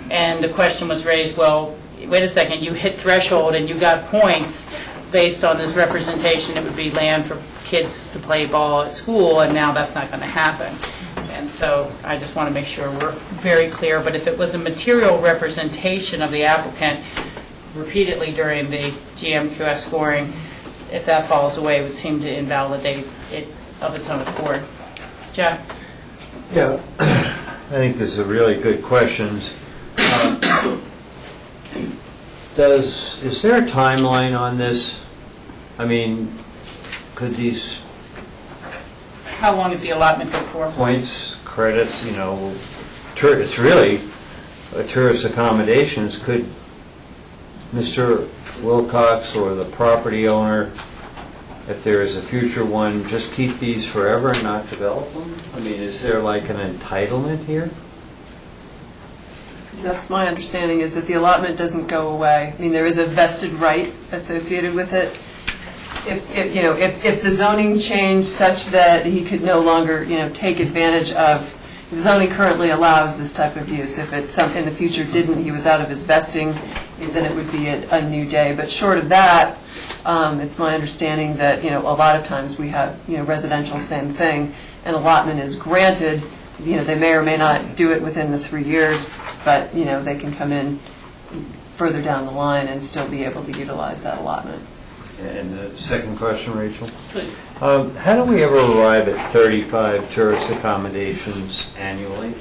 And the question was raised, well, wait a second, you hit threshold and you got points based on this representation. It would be land for kids to play ball at school, and now that's not going to happen. And so I just want to make sure we're very clear. But if it was a material representation of the applicant repeatedly during the GMQS scoring, if that falls away, it would seem to invalidate it of its own accord. Jack? Yeah, I think this is a really good questions. Is there a timeline on this? I mean, could these How long is the allotment good for? points, credits, it's really tourist accommodations. Could Mr. Wilcox or the property owner, if there is a future one, just keep these forever and not develop them? I mean, is there like an entitlement here? That's my understanding, is that the allotment doesn't go away. I mean, there is a vested right associated with it. If the zoning changed such that he could no longer, take advantage of, the zoning currently allows this type of use. If it in the future didn't, he was out of his vesting, then it would be a new day. But short of that, it's my understanding that, a lot of times we have, residential, same thing, an allotment is granted. They may or may not do it within the 3 years, but, they can come in further down the line and still be able to utilize that allotment. And the second question, Rachel? Please. How do we ever arrive at 35 tourist accommodations annually?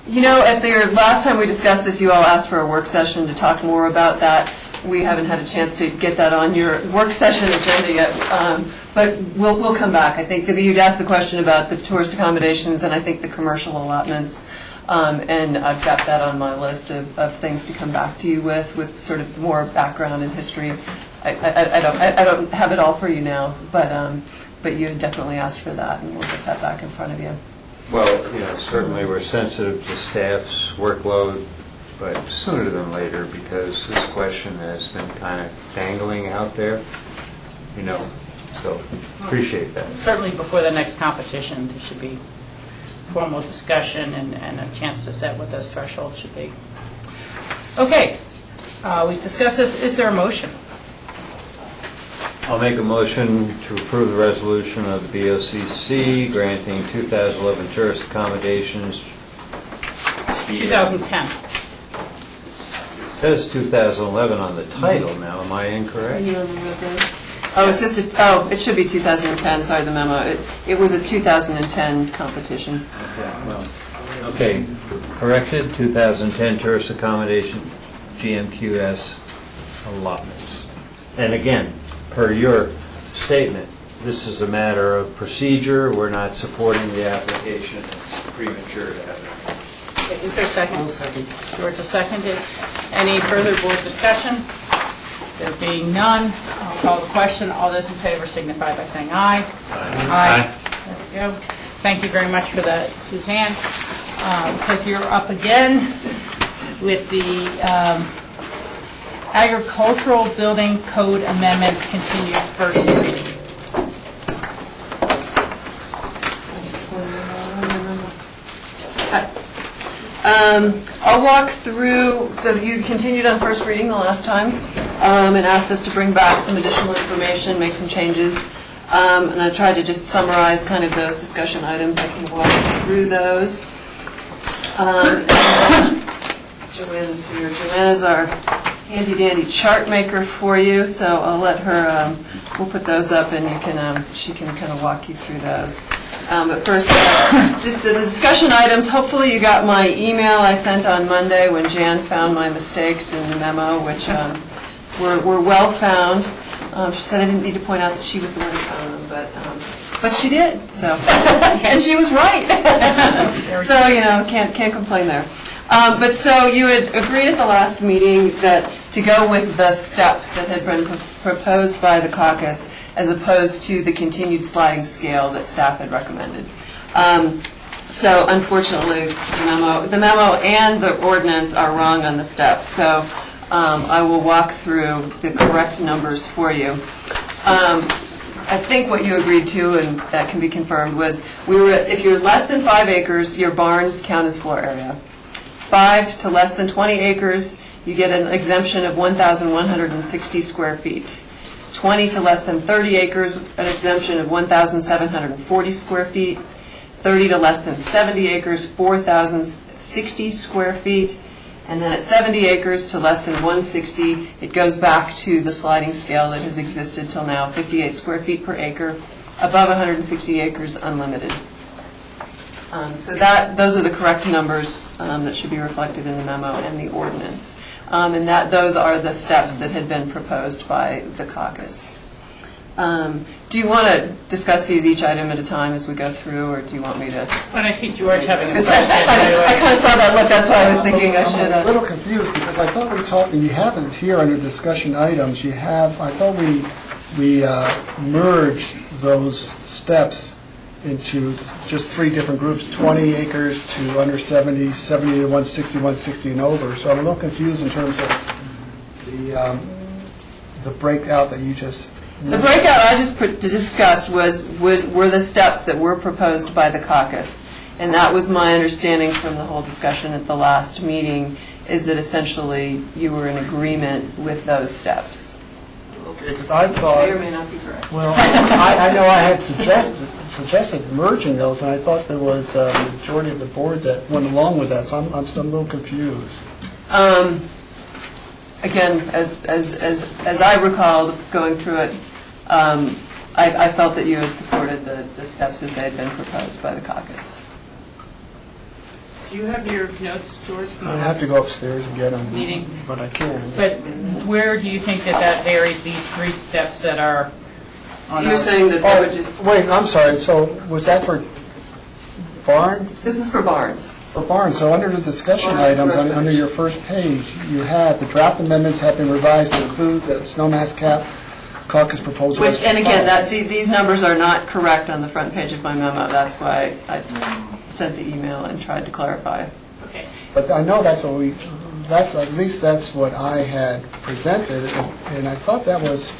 At the last time we discussed this, you all asked for a work session to talk more about that. We haven't had a chance to get that on your work session agenda yet, but we'll come back. I think that you'd asked the question about the tourist accommodations and I think the commercial allotments, and I've got that on my list of things to come back to you with sort of more background and history. I don't have it all for you now, but you definitely asked for that, and we'll get that back in front of you. Well, certainly we're sensitive to staff's workload, but sooner than later, because this question has been kind of dangling out there, so appreciate that. Certainly before the next competition, there should be formal discussion and a chance to set what those thresholds should be. Okay, we've discussed this. Is there a motion? I'll make a motion to approve the resolution of the BOCC granting 2011 tourist accommodations. 2010. It says 2011 on the title now. Am I incorrect? Oh, it should be 2010. Sorry, the memo. It was a 2010 competition. Okay, corrected. 2010 tourist accommodation GMQS allotments. And again, per your statement, this is a matter of procedure. We're not supporting the application. It's premature to have it. Is there a second? I'll second. George has seconded. Any further board discussion? There being none, I'll call the question. All those in favor signify by saying aye. Aye. There we go. Thank you very much for that, Suzanne. So you're up again with the Agricultural Building Code Amendments continued first reading. I'll walk through, so you continued on first reading the last time, and asked us to bring back some additional information, make some changes. And I tried to just summarize kind of those discussion items. I can walk through those. Joanna's here. Joanna's our handy-dandy chart maker for you, so I'll let her, we'll put those up and you can, she can kind of walk you through those. But first, just the discussion items. Hopefully you got my email I sent on Monday when Jan found my mistakes in the memo, which were well found. She said I didn't need to point out that she was the one who found them, but she did. So, and she was right. So can't complain there. But so you had agreed at the last meeting that to go with the steps that had been proposed by the caucus as opposed to the continued sliding scale that staff had recommended. So unfortunately, the memo and the ordinance are wrong on the steps. So I will walk through the correct numbers for you. I think what you agreed to, and that can be confirmed, was if you're less than 5 acres, your barns count as floor area. 5 to less than 20 acres, you get an exemption of 1,160 square feet. 20 to less than 30 acres, an exemption of 1,740 square feet. 30 to less than 70 acres, 4,060 square feet. And then at 70 acres to less than 160, it goes back to the sliding scale that has existed till now, 58 square feet per acre. Above 160 acres, unlimited. So those are the correct numbers that should be reflected in the memo and the ordinance. And those are the steps that had been proposed by the caucus. Do you want to discuss these each item at a time as we go through, or do you want me to? When I see George having a question. I kind of saw that look, that's why I was thinking I should. I'm a little confused because I thought we talked, and you have it here under discussion items, I thought we merged those steps into just 3 different groups, 20 acres to under 70, 70 to 160, 160 and over. So I'm a little confused in terms of the breakout that you just... The breakout I just discussed were the steps that were proposed by the caucus. And that was my understanding from the whole discussion at the last meeting, is that essentially you were in agreement with those steps. Okay, because I thought... May or may not be correct. Well, I know I had suggested merging those, and I thought there was a majority of the board that went along with that, so I'm still a little confused. Again, as I recall going through it, I felt that you had supported the steps as they had been proposed by the caucus. Do you have your notes, George? I have to go upstairs and get them, Meeting. but I can. But where do you think that varies, these 3 steps that are So you're saying that they would just... Wait, I'm sorry, so was that for barns? This is for barns. For barns, so under the discussion items, under your first page, you have the draft amendments have been revised to include the snowmass cap caucus proposal. Which, and again, these numbers are not correct on the front page of my memo. That's why I sent the email and tried to clarify. Okay. But I know that's at least that's what I had presented, and I thought that was...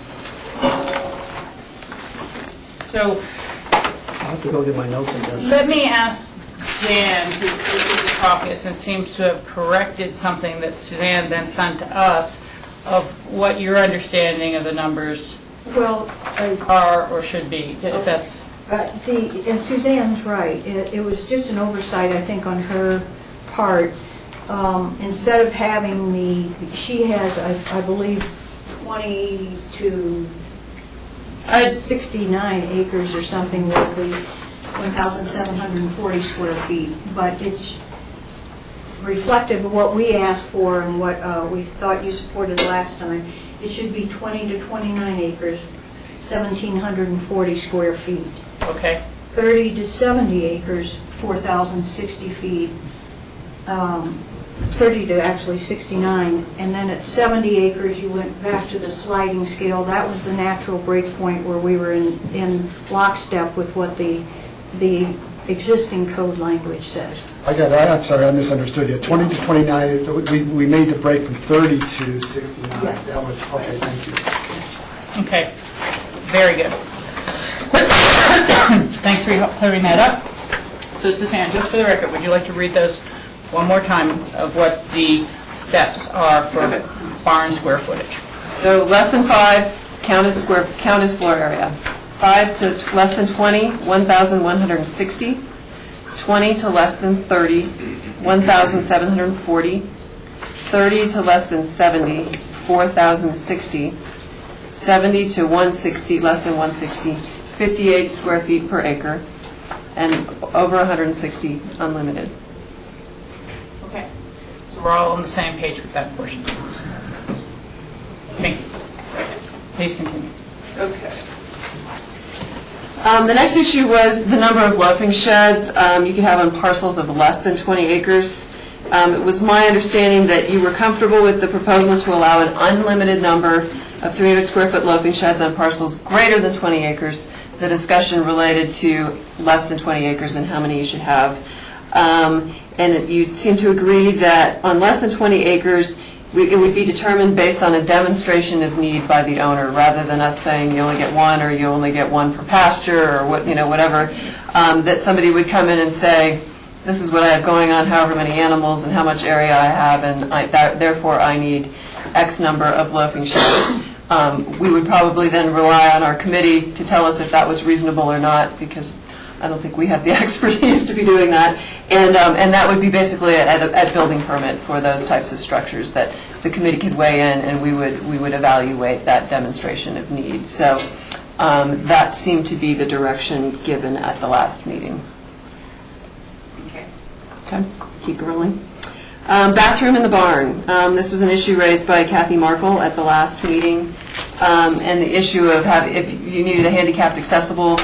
So I'll have to go get my notes, I guess. let me ask Suzanne, who is the caucus and seems to have corrected something that Suzanne then sent to us, of what your understanding of the numbers are or should be, if that's... And Suzanne's right. It was just an oversight, I think, on her part. Instead of having she has, I believe, 20 to 69 acres or something was the 1,740 square feet. But it's reflective of what we asked for and what we thought you supported last time. It should be 20 to 29 acres, 1,740 square feet. Okay. 30 to 70 acres, 4,060 feet. 30 to actually 69, and then at 70 acres you went back to the sliding scale. That was the natural break point where we were in lockstep with what the existing code language says. I'm sorry, I misunderstood you. 20 to 29, we made the break from 30 to 69. Yes. That was, okay, thank you. Okay. Very good. Thanks for clearing that up. So Suzanne, just for the record, would you like to read those one more time of what the steps are for barn square footage. So less than 5, count as floor area. 5 to less than 20, 1,160. 20 to less than 30, 1,740. 30 to less than 70, 4,060. 70 to 160, less than 160, 58 square feet per acre, and over 160 unlimited. Okay. So we're all on the same page with that portion. Thank you. Please continue. Okay. The next issue was the number of loafing sheds you could have on parcels of less than 20 acres. It was my understanding that you were comfortable with the proposal to allow an unlimited number of 300 square foot loafing sheds on parcels greater than 20 acres. The discussion related to less than 20 acres and how many you should have. And you seem to agree that on less than 20 acres, it would be determined based on a demonstration of need by the owner, rather than us saying you only get one, or you only get one per pasture, or whatever. That somebody would come in and say, this is what I have going on, however many animals, and how much area I have, and therefore I need X number of loafing sheds. We would probably then rely on our committee to tell us if that was reasonable or not, because I don't think we have the expertise to be doing that. And that would be basically at building permit for those types of structures that the committee could weigh in, and we would evaluate that demonstration of need. So that seemed to be the direction given at the last meeting. Okay, keep rolling. Bathroom in the barn. This was an issue raised by Kathy Markle at the last meeting, and the issue of if you needed a handicapped accessible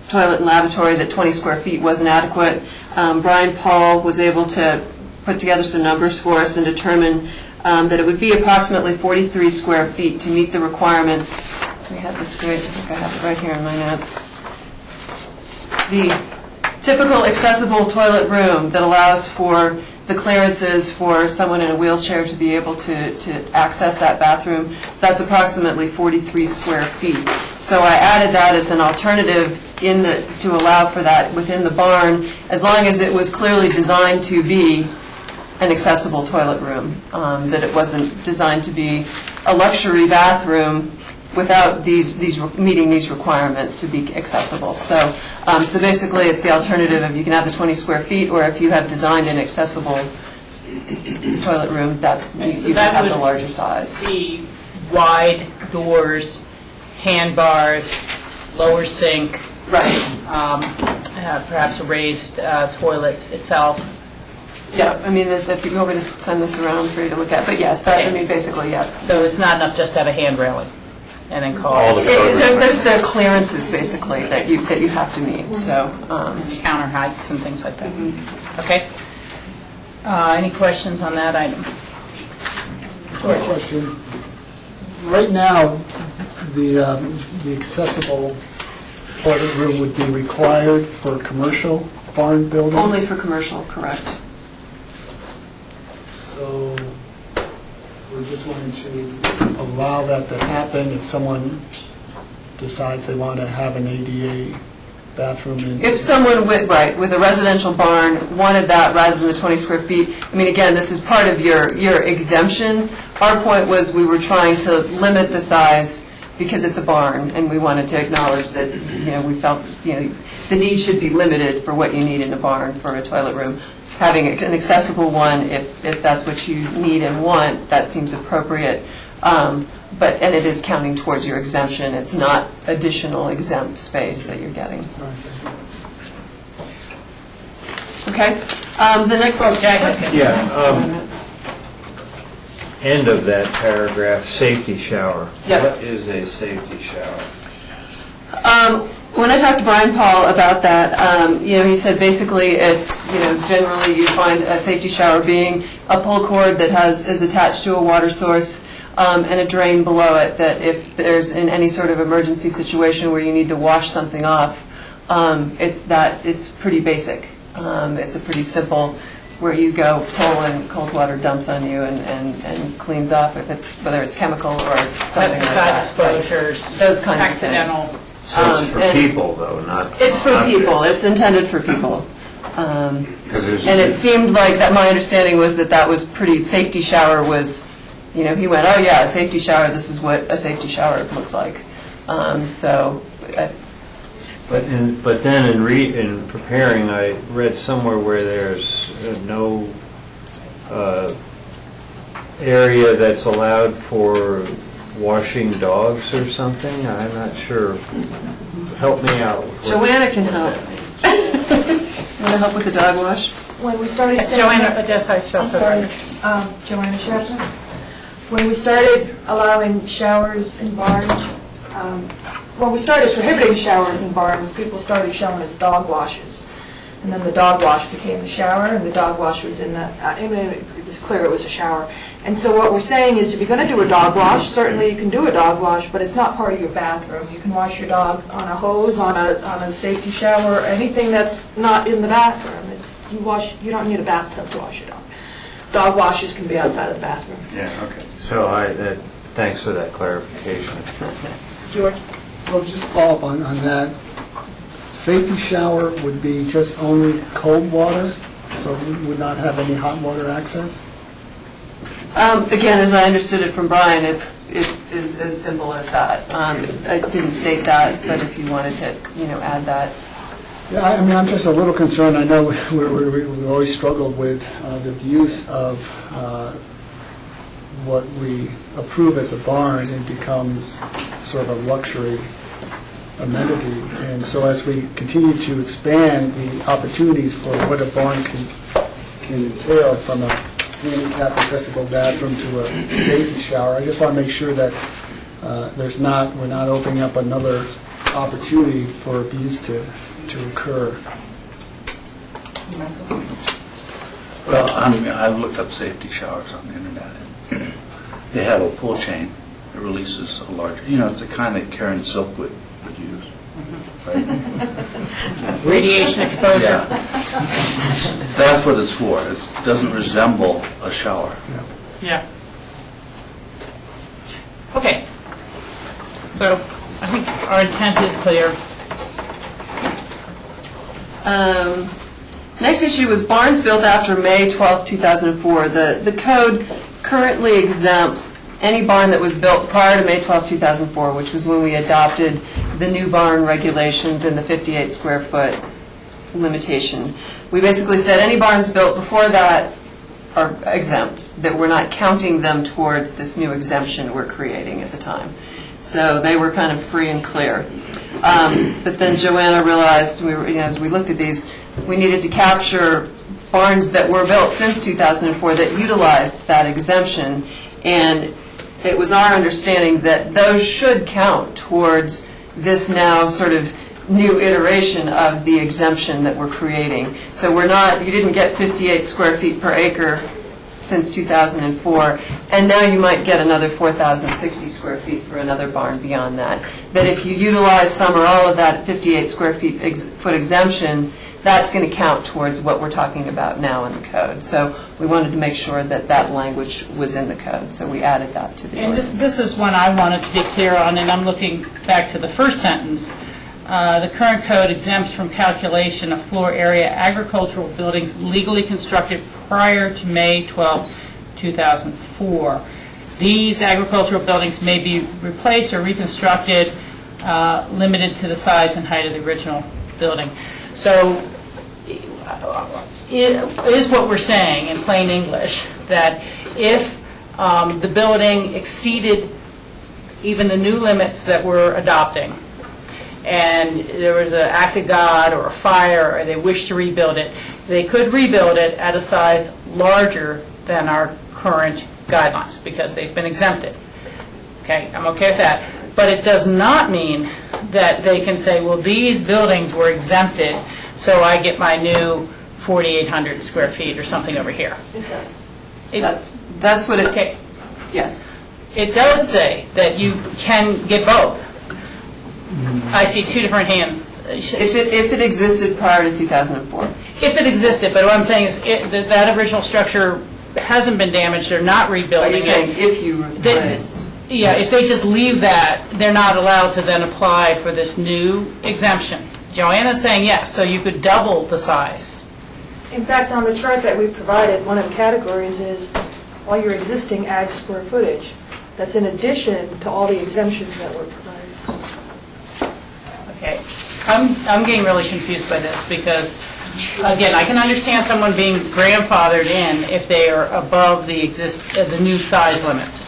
toilet and lavatory, that 20 square feet wasn't adequate. Brian Paul was able to put together some numbers for us and determine that it would be approximately 43 square feet to meet the requirements. We had this great, I think I have it right here in my notes. The typical accessible toilet room that allows for the clearances for someone in a wheelchair to be able to access that bathroom. So that's approximately 43 square feet. So I added that as an alternative to allow for that within the barn, as long as it was clearly designed to be an accessible toilet room, that it wasn't designed to be a luxury bathroom without meeting these requirements to be accessible. So basically, it's the alternative of you can have the 20 square feet, or if you have designed an accessible toilet room, you have the larger size. The wide doors, handbars, lower sink, perhaps a raised toilet itself. Yeah, I mean, if you want me to send this around for you to look at, but yes, basically, yeah. So it's not enough just to have a hand railing and then call it. There's the clearances, basically, that you have to meet, so. Counter heights and things like that. Okay. Any questions on that item? Short question. Right now, the accessible toilet room would be required for commercial barn building? Only for commercial, correct. So we're just wanting to allow that to happen if someone decides they want to have an ADA bathroom in. If someone with a residential barn wanted that rather than the 20 square feet, I mean, again, this is part of your exemption. Our point was we were trying to limit the size because it's a barn, and we wanted to acknowledge that, we felt, the need should be limited for what you need in a barn for a toilet room. Having an accessible one, if that's what you need and want, that seems appropriate. And it is counting towards your exemption. It's not additional exempt space that you're getting. Okay. The next one, End of that paragraph, safety shower. Yep. What is a safety shower? When I talked to Brian Paul about that, he said basically it's, generally you find a safety shower being a pull cord that is attached to a water source and a drain below it, that if there's in any sort of emergency situation where you need to wash something off, it's pretty basic. It's a pretty simple where you go pull and cold water dumps on you and cleans off whether it's chemical or something like that. Exposures, those kinds accidental. of things. So it's for people, though, not... It's for people. It's intended for people. And it seemed like that, my understanding was that that was pretty, safety shower was, he went, oh yeah, a safety shower, this is what a safety shower looks like. But then in preparing, I read somewhere where there's no area that's allowed for washing dogs or something. I'm not sure. Help me out. Joanna can help. Want to help with the dog wash? When we started Joanna, sorry. Joanna Shepard. When we started allowing showers in barns, when we started prohibiting showers in barns, people started showing us dog washes. And then the dog wash became the shower, and the dog wash was in the, it was clear it was a shower. And so what we're saying is, if you're going to do a dog wash, certainly you can do a dog wash, but it's not part of your bathroom. You can wash your dog on a hose, on a safety shower, or anything that's not in the bathroom. You don't need a bathtub to wash your dog. Dog washes can be outside of the bathroom. Yeah, okay. So thanks for that clarification. George? Well, just follow up on that. Safety shower would be just only cold water, so we would not have any hot water access? Again, as I understood it from Brian, it is as simple as that. I didn't state that, but if you wanted to, add that. Yeah, I mean, I'm just a little concerned. I know we always struggled with the use of what we approve as a barn. It becomes sort of a luxury amenity. And so as we continue to expand the opportunities for what a barn can entail, from a handicap accessible bathroom to a safety shower, I just want to make sure that we're not opening up another opportunity for abuse to occur. Well, I've looked up safety showers on the internet. They have a pull chain that releases a larger, it's the kind that Karen Silk would use. Right? Radiation exposure. Yeah. That's what it's for. It doesn't resemble a shower. Yeah. Okay. So I think our intent is clear. Next issue was barns built after May 12, 2004. The code currently exempts any barn that was built prior to May 12, 2004, which was when we adopted the new barn regulations and the 58 square foot limitation. We basically said any barns built before that are exempt, that we're not counting them towards this new exemption we're creating at the time. So they were kind of free and clear. But then Joanna realized, as we looked at these, we needed to capture barns that were built since 2004 that utilized that exemption, and it was our understanding that those should count towards this now sort of new iteration of the exemption that we're creating. So you didn't get 58 square feet per acre since 2004, and now you might get another 4,060 square feet for another barn beyond that. That if you utilize some or all of that 58 square foot exemption, that's going to count towards what we're talking about now in the code. So we wanted to make sure that that language was in the code, so we added that to the ordinance. And this is one I wanted to be clear on, and I'm looking back to the first sentence. The current code exempts from calculation of floor area agricultural buildings legally constructed prior to May 12, 2004. These agricultural buildings may be replaced or reconstructed, limited to the size and height of the original building. So it is what we're saying in plain English, that if the building exceeded even the new limits that we're adopting, and there was an act of God or a fire, or they wish to rebuild it, they could rebuild it at a size larger than our current guidelines, because they've been exempted. Okay, I'm okay with that. But it does not mean that they can say, well, these buildings were exempted, so I get my new 4,800 square feet or something over here. It does. That's what it... Okay. Yes. It does say that you can get both. I see two different hands. If it existed prior to 2004. If it existed, but what I'm saying is that original structure hasn't been damaged, they're not rebuilding it. Are you saying if you replaced? Yeah, if they just leave that, they're not allowed to then apply for this new exemption. Joanna's saying yes, so you could double the size. In fact, on the chart that we provided, one of the categories is all your existing ag square footage. That's in addition to all the exemptions that were provided. Okay, I'm getting really confused by this because, again, I can understand someone being grandfathered in if they are above the new size limits.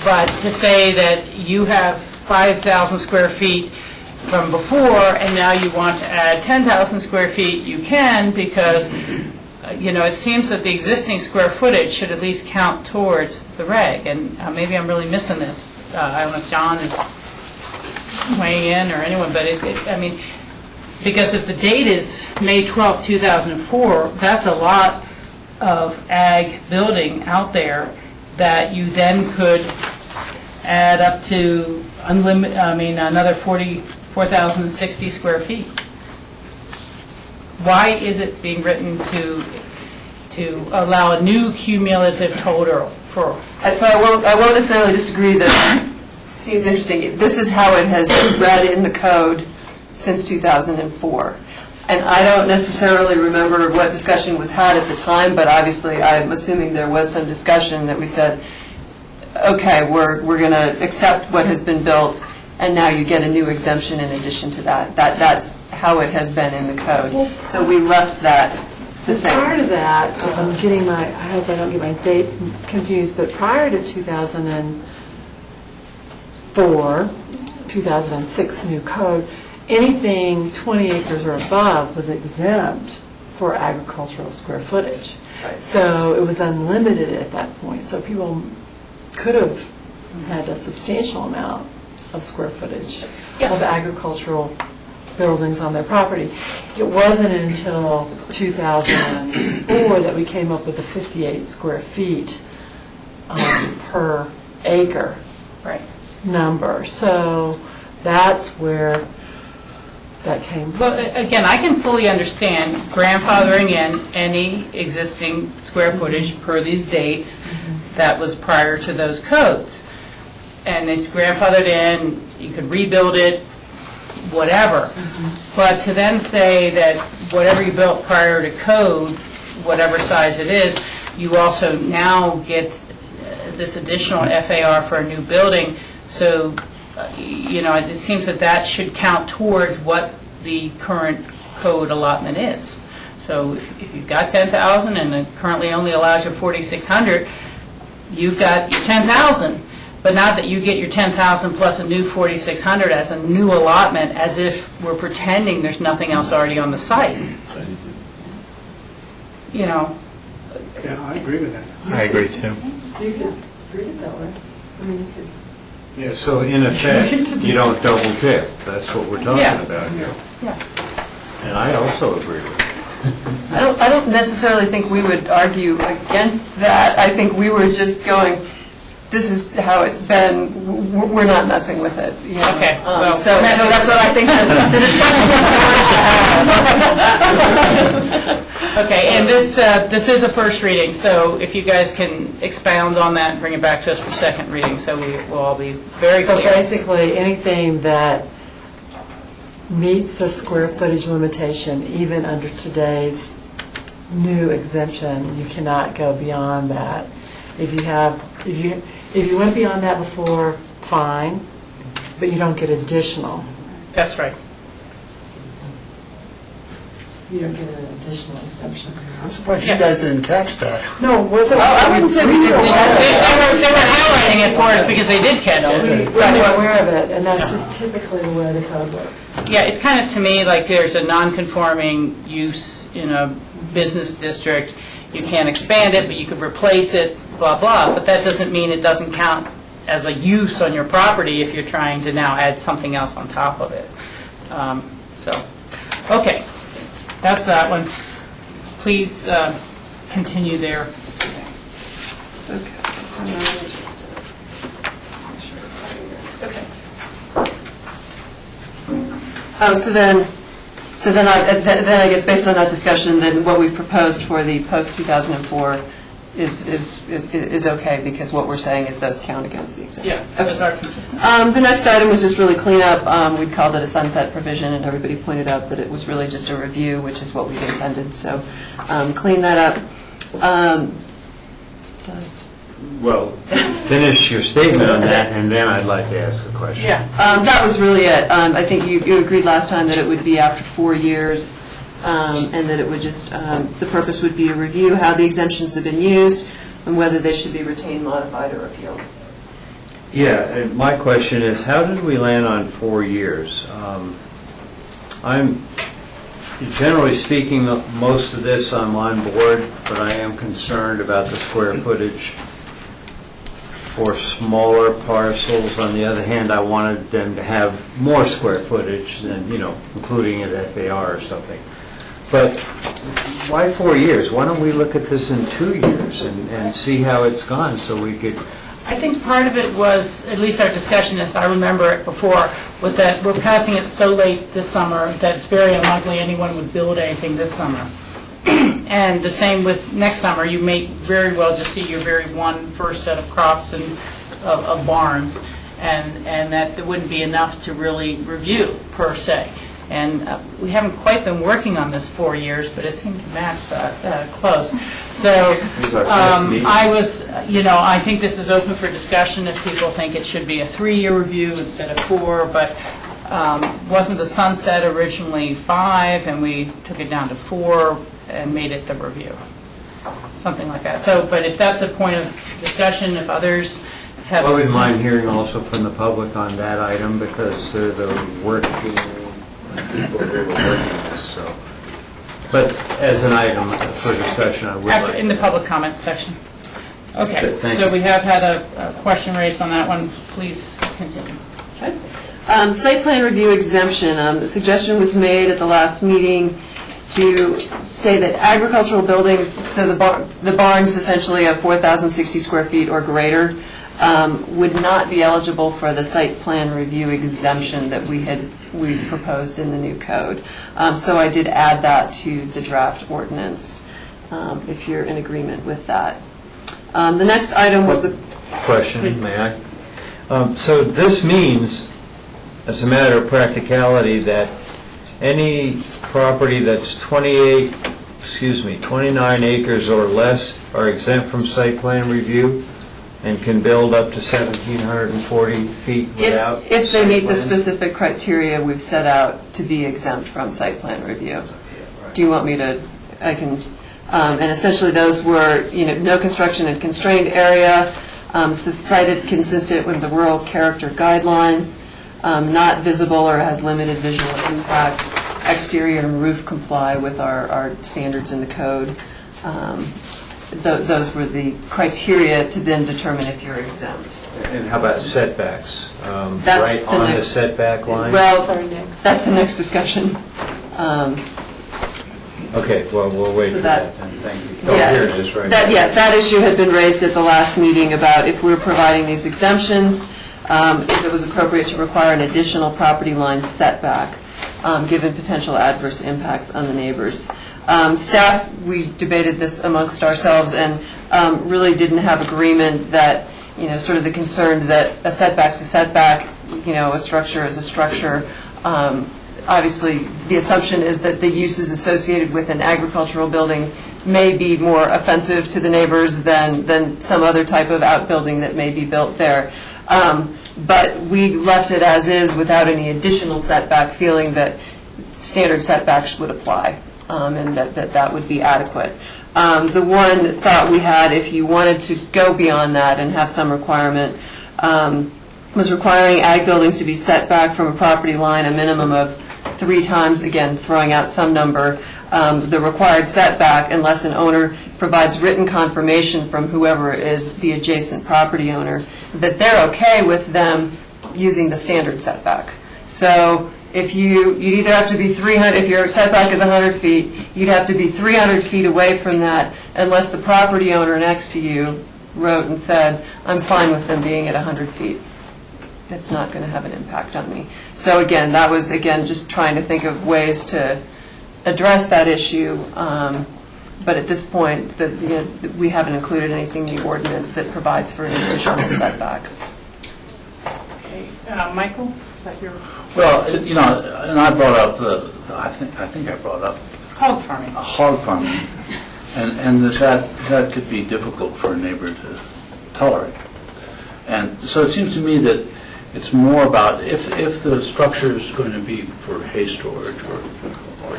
But to say that you have 5,000 square feet from before and now you want to add 10,000 square feet, you can because, it seems that the existing square footage should at least count towards the reg. And maybe I'm really missing this. I don't know if John is weighing in or anyone, but because if the date is May 12, 2004, that's a lot of ag building out there that you then could add up to another 4,060 square feet. Why is it being written to allow a new cumulative total for? So I won't necessarily disagree that it seems interesting. This is how it has read in the code since 2004. And I don't necessarily remember what discussion was had at the time, but obviously I'm assuming there was some discussion that we said, okay, we're going to accept what has been built, and now you get a new exemption in addition to that. That's how it has been in the code. So we left that the same. Prior to that, I hope I don't get my dates confused, but prior to 2004, 2006 new code, anything 20 acres or above was exempt for agricultural square footage. So it was unlimited at that point. So people could have had a substantial amount of square footage of agricultural buildings on their property. It wasn't until 2004 that we came up with the 58 square feet per acre number. So that's where that came from. But again, I can fully understand grandfathering in any existing square footage per these dates that was prior to those codes. And it's grandfathered in, you could rebuild it, whatever. But to then say that whatever you built prior to code, whatever size it is, you also now get this additional FAR for a new building. So, it seems that should count towards what the current code allotment is. So if you've got 10,000 and it currently only allows you 4,600, you've got your 10,000. But not that you get your 10,000 plus a new 4,600 as a new allotment, as if we're pretending there's nothing else already on the site. Yeah, I agree with that. I agree too. You could read it that way. You could. Yeah, so in effect, you don't double dip. That's what we're talking about here. Yeah. And I also agree with it. I don't necessarily think we would argue against that. I think we were just going, this is how it's been, we're not messing with it. Okay. So that's what I think the discussion is going to have. Okay, and this is a first reading, so if you guys can expound on that and bring it back to us for second reading, so we'll all be very clear. So basically, anything that meets the square footage limitation, even under today's new exemption, you cannot go beyond that. If you went beyond that before, fine, but you don't get additional. That's right. You don't get an additional exemption. I'm surprised you guys didn't catch that. No, wasn't. I wouldn't say we did. They were highlighting it for us because they did catch it. We were aware of it, and that's just typically the way the code works. Yeah, it's kind of, to me, like there's a non-conforming use in a business district. You can't expand it, but you could replace it, blah, blah. But that doesn't mean it doesn't count as a use on your property if you're trying to now add something else on top of it. Okay. That's that one. Please continue there. Okay. So then I guess based on that discussion, then what we proposed for the post-2004 is okay, because what we're saying is those count against the exemption. Yeah, those are consistent. The next item was just really cleanup. We'd called it a sunset provision, and everybody pointed out that it was really just a review, which is what we'd intended, so clean that up. Well, finish your statement on that, and then I'd like to ask a question. Yeah, that was really it. I think you agreed last time that it would be after 4 years, and that it would just, the purpose would be to review how the exemptions have been used and whether they should be retained, modified, or appealed. Yeah, and my question is, how did we land on 4 years? I'm, generally speaking, most of this I'm on board, but I am concerned about the square footage for smaller parcels. On the other hand, I wanted them to have more square footage than, including it FAR or something. But why 4 years? Why don't we look at this in 2 years and see how it's gone, so we could... I think part of it was, at least our discussion, as I remember it before, was that we're passing it so late this summer that it's very unlikely anyone would build anything this summer. And the same with next summer. You may very well just see your very first set of crops and of barns, and that it wouldn't be enough to really review, per se. And we haven't quite been working on this 4 years, but it seemed to match close. So I think this is open for discussion if people think it should be a 3-year review instead of 4, but wasn't the sunset originally 5, and we took it down to 4 and made it the review? Something like that. So, but if that's a point of discussion, if others have... I wouldn't mind hearing also from the public on that item, because they're the working people who are working this, so. But as an item for discussion, I would like... In the public comment section. Okay, Good, thank so you. we have had a question raised on that one. Please continue. Okay. Site plan review exemption. The suggestion was made at the last meeting to say that agricultural buildings, so the barns essentially of 4,060 square feet or greater, would not be eligible for the site plan review exemption that we proposed in the new code. So I did add that to the draft ordinance, if you're in agreement with that. The next item was the... Question, may I? So this means, as a matter of practicality, that any property that's 29 acres or less are exempt from site plan review and can build up to 1,740 feet without... If they meet the specific criteria we've set out to be exempt from site plan review. Do you want me to... I can... and essentially those were, no construction in constrained area, cited consistent with the rural character guidelines, not visible or has limited visual impact, exterior and roof comply with our standards in the code. Those were the criteria to then determine if you're exempt. And how about setbacks? That's right on the setback line? Well, that's the next discussion. Okay, well, we'll wait So for that- that then. Thank you. Oh, here it is, right. That issue had been raised at the last meeting about if we're providing these exemptions, if it was appropriate to require an additional property line setback, given potential adverse impacts on the neighbors. Staff, we debated this amongst ourselves and really didn't have agreement that, sort of the concern that a setback's a setback, a structure is a structure. Obviously, the assumption is that the uses associated with an agricultural building may be more offensive to the neighbors than some other type of outbuilding that may be built there. But we left it as is without any additional setback, feeling that standard setbacks would apply and that would be adequate. The one thought we had, if you wanted to go beyond that and have some requirement, was requiring ag buildings to be set back from a property line a minimum of 3 times, again, throwing out some number, the required setback unless an owner provides written confirmation from whoever is the adjacent property owner that they're okay with them using the standard setback. So if you'd either have to be 300, if your setback is 100 feet, you'd have to be 300 feet away from that unless the property owner next to you wrote and said, I'm fine with them being at 100 feet. It's not going to have an impact on me. So again, that was, just trying to think of ways to address that issue But at this point, we haven't included anything in the ordinance that provides for an additional setback. Okay. Michael, is that your Well, and I brought up I think I brought up hog farming? Hog farming, and that could be difficult for a neighbor to tolerate. And so it seems to me that it's more about if the structure is going to be for hay storage or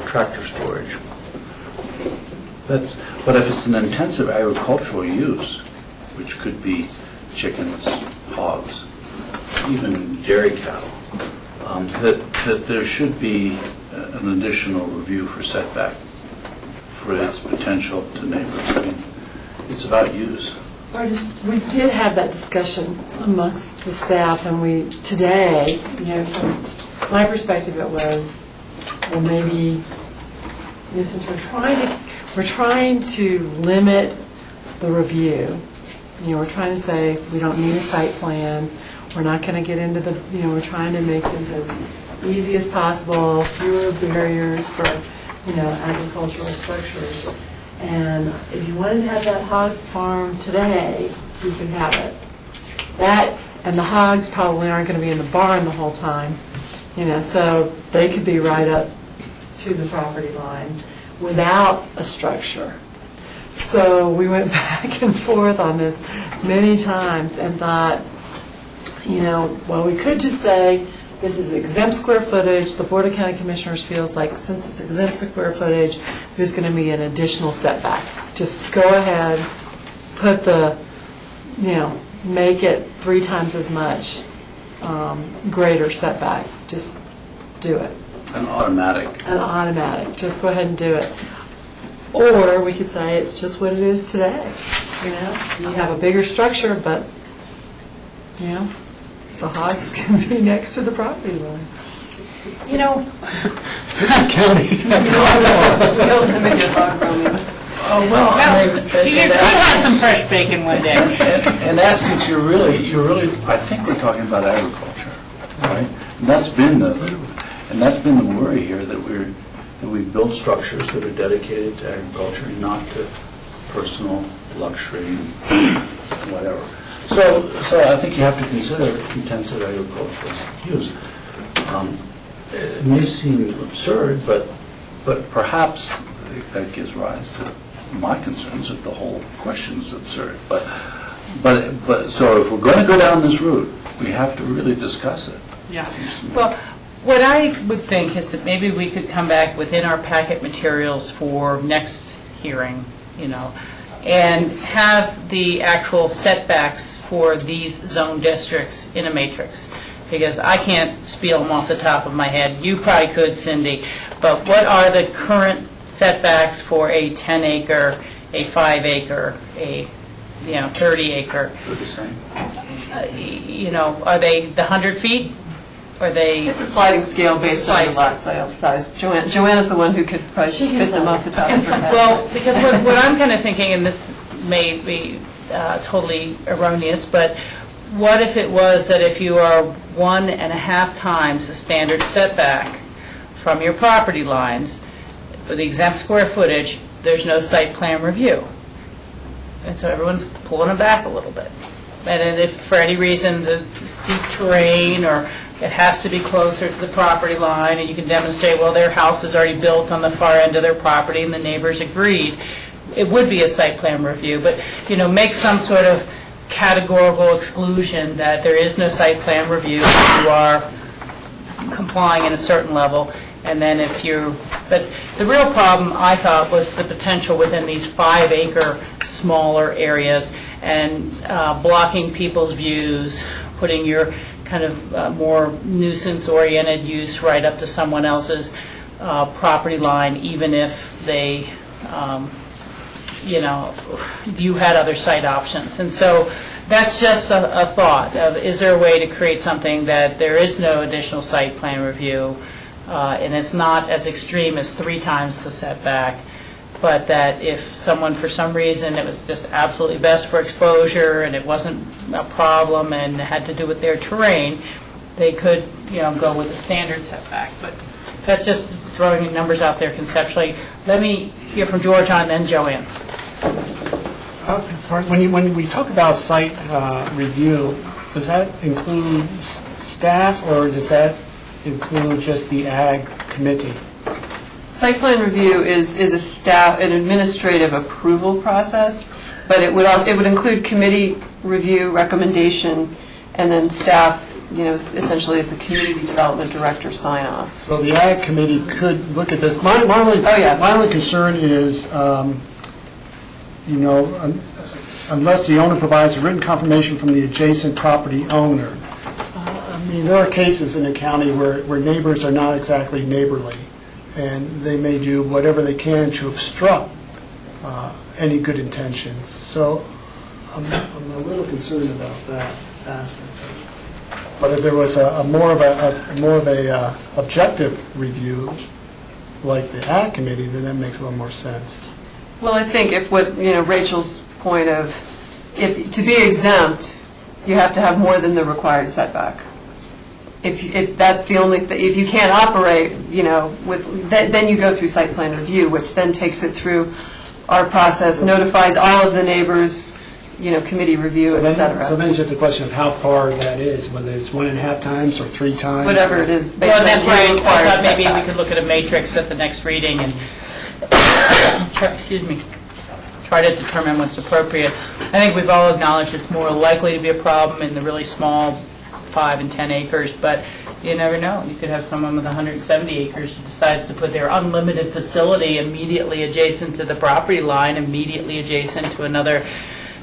tractor storage. But if it's an intensive agricultural use, which could be chickens, hogs, even dairy cattle, that there should be an additional review for setback for its potential to neighbors. I mean, it's about use. We did have that discussion amongst the staff, and today, from my perspective, it was, well, maybe this is we're trying to limit the review. We're trying to say we don't need a site plan. We're not going to get into the, we're trying to make this as easy as possible, fewer barriers for, agricultural structures. And if you wanted to have that hog farm today, you could have it. That, and the hogs probably aren't going to be in the barn the whole time, so they could be right up to the property line without a structure. So we went back and forth on this many times and thought, well, we could just say this is exempt square footage. The Board of County Commissioners feels like since it's exempt square footage, there's going to be an additional setback. Just go ahead, put the, make it 3 times as much greater setback. Just do it. An automatic. An automatic. Just go ahead and do it. Or we could say it's just what it is today. You have a bigger structure, but the hogs can be next to the property line. County. You could have some fresh bacon one day. In essence, you're really, I think we're talking about agriculture, right? And that's been the worry here, that we build structures that are dedicated to agriculture and not to personal luxury and whatever. So I think you have to consider intensive agricultural use. It may seem absurd, but perhaps that gives rise to my concerns that the whole question is absurd. But so if we're going to go down this route, we have to really discuss it. Yeah. Well, what I would think is that maybe we could come back within our packet materials for next hearing, and have the actual setbacks for these zone districts in a matrix. Because I can't spiel them off the top of my head. You probably could, Cindy. But what are the current setbacks for a 10-acre, a 5-acre, a 30-acre? They're the same. Are they the 100 feet? Are they? It's a sliding scale based on the lot size. Joanna's the one who could probably spit them off the top of her head. Well, because what I'm kind of thinking, and this may be totally erroneous, but what if it was that if you are 1.5 times the standard setback from your property lines for the exempt square footage, there's no site plan review? And so everyone's pulling them back a little bit. And if for any reason the steep terrain or it has to be closer to the property line and you can demonstrate, well, their house is already built on the far end of their property and the neighbors agreed, it would be a site plan review. But, make some sort of categorical exclusion that there is no site plan review if you are complying at a certain level. And then but the real problem, I thought, was the potential within these 5-acre smaller areas and blocking people's views, putting your kind of more nuisance-oriented use right up to someone else's property line, even if they, you had other site options. And so that's just a thought of, is there a way to create something that there is no additional site plan review, and it's not as extreme as 3 times the setback, but that if someone, for some reason, it was just absolutely best for exposure and it wasn't a problem and it had to do with their terrain, they could, go with the standard setback. But that's just throwing numbers out there conceptually. Let me hear from George on, then Joanne. When we talk about site review, does that include staff, or does that include just the ag committee? Site plan review is an administrative approval process, but it would include committee review, recommendation, and then staff, essentially it's a community development director sign-off. So the ag committee could look at this. My only concern is, unless the owner provides a written confirmation from the adjacent property owner. There are cases in the county where neighbors are not exactly neighborly, and they may do whatever they can to obstruct any good intentions. So I'm a little concerned about that aspect. But if there was a more of a objective review, like the ag committee, then that makes a little more sense. Well, I think if Rachel's point of, to be exempt, you have to have more than the required setback. If that's the only thing, if you can't operate, then you go through site plan review, which then takes it through our process, notifies all of the neighbors, committee review, et cetera. So then it's just a question of how far that is, whether it's 1.5 times or 3 times. Whatever it is. Well, that's right. I thought maybe we could look at a matrix at the next reading and try to determine what's appropriate. I think we've all acknowledged it's more likely to be a problem in the really small 5 and 10 acres, but you never know. You could have someone with 170 acres who decides to put their unlimited facility immediately adjacent to the property line, immediately adjacent to another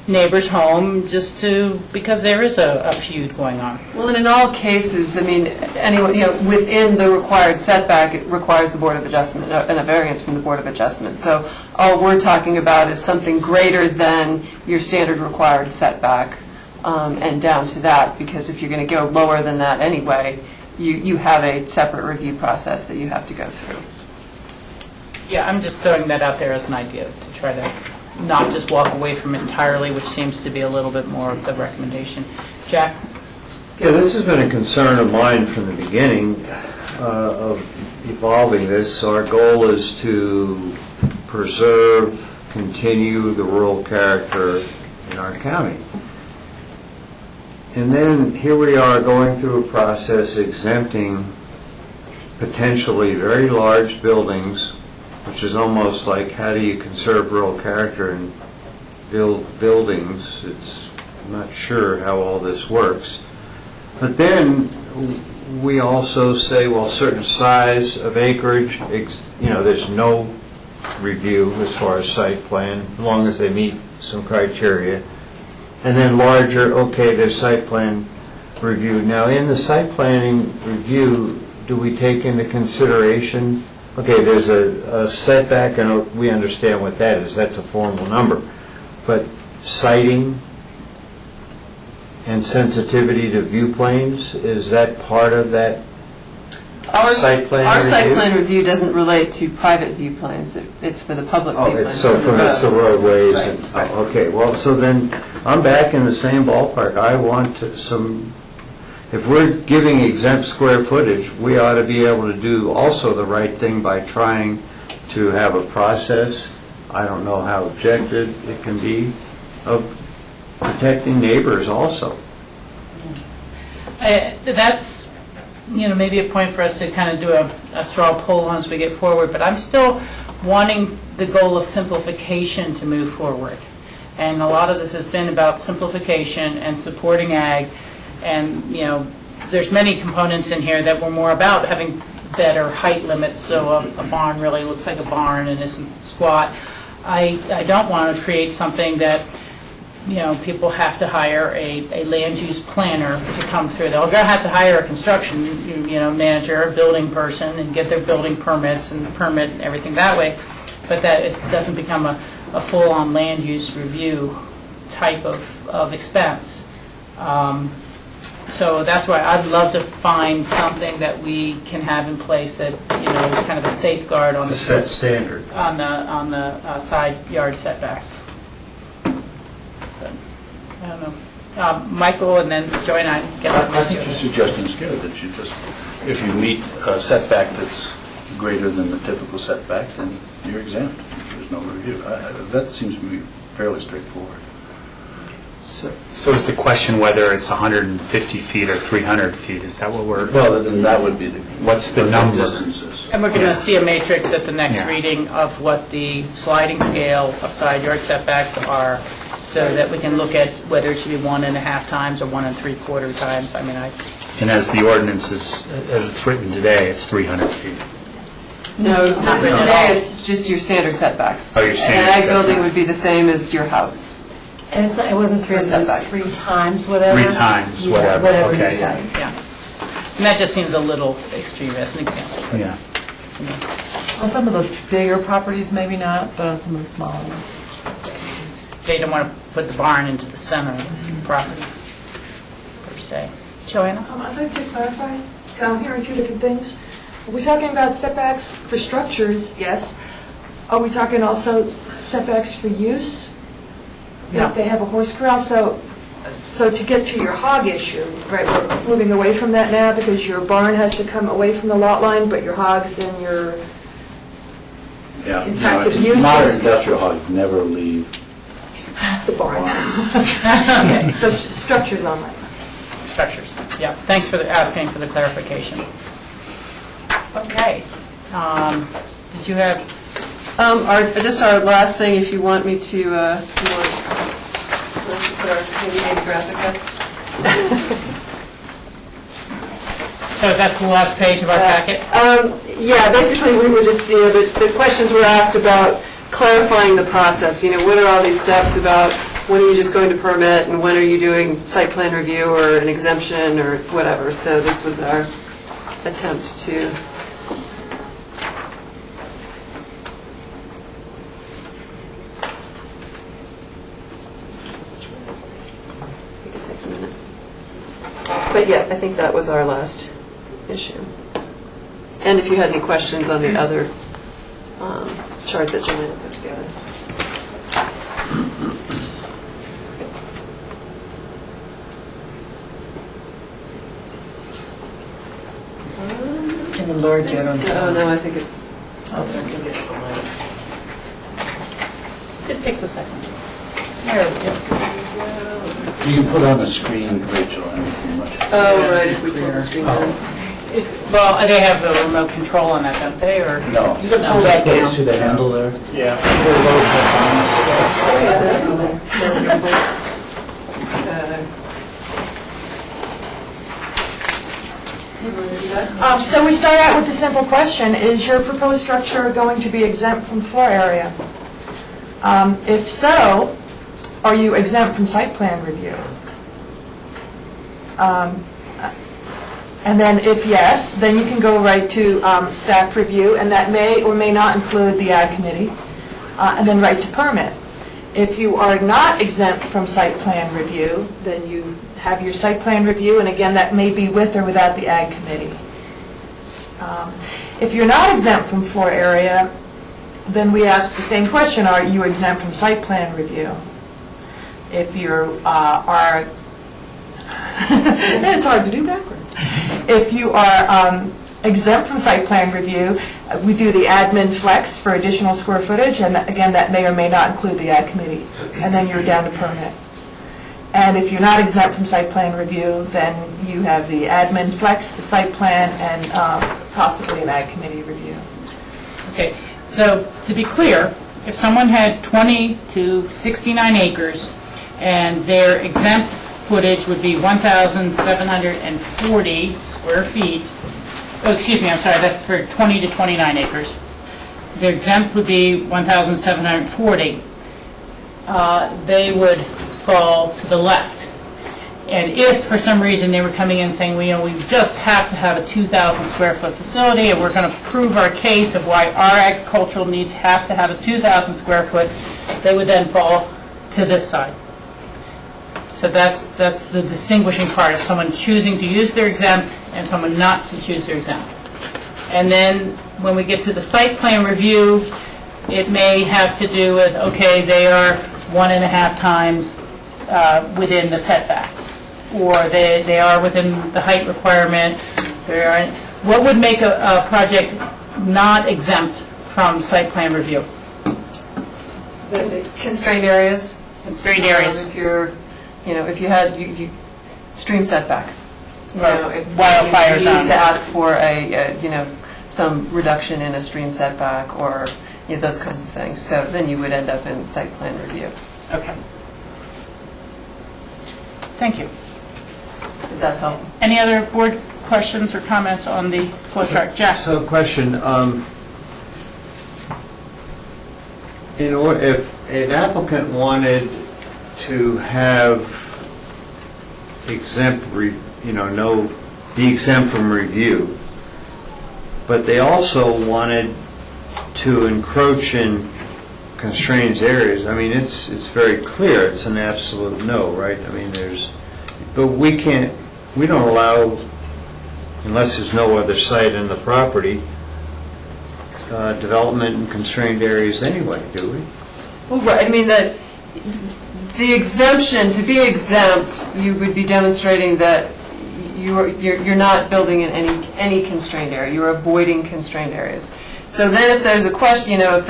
neighbor's home, because there is a feud going on. Well, and in all cases, anyone, within the required setback, it requires the Board of Adjustment and a variance from the Board of Adjustment. So all we're talking about is something greater than your standard required setback, and down to that, because if you're going to go lower than that anyway, you have a separate review process that you have to go through. Yeah, I'm just throwing that out there as an idea to try to not just walk away from it entirely, which seems to be a little bit more of the recommendation. Jack? Yeah, this has been a concern of mine from the beginning of evolving this. Our goal is to continue the rural character in our county. And then here we are going through a process exempting potentially very large buildings, which is almost like, how do you conserve rural character and build buildings? I'm not sure how all this works. But then we also say, well, certain size of acreage, there's no review as far as site plan, as long as they meet some criteria. And then larger, okay, there's site plan review. Now, in the site planning review, do we take into consideration, okay, there's a setback, and we understand what that is. That's a formal number. But siting and sensitivity to view planes, is that part of that site plan review? Our site plan review doesn't relate to private view planes. It's for the public view planes. So it's the roadways. Right. Okay, well, so then I'm back in the same ballpark. I want if we're giving exempt square footage, we ought to be able to do also the right thing by trying to have a process, I don't know how objective it can be, of protecting neighbors also. That's maybe a point for us to kind of do a straw poll once we get forward, but I'm still wanting the goal of simplification to move forward. And a lot of this has been about simplification and supporting ag, and there's many components in here that were more about having better height limits, so a barn really looks like a barn and isn't squat. I don't want to create something that people have to hire a land use planner to come through. They're going to have to hire a construction manager, a building person, and get their building permits and permit everything that way. But that it doesn't become a full-on land use review type of expense. So that's why I'd love to find something that we can have in place that is kind of a safeguard on the set standard on the side yard setbacks. I don't know. Michael, and then Joy and I get on I think your suggestion is good, that you just, if you meet a setback that's greater than the typical setback, then you're exempt. There's no review. That seems to be fairly straightforward. So is the question whether it's 150 feet or 300 feet? Is that what we're... Well, then that would be the... What's the number? Distances. And we're going to see a matrix at the next Yeah. reading of what the sliding scale of side yard setbacks are, so that we can look at whether it should be 1.5 times or 1 3/4 times. I mean, And as the ordinance is, as it's written today, it's 300 feet. No, It's not written at today all. it's just your standard setbacks. Oh, your standard An ag building setback. would be the same as your house. And it's not, it wasn't 300, it was Setback. 3 times whatever? 3 times, Yeah, whatever. Whatever Okay, you yeah. said. yeah. And that just seems a little extreme as an example. Yeah. On some of the bigger properties, maybe not, but on some of the smaller ones. They don't want to put the barn into the center of the property, per se. Joanna? I'd like to clarify, I'm hearing two different things. Are we talking about setbacks for structures? Yes. Are we talking also setbacks for use? Yeah. If they have a horse corral, so to get to your hog issue, right, we're moving away from that now because your barn has to come away from the lot line, but your hogs and your Yeah. Impact of No, uses. modern industrial hogs never leave. the barn. Okay, so structures only. Structures, yeah. Thanks for asking for the clarification. Okay. Did you have, Just our last thing, if you want me to, you want us to put our maybe graphic up. so that's the last page of our packet? Yeah, basically, we were just, the questions were asked about clarifying the process. What are all these steps about when are you just going to permit and when are you doing site plan review or an exemption or whatever. So this was our attempt to... It takes a minute. But yeah, I think that was our last issue. And if you had any questions on the other chart that Joanna put together. In the lower general. Oh, no, I think it's... Just takes a second. There we go. You can put on the screen, Rachel, Oh, right, if we pull the screen down. Well, they have the remote control on that, don't they, or? No. You can pull that down. See the handle there? Yeah. So we start out with the simple question, is your proposed structure going to be exempt from floor area? If so, are you exempt from site plan review? And then if yes, then you can go right to staff review, and that may or may not include the ag committee, and then right to permit. If you are not exempt from site plan review, then you have your site plan review, and again, that may be with or without the ag committee. If you're not exempt from floor area, then we ask the same question, are you exempt from site plan review? If you are, it's hard to do backwards. If you are exempt from site plan review, we do the admin flex for additional square footage, and again, that may or may not include the ag committee, and then you're down to permit. And if you're not exempt from site plan review, then you have the admin flex, the site plan, and possibly an ag committee review. Okay, so to be clear, if someone had 20 to 69 acres and their exempt footage would be 1,740 square feet, oh, excuse me, I'm sorry, that's for 20 to 29 acres. Their exempt would be 1,740. They would fall to the left. And if, for some reason, they were coming in saying, well, we just have to have a 2,000 square foot facility, and we're going to prove our case of why our agricultural needs have to have a 2,000 square foot, they would then fall to this side. So that's the distinguishing part of someone choosing to use their exempt and someone not to choose their exempt. And then when we get to the site plan review, it may have to do with, okay, they are 1.5 times within the setbacks, or they are within the height requirement. What would make a project not exempt from site plan review? The constrained areas. Constrained areas. If you're, if you had, stream setback. If Wildfire you zone. need to ask for some reduction in a stream setback or those kinds of things. So then you would end up in site plan review. Okay. Thank you. Did that help? Any other board questions or comments on the flow chart? Jack? So question, if an applicant wanted to have exempt, be exempt from review, but they also wanted to encroach in constrained areas, I mean, it's very clear, it's an absolute no, right? I mean, but we don't allow, unless there's no other site in the property, development in constrained areas anyway, do we? Well, right. I mean, the exemption, to be exempt, you would be demonstrating that you're not building in any constrained area. You're avoiding constrained areas. So then if there's a question, if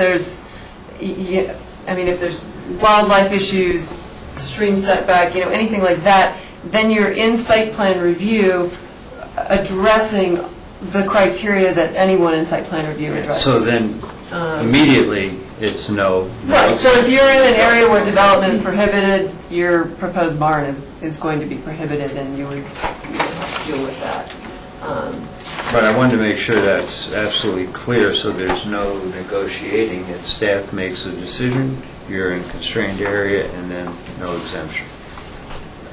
there's wildlife issues, stream setback, anything like that, then you're in site plan review addressing the criteria that anyone in site plan review addresses. So then immediately it's no. Right, so if you're in an area where development is prohibited, your proposed barn is going to be prohibited and you would deal with that. But I wanted to make sure that's absolutely clear so there's no negotiating. If staff makes a decision, you're in constrained area and then no exemption.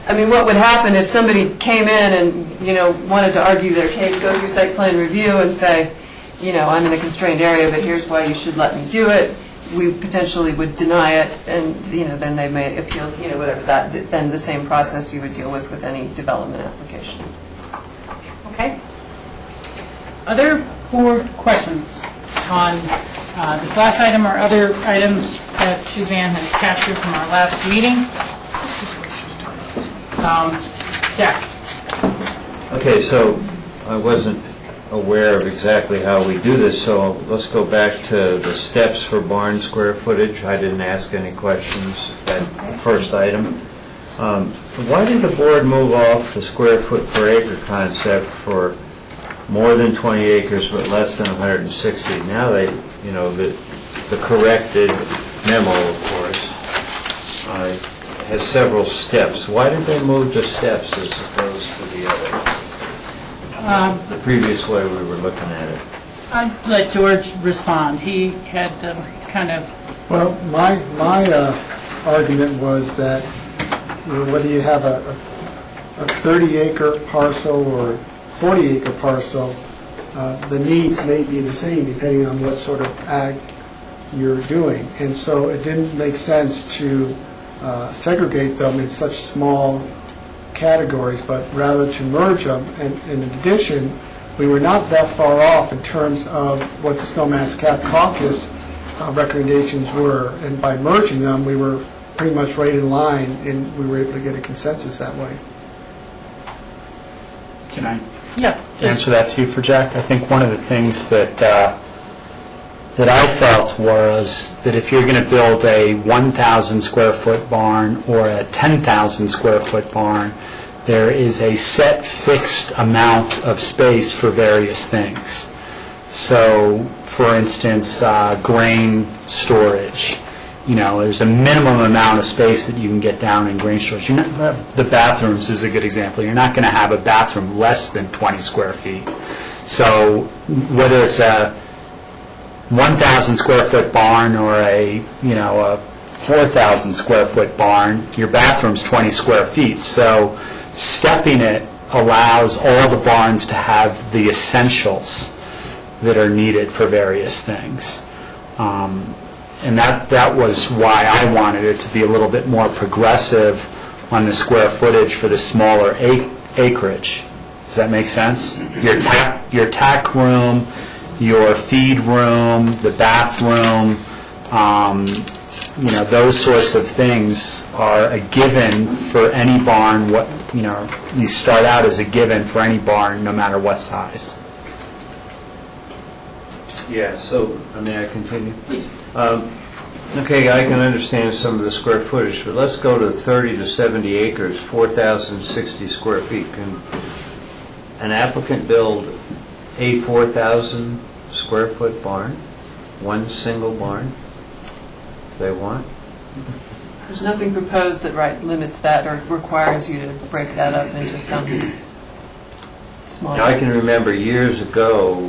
I mean, what would happen if somebody came in and, wanted to argue their case, go through site plan review and say, I'm in a constrained area, but here's why you should let me do it. We potentially would deny it, and, then they may appeal to, whatever that, then the same process you would deal with any development application. Okay. Other board questions on this last item or other items that Suzanne has captured from our last meeting? Jack? Okay, so I wasn't aware of exactly how we do this, so let's go back to the steps for barn square footage. I didn't ask any questions at the first item. Why did the board move off the square foot per acre concept for more than 20 acres but less than 160? Now they, the corrected memo, of course, has several steps. Why did they move the steps as opposed to the other? The previous way we were looking at it. I'd let George respond. He had kind of... Well, my argument was that whether you have a 30-acre parcel or 40-acre parcel, the needs may be the same depending on what sort of ag you're doing. And so it didn't make sense to segregate them in such small categories, but rather to merge them. And in addition, we were not that far off in terms of what the Snowmass Cap Caucus recommendations were. And by merging them, we were pretty much right in line, and we were able to get a consensus that way. Can I Yeah. answer that to you for Jack? I think one of the things that I felt was that if you're going to build a 1,000 square foot barn or a 10,000 square foot barn, there is a set fixed amount of space for various things. So, for instance, grain storage. There's a minimum amount of space that you can get down in grain storage. The bathrooms is a good example. You're not going to have a bathroom less than 20 square feet. So whether it's a 1,000 square foot barn or a 4,000 square foot barn, your bathroom's 20 square feet. So stepping it allows all the barns to have the essentials that are needed for various things. And that was why I wanted it to be a little bit more progressive on the square footage for the smaller acreage. Does that make sense? Your tack room, your feed room, the bathroom, those sorts of things are a given for any barn. You start out as a given for any barn, no matter what size. Yeah, so, may I continue? Please. Okay, I can understand some of the square footage, but let's go to 30 to 70 acres, 4,060 square feet. Can an applicant build a 4,000 square foot barn? One single barn? If they want? There's nothing proposed that limits that or requires you to break that up into some small. Now, I can remember years ago,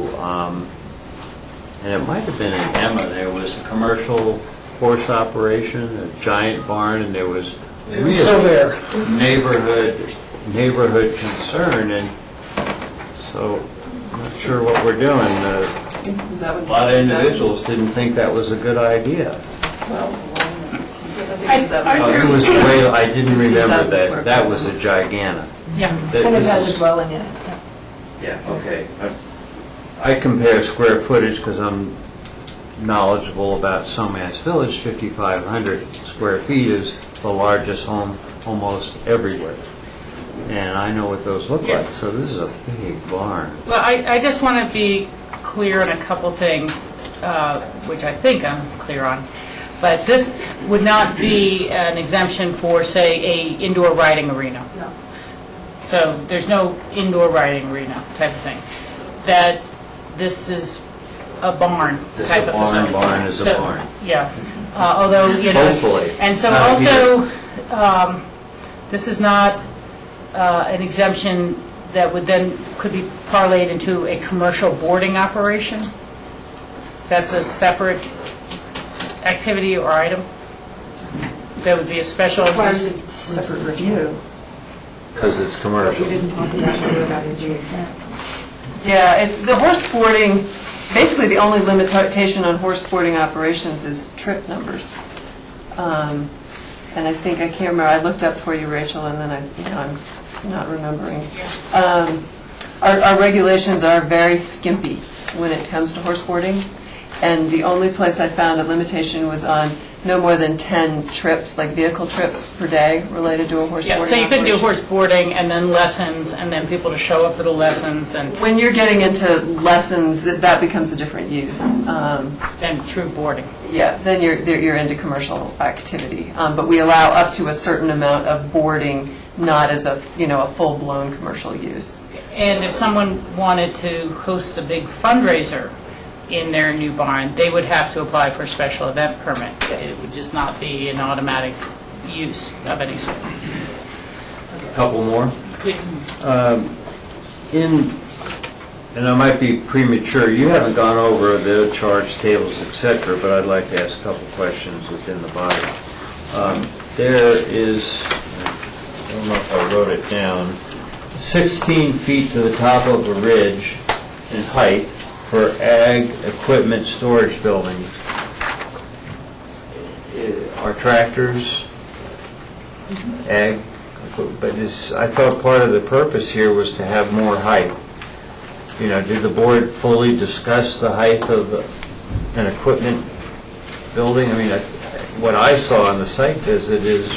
and it might have been in Emma, there was a commercial horse operation, a giant barn, and there was It's still there. neighborhood concern, and so I'm not sure what we're doing. Is that what A lot of individuals didn't think that was a good idea. It was way, I didn't remember that. That was a gigantic. Yeah. And it has a dwelling in it. Yeah, okay. I compare square footage because I'm knowledgeable about Somass Village. 5,500 square feet is the largest home almost everywhere. And I know what those look like, so this is a big barn. Well, I just want to be clear on a couple things, which I think I'm clear on. But this would not be an exemption for, say, a indoor riding arena. No. So there's no indoor riding arena type of thing. That this is a barn This type is a of barn, facility. barn is a So, barn. Yeah. Although, Hopefully. And so Not also, this is not an exemption that would then, could be parlayed into a commercial boarding operation. That's a separate activity or item. That would be a special. Requires a separate review. Because it's commercial. We didn't talk about it. Yeah, it's the horse boarding. Basically, the only limitation on horse boarding operations is trip numbers. And I think I can't remember. I looked up for you, Rachel, and then I'm not remembering. Our regulations are very skimpy when it comes to horse boarding, and the only place I found a limitation was on no more than 10 trips, like vehicle trips per day related to a horse boarding Yeah, so you could do operation. horse boarding and then lessons and then people to show up for the lessons and When you're getting into lessons, that becomes a different use. then true boarding. Yeah, then you're into commercial activity. But we allow up to a certain amount of boarding, not as a full-blown commercial use. And if someone wanted to host a big fundraiser in their new barn, they would have to apply for a special event permit. It would just not be an automatic use of any sort. A couple more. Please. And I might be premature, you haven't gone over the charge tables, et cetera, but I'd like to ask a couple questions within the body. There is, I don't know if I wrote it down, 16 feet to the top of a ridge in height for ag equipment storage buildings. Are tractors ag, but I thought part of the purpose here was to have more height. Did the board fully discuss the height of an equipment building? What I saw on the site visit is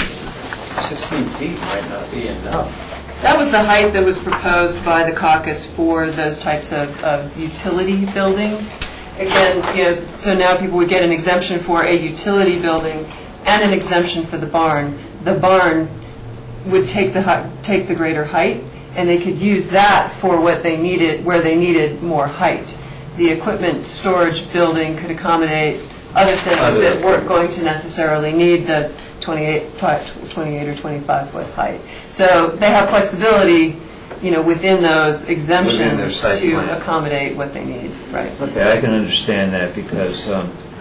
16 feet might not be enough. That was the height that was proposed by the caucus for those types of utility buildings. Again, so now people would get an exemption for a utility building and an exemption for the barn. The barn would take the greater height, and they could use that for what they needed, where they needed more height. The equipment storage building could accommodate other things that weren't going to necessarily need the 28 or 25 foot height. So they have flexibility, within those exemptions to accommodate what they need. Right. Okay, I can understand that because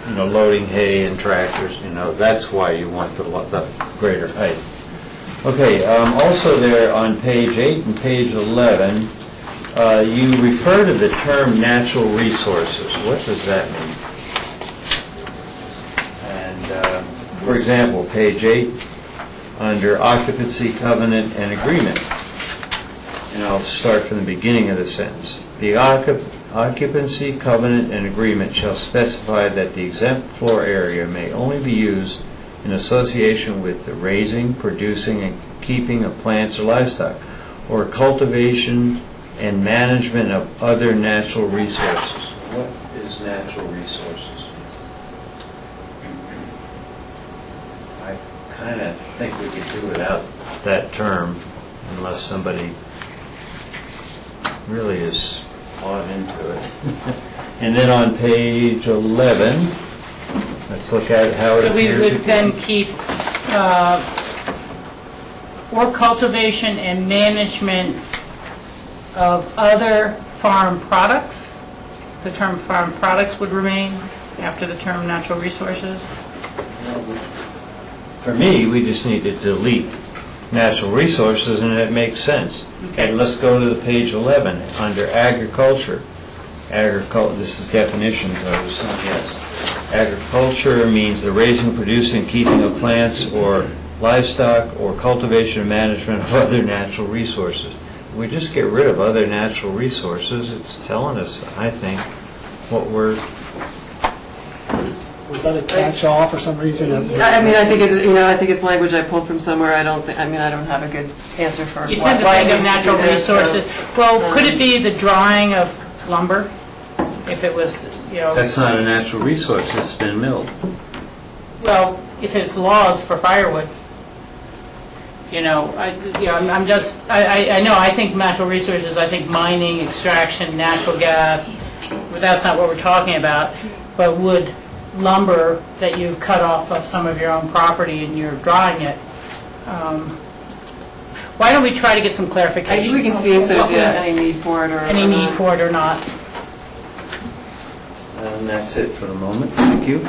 loading hay and tractors, that's why you want the greater height. Okay, also there on page 8 and page 11, you refer to the term natural resources. What does that mean? And, for example, page 8, under occupancy covenant and agreement, and I'll start from the beginning of the sentence. The occupancy covenant and agreement shall specify that the exempt floor area may only be used in association with the raising, producing, and keeping of plants or livestock, or cultivation and management of other natural resources. What is use natural resources. I kind of think we could do without that term unless somebody really is bought into it. And then on page 11, let's look at how it So we appears would then again. keep or cultivation and management of other farm products. The term farm products would remain after the term natural resources. For me, we just need to delete natural resources, and it makes sense. Okay. And let's go to the page 11, under agriculture. This is definitions, I was yes. Agriculture means the raising, producing, keeping of plants or livestock, or cultivation and management of other natural resources. If we just get rid of other natural resources, it's telling us, I think, what we're... Was that a catch-all for some reason? Yeah, I mean, I think it's, I think it's language I pulled from somewhere. I don't have a good answer for You why tend to think it of needs to natural be this, so, resources. Well, could it be the drying of lumber? If it was, That's not a natural resource, it's been milled. well, if it's logs for firewood. I know, I think natural resources, I think mining, extraction, natural gas, but that's not what we're talking about. But wood, lumber that you've cut off of some of your own property and you're drying it. Why don't we try to get some clarification? We can see if there's any need for it or Any need for it or not. And that's it for the moment, thank you.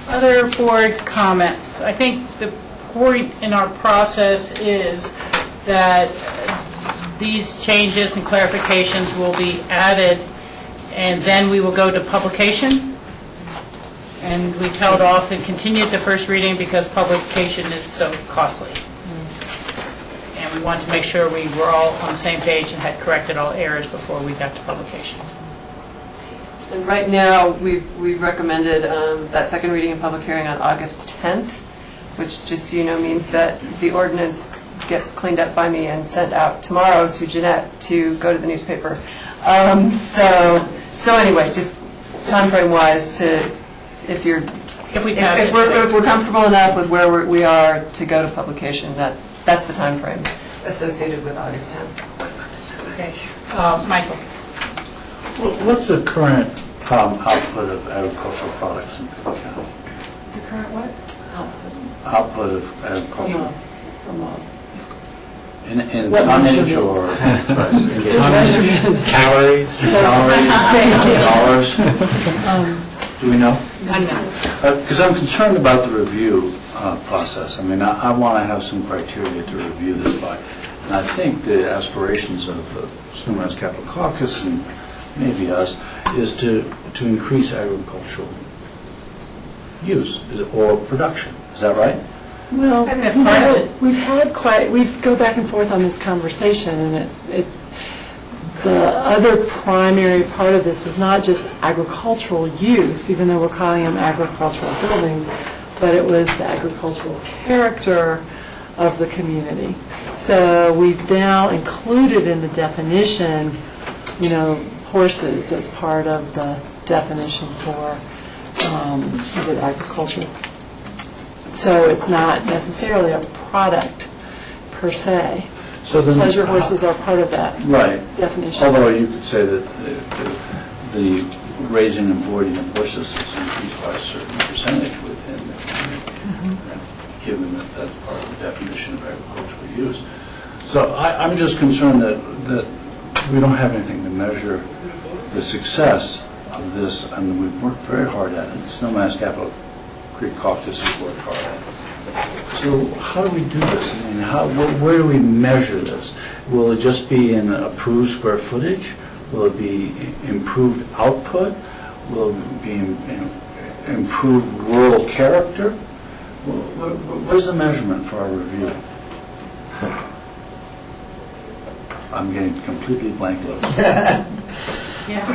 Other board comments. I think the point in our process is that these changes and clarifications will be added, and then we will go to publication. And we've held off and continued the first reading because publication is so costly. And we want to make sure we were all on the same page and had corrected all errors before we got to publication. And right now, we've recommended that second reading and public hearing on August 10th, which, just so you know, means that the ordinance gets cleaned up by me and sent out tomorrow to Jeanette to go to the newspaper. So anyway, just time frame wise, to if we're comfortable enough with where we are to go to publication, that's the time frame associated with August 10th. Okay, Michael. What's the current output of agricultural products in Pitt County? The current what? Output of agricultural, in What tonnage measurement? or Calories? dollars? Do we know? I know. Because I'm concerned about the review process. I mean, I want to have some criteria to review this by. And I think the aspirations of the Snowmass Capital Caucus and maybe us is to increase agricultural use or production. Is that right? Well, I think that's part of it. we go back and forth on this conversation, and it's the other primary part of this was not just agricultural use, even though we're calling them agricultural buildings, but it was the agricultural character of the community. So we've now included in the definition, horses as part of the definition for, is it agriculture? So it's not necessarily a product per se. So then, Pleasure horses are part of that definition. Although you could say that the raising and boarding of horses is increased by a certain percentage within the community, given that that's part of the definition of agricultural use. So I'm just concerned that we don't have anything to measure the success of this, and we've worked very hard at it. Snowmass Capital Creek Caucus has worked hard at it. So how do we do this? I mean, where do we measure this? Will it just be in approved square footage? Will it be improved output? Will it be improved rural character? Where's the measurement for our review? I'm getting completely blank looks. Yeah.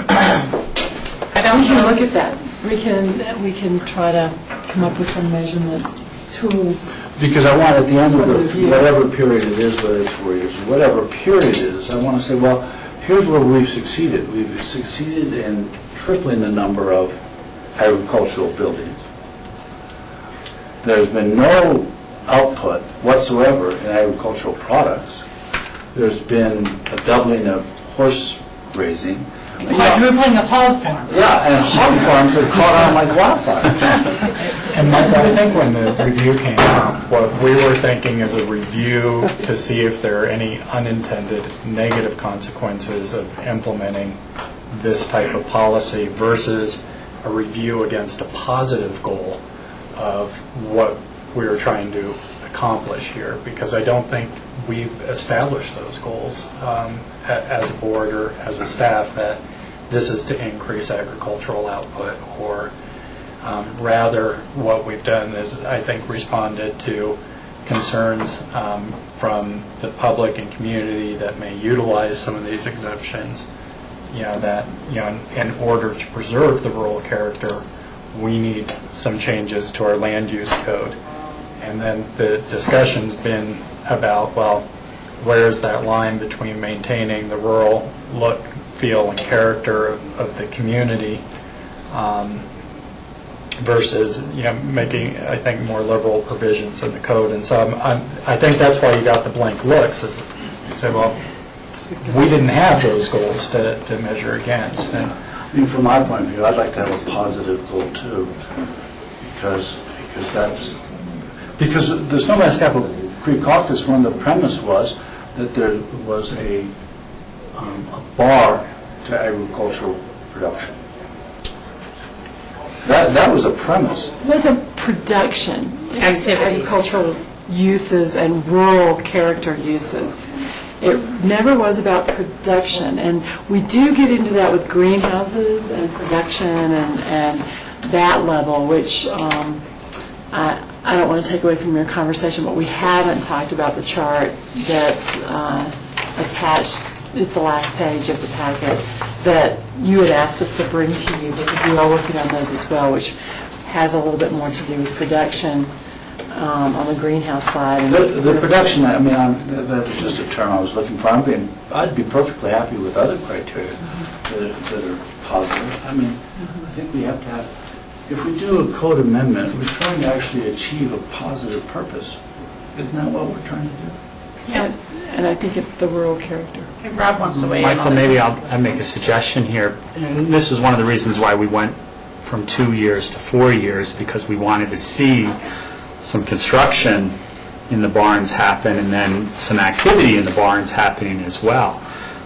We can look at that. We can try to come up with some measurement tools. Because I want at the end of whatever period it is, whether it's 4 years, or whatever period it is, I want to say, well, here's where we've succeeded. We've succeeded in tripling the number of agricultural buildings. There's been no output whatsoever in agricultural products. There's been a doubling of horse raising. And quadrupling of hog farms. Yeah, and hog farms have caught on like wildfire. And Mike, I think when the review came out, what we were thinking is a review to see if there are any unintended negative consequences of implementing this type of policy versus a review against a positive goal of what we were trying to accomplish here, because I don't think we've established those goals as a board or as a staff, that this is to increase agricultural output, or rather what we've done is, I think, responded to concerns from the public and community that may utilize some of these exemptions, that in order to preserve the rural character, we need some changes to our land use code. And then the discussion's been about, well, where's that line between maintaining the rural look, feel, and character of the community versus making, I think, more liberal provisions in the code. And so I think that's why you got the blank looks, is you say, well, we didn't have those goals to measure against. And I mean, from my point of view, I'd like to have a positive goal too, because the Snowmass Capital Creek Caucus, one of the premise was that there was a bar to agricultural production. That was a premise. It wasn't production. It was agricultural uses and rural character uses. It never was about production. And we do get into that with greenhouses and production and that level, which I don't want to take away from your conversation, but we haven't talked about the chart that's attached. It's the last page of the packet that you had asked us to bring to you, because we are working on those as well, which has a little bit more to do with production on the greenhouse side. The production, I mean, that was just a term I was looking for. I'd be perfectly happy with other criteria that are positive. I mean, I think we have to have, if we do a code amendment, we're trying to actually achieve a positive purpose. Isn't that what we're trying to do? Yeah. And I think it's the rural character. Hey, Rob wants to weigh in on Michael, this. maybe I'll make a suggestion here. And this is one of the reasons why we went from 2 years to 4 years, because we wanted to see some construction in the barns happen and then some activity in the barns happening as well.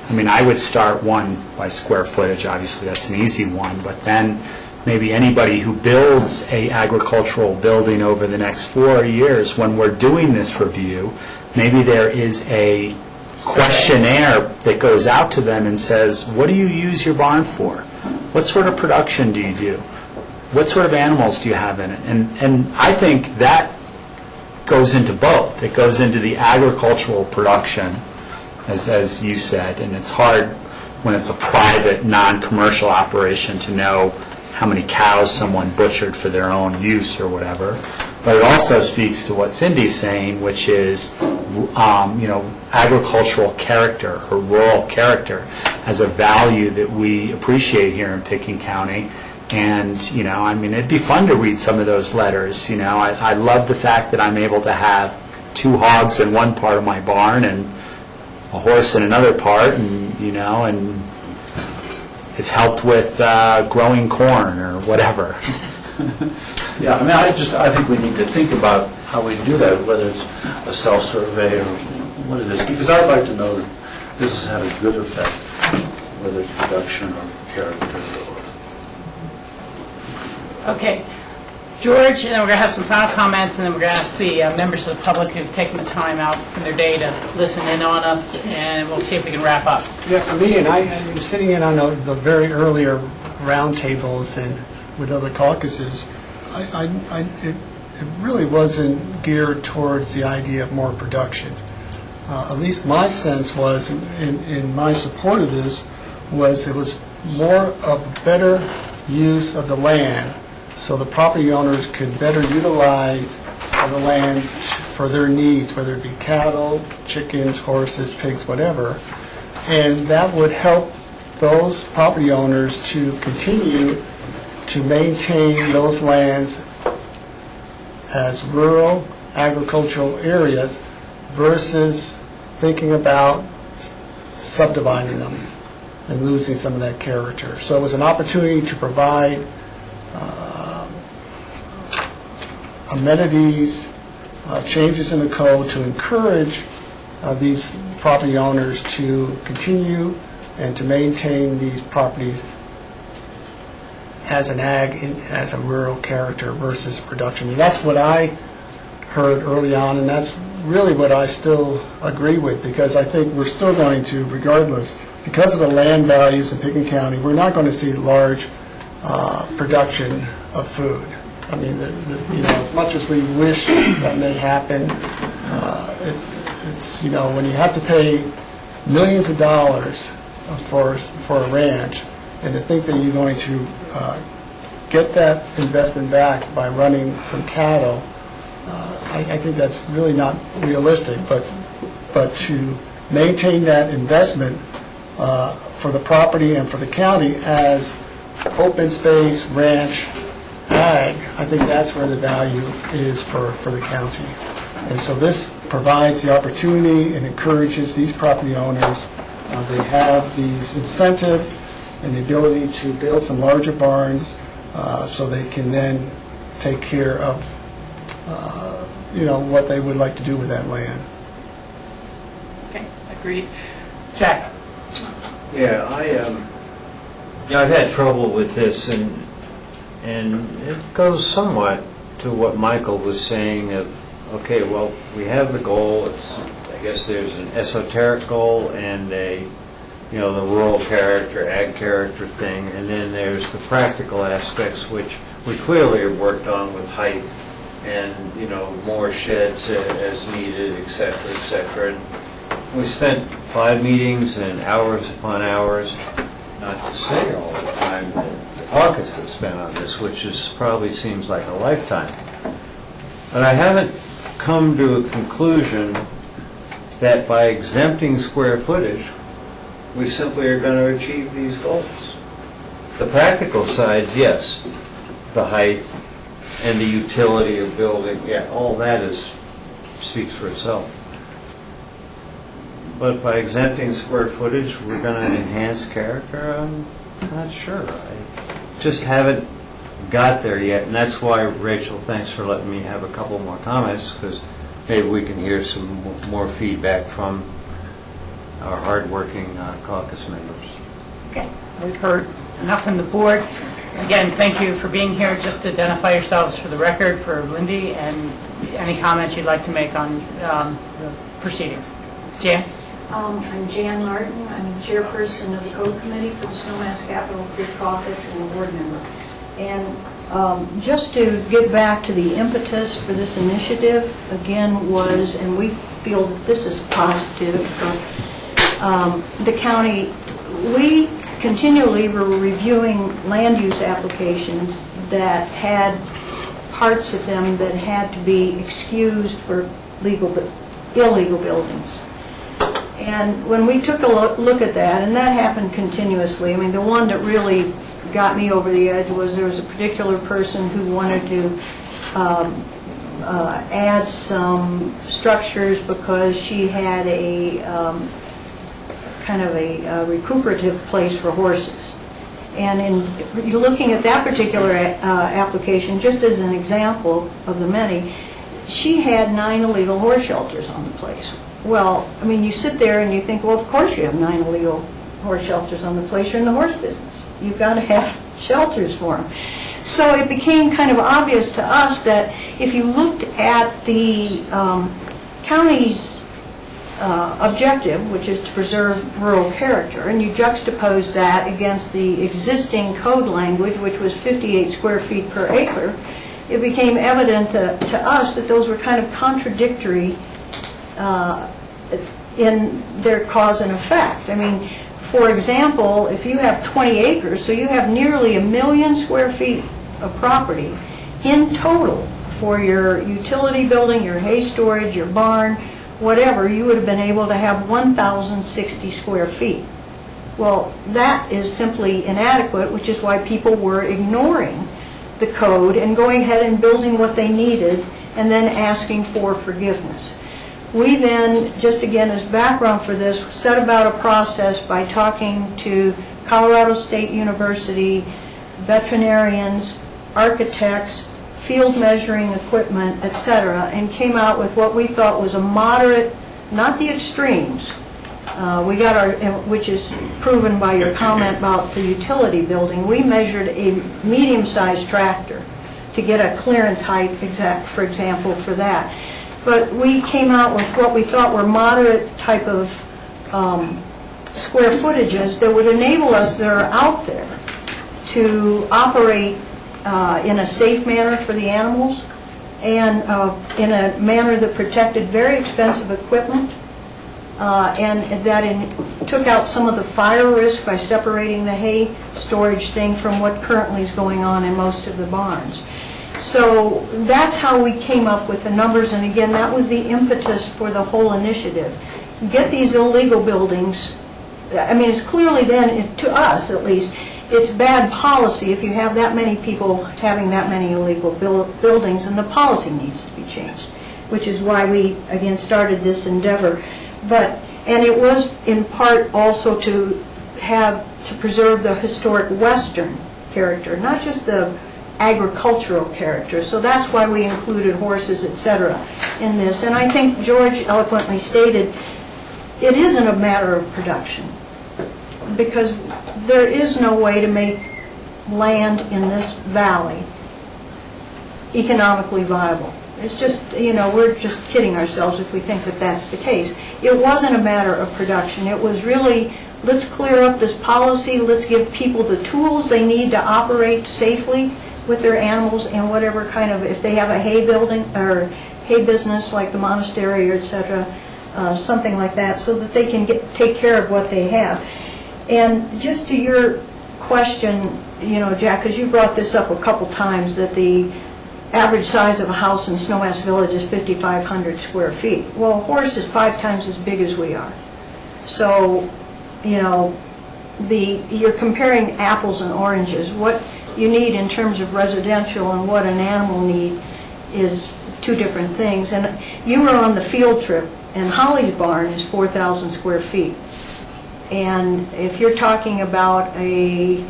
I mean, I would start one by square footage. Obviously, that's an easy one. But then maybe anybody who builds a agricultural building over the next 4 years, when we're doing this review, maybe there is a questionnaire that goes out to them and says, what do you use your barn for? What sort of production do you do? What sort of animals do you have in it? And I think that goes into both. It goes into the agricultural production, as you said, and it's hard when it's a private, non-commercial operation to know how many cows someone butchered for their own use or whatever. But it also speaks to what Cindy's saying, which is, agricultural character or rural character as a value that we appreciate here in Pickens County. And, I mean, it'd be fun to read some of those letters. I love the fact that I'm able to have 2 hogs in one part of my barn and a horse in another part, and, and it's helped with growing corn or whatever. Yeah, I mean, I think we need to think about how we do that, whether it's a self-survey or what it is, because I'd like to know that this has had a good effect, whether it's production or character. Okay. George, and then we're going to have some final comments, and then we're going to ask the members of the public who've taken the time out from their day to listen in on us, and we'll see if we can wrap up. Yeah, for me, and I'm sitting in on the very earlier roundtables and with other caucuses, it really wasn't geared towards the idea of more production. At least my sense was, in my support of this, was it was more of a better use of the land, so the property owners could better utilize the land for their needs, whether it be cattle, chickens, horses, pigs, whatever. And that would help those property owners to continue to maintain those lands as rural agricultural areas versus thinking about subdividing them and losing some of that character. So it was an opportunity to provide amenities, changes in the code to encourage these property owners to continue and to maintain these properties as an as a rural character versus production. And that's what I heard early on, and that's really what I still agree with, because I think we're still going to, regardless, because of the land values in Pickens County, we're not going to see large production of food. I mean, as much as we wish that may happen, it's when you have to pay millions of dollars for a ranch, and to think that you're going to get that investment back by running some cattle, I think that's really not realistic. But to maintain that investment for the property and for the county as open space, ranch, ag, I think that's where the value is for the county. And so this provides the opportunity and encourages these property owners. They have these incentives and the ability to build some larger barns so they can then take care of what they would like to do with that land. Okay, agreed. Jack? Yeah, I've had trouble with this, and it goes somewhat to what Michael was saying of, okay, well, we have the goal. I guess there's an esoteric goal and the rural character, ag character thing, and then there's the practical aspects, which we clearly have worked on with height and, more sheds as needed, et cetera, And we spent 5 meetings and hours upon hours, not to say all the time that the caucus has spent on this, which probably seems like a lifetime. But I haven't come to a conclusion that by exempting square footage, we simply are going to achieve these goals. The practical sides, yes, the height and the utility of building, yeah, all that speaks for itself. But by exempting square footage, we're going to enhance character? I'm not sure. I just haven't got there yet, and that's why, Rachel, thanks for letting me have a couple more comments, because maybe we can hear some more feedback from our hardworking caucus members. Okay, we've heard enough from the board. Again, thank you for being here. Just identify yourselves for the record for Lindy, and any comments you'd like to make on the proceedings. Jan? I'm Jan Martin. I'm the chairperson of the Code Committee for the Snowmass Capital Creek Caucus and a board member. And just to get back to the impetus for this initiative, again, was, and we feel that this is positive for the county, we continually were reviewing land use applications that had parts of them that had to be excused for illegal buildings. And when we took a look at that, and that happened continuously, I mean, the one that really got me over the edge was there was a particular person who wanted to add some structures because she had a kind of a recuperative place for horses. And in looking at that particular application, just as an example of the many, she had 9 illegal horse shelters on the place. Well, I mean, you sit there and you think, well, of course you have 9 illegal horse shelters on the place. You're in the horse business. You've got to have shelters for them. So it became kind of obvious to us that if you looked at the county's objective, which is to preserve rural character, and you juxtapose that against the existing code language, which was 58 square feet per acre, it became evident to us that those were kind of contradictory in their cause and effect. I mean, for example, if you have 20 acres, so you have nearly 1 million square feet of property in total for your utility building, your hay storage, your barn, whatever, you would have been able to have 1,060 square feet. Well, that is simply inadequate, which is why people were ignoring the code and going ahead and building what they needed and then asking for forgiveness. We then, just again as background for this, set about a process by talking to Colorado State University, veterinarians, architects, field measuring equipment, etc., and came out with what we thought was a moderate, not the extremes. We got our, which is proven by your comment about the utility building. We measured a medium-sized tractor to get a clearance height, for example, for that. But we came out with what we thought were moderate type of square footages that would enable us that are out there to operate in a safe manner for the animals and in a manner that protected very expensive equipment and that took out some of the fire risk by separating the hay storage thing from what currently is going on in most of the barns. So that's how we came up with the numbers, and again, that was the impetus for the whole initiative. Get these illegal buildings. I mean, it's clearly then, to us at least, it's bad policy if you have that many people having that many illegal buildings, and the policy needs to be changed, which is why we, again, started this endeavor. And it was in part also to preserve the historic Western character, not just the agricultural character. So that's why we included horses, etc., in this. And I think George eloquently stated, it isn't a matter of production, because there is no way to make land in this valley economically viable. It's just, we're just kidding ourselves if we think that that's the case. It wasn't a matter of production. It was really, let's clear up this policy, let's give people the tools they need to operate safely with their animals and whatever kind of, if they have a hay building or hay business like the monastery or etc., something like that, so that they can take care of what they have. And just to your question, Jack, because you brought this up a couple times, that the average size of a house in Snowmass Village is 5,500 square feet. Well, a horse is 5 times as big as we are. So, you're comparing apples and oranges. What you need in terms of residential and what an animal need is 2 different things. And you were on the field trip, and Holly's barn is 4,000 square feet. And if you're talking about a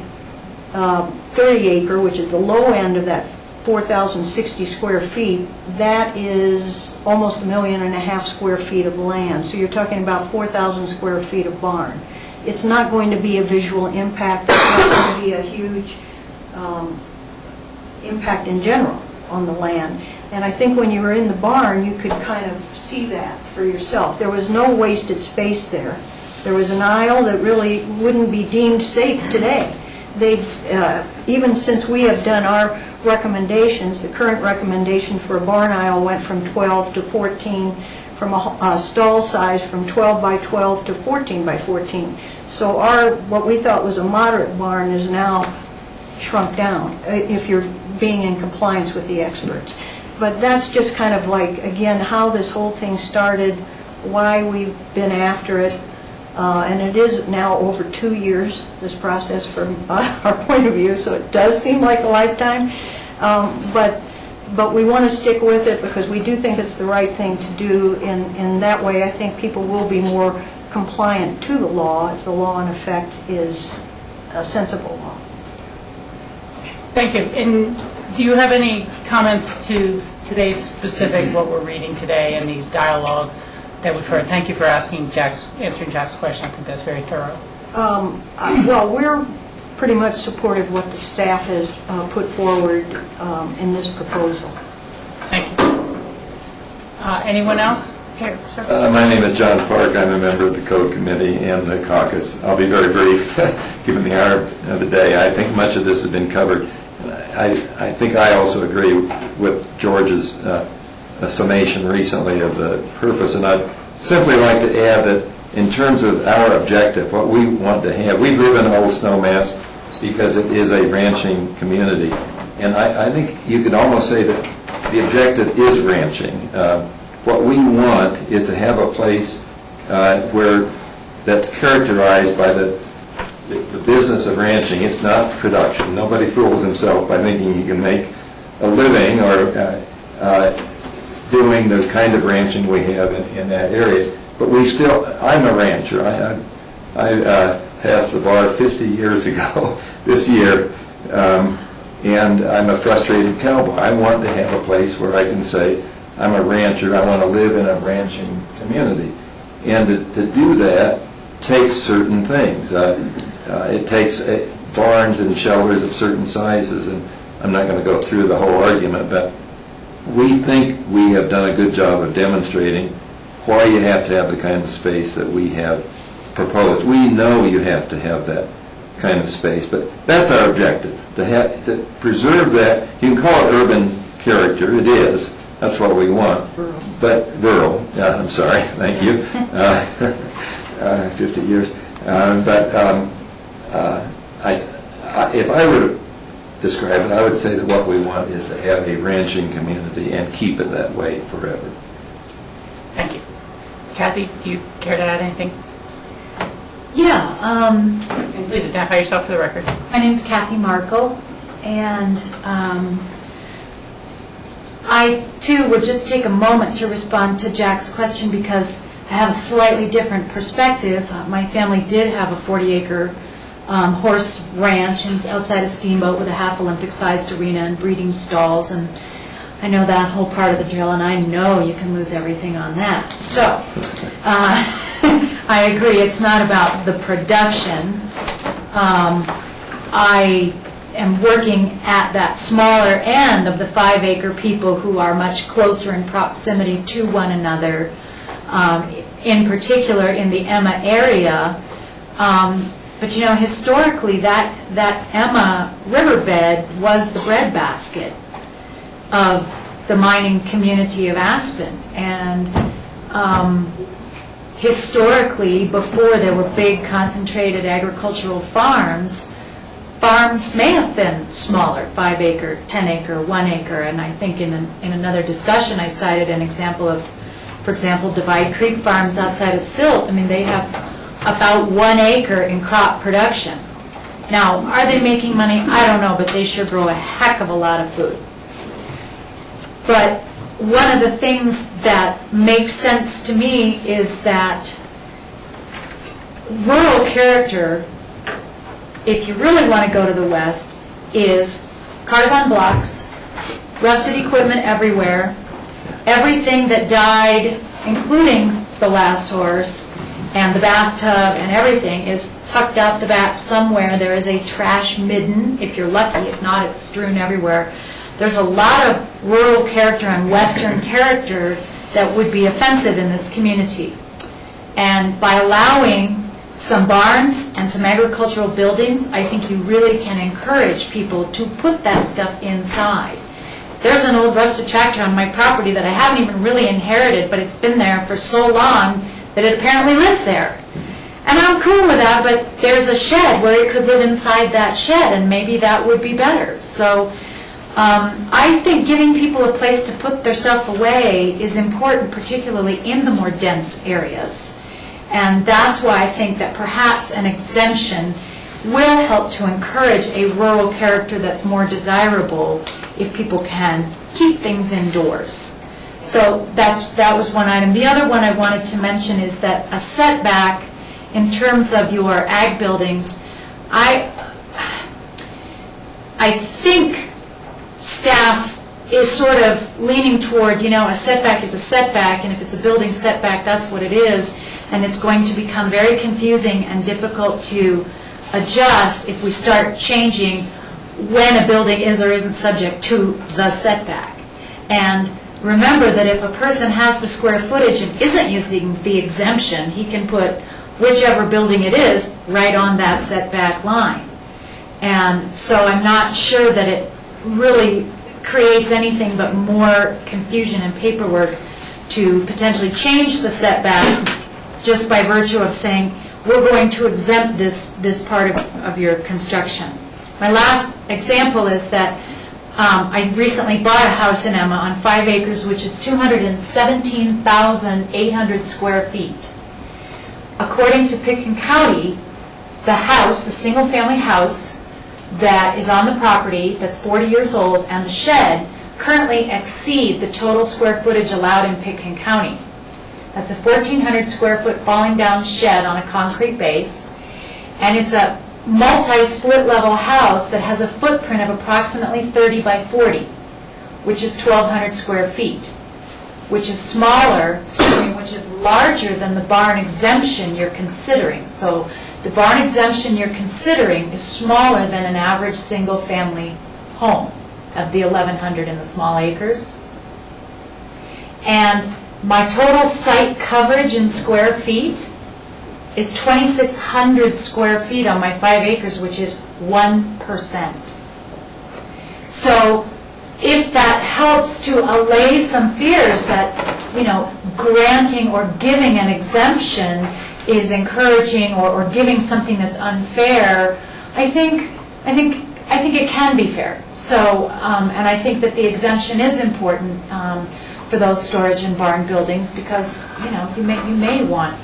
30-acre, which is the low end of that 4,060 square feet, that is almost 1.5 million square feet of land. So you're talking about 4,000 square feet of barn. It's not going to be a visual impact. It's not going to be a huge impact in general on the land. And I think when you were in the barn, you could kind of see that for yourself. There was no wasted space there. There was an aisle that really wouldn't be deemed safe today. Even since we have done our recommendations, the current recommendation for a barn aisle went from 12 to 14, from a stall size from 12 by 12 to 14 by 14. So what we thought was a moderate barn is now shrunk down, if you're being in compliance with the experts. But that's just kind of like, again, how this whole thing started, why we've been after it. And it is now over 2 years, this process, from our point of view, so it does seem like a lifetime. But we want to stick with it because we do think it's the right thing to do. In that way, I think people will be more compliant to the law if the law, in effect, is a sensible law. Thank you. And do you have any comments to today's specific, what we're reading today, and the dialogue that we've heard? Thank you for answering Jack's question. I think that's very thorough. Well, we're pretty much supported what the staff has put forward in this proposal. Thank you. Anyone else? Here, sir. My name is John Park. I'm a member of the Code Committee and the caucus. I'll be very brief, given the hour of the day. I think much of this has been covered. I think I also agree with George's summation recently of the purpose, and I'd simply like to add that in terms of our objective, what we want to have, we live in Old Snowmass because it is a ranching community, and I think you could almost say that the objective is ranching. What we want is to have a place where that's characterized by the the business of ranching, it's not production. Nobody fools himself by thinking he can make a living or doing the kind of ranching we have in that area. But I'm a rancher. I passed the bar 50 years ago this year, and I'm a frustrated cowboy. I want to have a place where I can say, I'm a rancher, I want to live in a ranching community. And to do that takes certain things. It takes barns and shelters of certain sizes, and I'm not going to go through the whole argument, but we think we have done a good job of demonstrating why you have to have the kind of space that we have proposed. We know you have to have that kind of space, but that's our objective, to preserve that. You can call it urban character, it is, that's what we want. Rural. But rural, yeah, I'm sorry, thank you. 50 years. If I were to describe it, I would say that what we want is to have a ranching community and keep it that way forever. Thank you. Kathy, do you care to add anything? Yeah. And please identify yourself for the record. My name is Kathy Markle, and I, too, would just take a moment to respond to Jack's question because I have a slightly different perspective. My family did have a 40-acre horse ranch outside of Steamboat with a half Olympic-sized arena and breeding stalls, and I know that whole part of the drill, and I know you can lose everything on that. So I agree, it's not about the production. I am working at that smaller end of the 5-acre people who are much closer in proximity to one another, in particular in the Emma area. But you know, historically, that Emma riverbed was the breadbasket of the mining community of Aspen. And historically, before there were big concentrated agricultural farms may have been smaller, 5-acre, 10-acre, 1-acre, and I think in another discussion I cited an example of, for example, Divide Creek Farms outside of Silt. I mean, they have about 1 acre in crop production. Now, are they making money? I don't know, but they sure grow a heck of a lot of food. But one of the things that makes sense to me is that rural character, if you really want to go to the west, is cars on blocks, rusted equipment everywhere, everything that died, including the last horse, and the bathtub and everything is tucked out the back somewhere. There is a trash midden, if you're lucky. If not, it's strewn everywhere. There's a lot of rural character and western character that would be offensive in this community. And by allowing some barns and some agricultural buildings, I think you really can encourage people to put that stuff inside. There's an old rusted tractor on my property that I haven't even really inherited, but it's been there for so long that it apparently lives there. And I'm cool with that, but there's a shed where it could live inside that shed, and maybe that would be better. So I think giving people a place to put their stuff away is important, particularly in the more dense areas. And that's why I think that perhaps an exemption will help to encourage a rural character that's more desirable if people can keep things indoors. So that was one item. The other one I wanted to mention is that a setback in terms of your ag buildings, I think staff is sort of leaning toward, you know, a setback is a setback, and if it's a building setback, that's what it is, and it's going to become very confusing and difficult to adjust if we start changing when a building is or isn't subject to the setback. And remember that if a person has the square footage and isn't using the exemption, he can put whichever building it is right on that setback line. And so I'm not sure that it really creates anything but more confusion and paperwork to potentially change the setback just by virtue of saying, we're going to exempt this part of your construction. My last example is that I recently bought a house in Emma on 5 acres, which is 217,800 square feet. According to Pitkin County, the house, the single-family house that is on the property that's 40 years old and the shed currently exceed the total square footage allowed in Pitkin County. That's a 1,400 square foot falling down shed on a concrete base, and it's a multi-split level house that has a footprint of approximately 30 by 40, which is 1,200 square feet, which is smaller, which is larger than the barn exemption you're considering. So the barn exemption you're considering is smaller than an average single-family home of the 1,100 in the small acres. And my total site coverage in square feet is 2,600 square feet on my 5 acres, which is 1%. So if that helps to allay some fears that, granting or giving an exemption is encouraging or giving something that's unfair, I think it can be fair. So, and I think that the exemption is important for those storage and barn buildings because, you may want,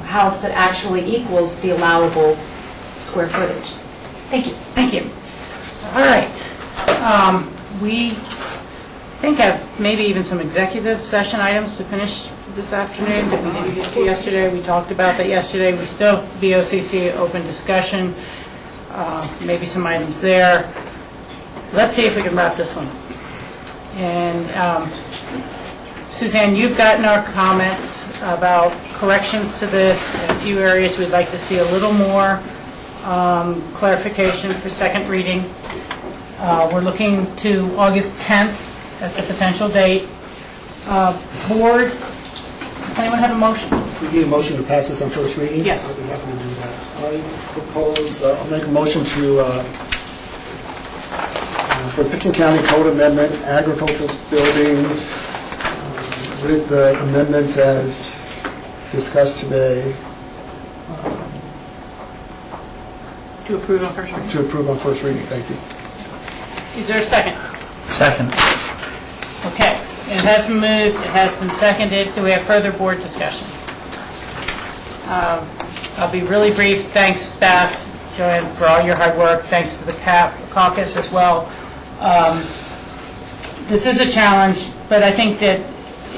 house that actually equals the allowable square footage. Thank you. Thank you. All right. We think have maybe even some executive session items to finish this afternoon that we didn't get to yesterday. We talked about that yesterday. We still have BOCC open discussion, maybe some items there. Let's see if we can wrap this one up. And Suzanne, you've gotten our comments about corrections to this in a few areas. We'd like to see a little more clarification for second reading. We're looking to August 10th as a potential date. Board, does anyone have a motion? We need a motion to pass this on first reading? Yes. I'll be happy to do that. I propose, I'll make a motion to, for Pitkin County Code Amendment, agricultural buildings, with the amendments as discussed today. To approve on first reading? To approve on first reading, thank you. Is there a second? Second. Okay. It has been moved. It has been seconded. Do we have further board discussion? I'll be really brief. Thanks, staff, Joanne, for all your hard work. Thanks to the caucus as well. This is a challenge, but I think that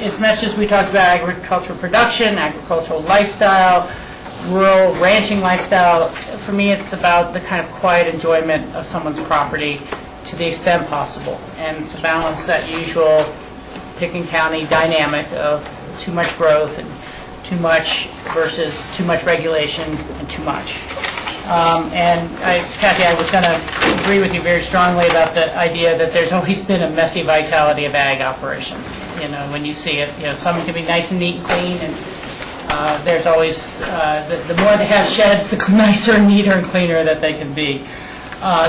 as much as we talked about agricultural production, agricultural lifestyle, rural ranching lifestyle, for me it's about the kind of quiet enjoyment of someone's property to the extent possible, and to balance that usual Pitkin County dynamic of too much growth and too much versus too much regulation and too much. And Kathy, I was going to agree with you very strongly about the idea that there's always been a messy vitality of ag operations. When you see it, some can be nice and neat and clean, and there's always, the more they have sheds, the nicer and neater and cleaner that they can be.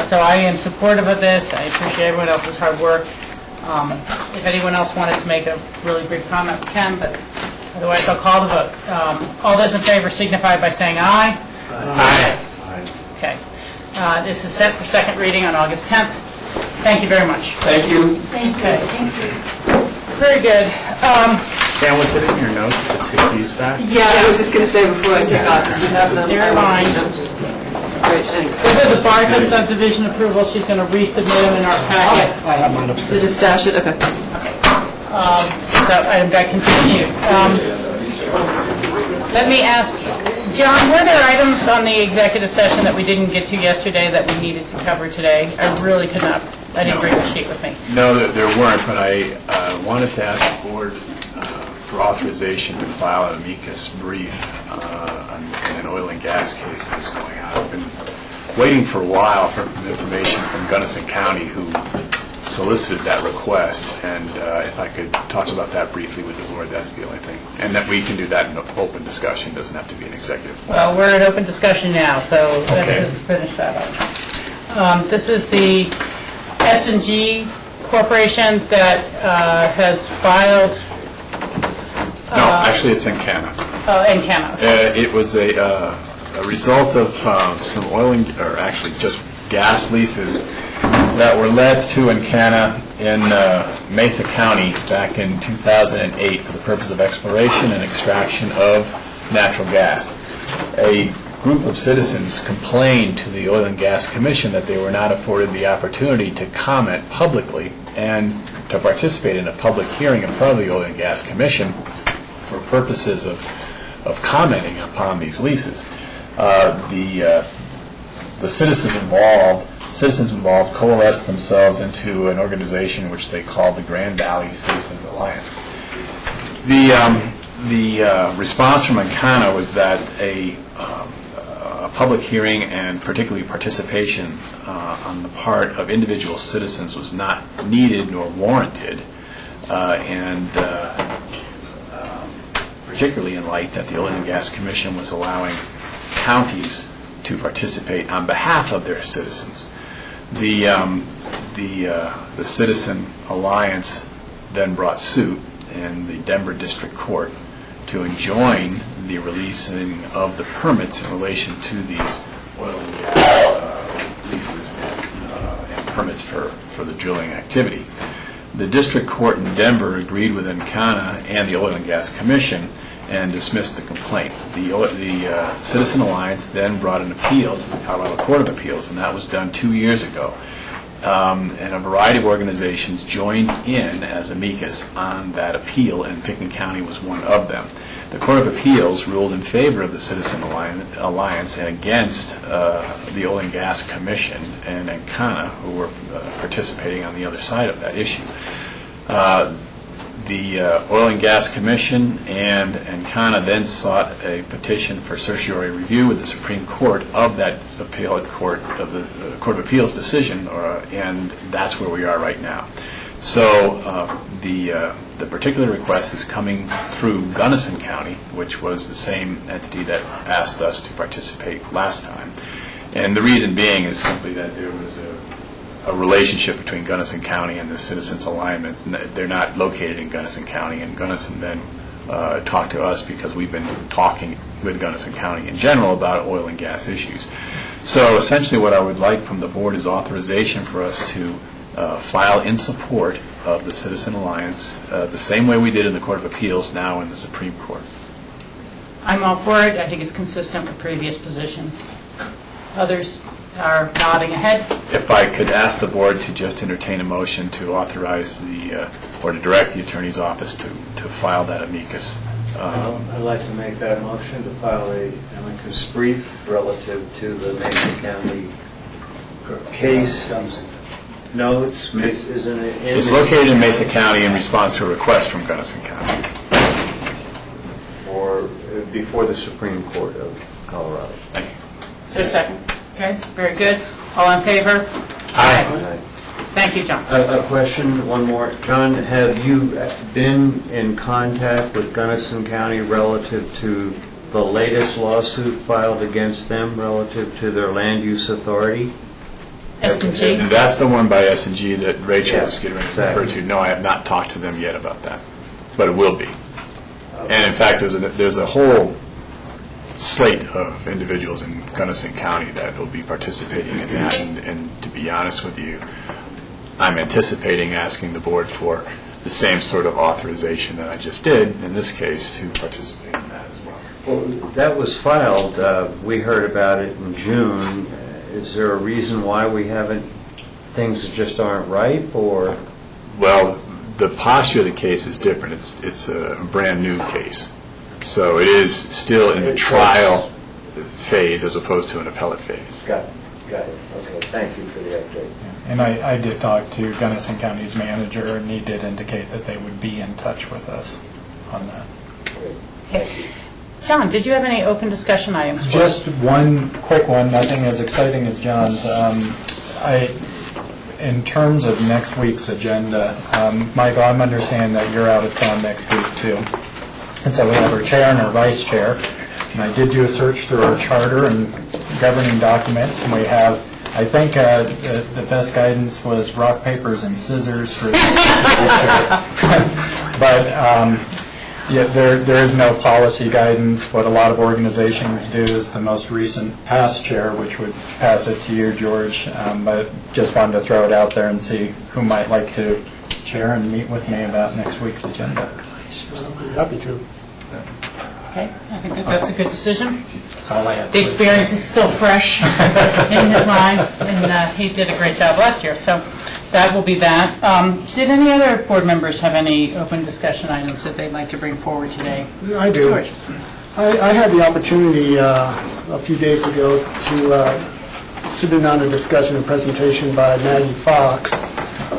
So I am supportive of this. I appreciate everyone else's hard work. If anyone else wanted to make a really brief comment, we can, but otherwise I'll call the vote. All those in favor signify by saying aye. Aye. Okay. This is set for second reading on August 10th. Thank you very much. Thank you. Thank you. Thank you. Very good. Sam, was it in your notes to take these back? Yeah, I was just going to say before I take off, if you have them. They're mine. Great, thanks. This is the Barca subdivision approval. She's going to resubmit them in our packet. I have mine upstairs. So just stash it, okay. So item got continued. Let me ask, John, were there items on the executive session that we didn't get to yesterday that we needed to cover today? I really could not. I didn't bring the sheet with me. No, there weren't, but I wanted to ask the board for authorization to file an amicus brief on an oil and gas case that is going on. I've been waiting for a while for information from Gunnison County, who solicited that request, and if I could talk about that briefly with the board, that's the only thing. And that we can do that in an open discussion, doesn't have to be an executive form. Well, we're in open discussion now, so Okay. let's just finish that up. This is the S&G Corporation that has filed... No, actually it's in Canada. Oh, in Canada. It was a result of some oil or actually just gas leases that were led to Encana in Mesa County back in 2008 for the purpose of exploration and extraction of natural gas. A group of citizens complained to the Oil and Gas Commission that they were not afforded the opportunity to comment publicly and to participate in a public hearing in front of the Oil and Gas Commission for purposes of commenting upon these leases. The citizens involved coalesced themselves into an organization which they called the Grand Valley Citizens Alliance. The response from Encana was that a public hearing and particularly participation on the part of individual citizens was not needed nor warranted, and particularly in light that the Oil and Gas Commission was allowing counties to participate on behalf of their citizens. The Citizen Alliance then brought suit in the Denver District Court to enjoin the releasing of the permits in relation to these oil and gas leases and permits for the drilling activity. The District Court in Denver agreed with Encana and the Oil and Gas Commission and dismissed the complaint. The Citizen Alliance then brought an appeal to the Colorado Court of Appeals, and that was done 2 years ago. And a variety of organizations joined in as amicus on that appeal, and Pickens County was one of them. The Court of Appeals ruled in favor of the Citizen Alliance and against the Oil and Gas Commission and Encana, who were participating on the other side of that issue. The Oil and Gas Commission and Encana then sought a petition for certiorari review with the Supreme Court of that appellate court of the Court of Appeals decision, and that's where we are right now. So the particular request is coming through Gunnison County, which was the same entity that asked us to participate last time. And the reason being is simply that there was a relationship between Gunnison County and the Citizens Alliance. They're not located in Gunnison County, and Gunnison then talked to us because we've been talking with Gunnison County in general about oil and gas issues. So essentially what I would like from the board is authorization for us to file in support of the Citizen Alliance the same way we did in the Court of Appeals, now in the Supreme Court. I'm all for it. I think it's consistent with previous positions. Others are nodding ahead. If I could ask the board to just entertain a motion to authorize or to direct the Attorney's Office to file that amicus. I'd like to make that motion to file a amicus brief relative to the Mesa County case. No, isn't it? It's located in Mesa County in response to a request from Gunnison County. Before the Supreme Court of Colorado. Thank you. Is there a second? Okay, very good. All in favor? Aye. Thank you, John. A question, one more. John, have you been in contact with Gunnison County relative to the latest lawsuit filed against them relative to their land use authority? S&G? And that's the one by S&G that Rachel was getting exactly. referred to. No, I have not talked to them yet about that, but it will be. And in fact, there's a whole slate of individuals in Gunnison County that will be participating in that. And to be honest with you, I'm anticipating asking the board for the same sort of authorization that I just did in this case to participate in that as well. Well, that was filed. We heard about it in June. Is there a reason why we haven't? Things just aren't ripe, or? Well, the posture of the case is different. It's a brand new case. So it is still in the trial phase as opposed to an appellate phase. Got it. Okay, thank you for the update. And I did talk to Gunnison County's manager, and he did indicate that they would be in touch with us on that. Okay. John, did you have any open discussion items? Just one quick one, nothing as exciting as John's. In terms of next week's agenda, Michael, I'm understanding that you're out of town next week too. And so we have our chair and our vice chair. And I did do a search through our charter and governing documents, and we have, I think the best guidance was rock, papers, and scissors for the chair. But yeah, there is no policy guidance. What a lot of organizations do is the most recent past chair, which would pass it to you, George. But just wanted to throw it out there and see who might like to chair and meet with me about next week's agenda. Happy to. Okay, I think that's a good decision. That's all I had. The experience is still fresh in his mind, and he did a great job last year, so that will be that. Did any other board members have any open discussion items that they'd like to bring forward today? I do. George. I had the opportunity a few days ago to sit in on a discussion and presentation by Maggie Fox,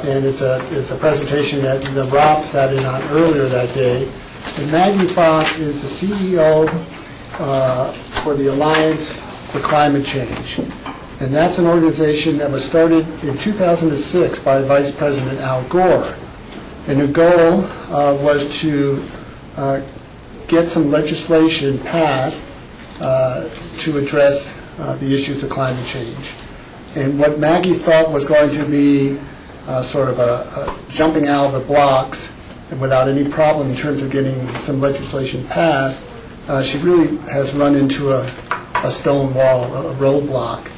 and it's a presentation that Rob sat in on earlier that day. And Maggie Fox is the CEO for the Alliance for Climate Change. And that's an organization that was started in 2006 by Vice President Al Gore. And the goal was to get some legislation passed to address the issues of climate change. And what Maggie thought was going to be sort of a jumping out of the blocks and without any problem in terms of getting some legislation passed, she really has run into a stone wall, a roadblock.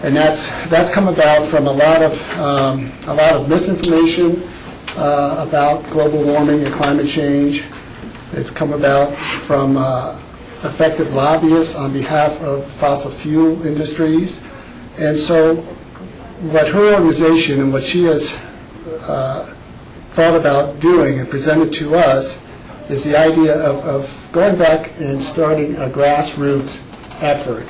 And that's come about from a lot of misinformation about global warming and climate change. It's come about from effective lobbyists on behalf of fossil fuel industries. And so what her organization and what she has thought about doing and presented to us is the idea of going back and starting a grassroots effort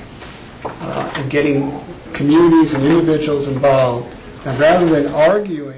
and getting communities and individuals involved. And rather than arguing,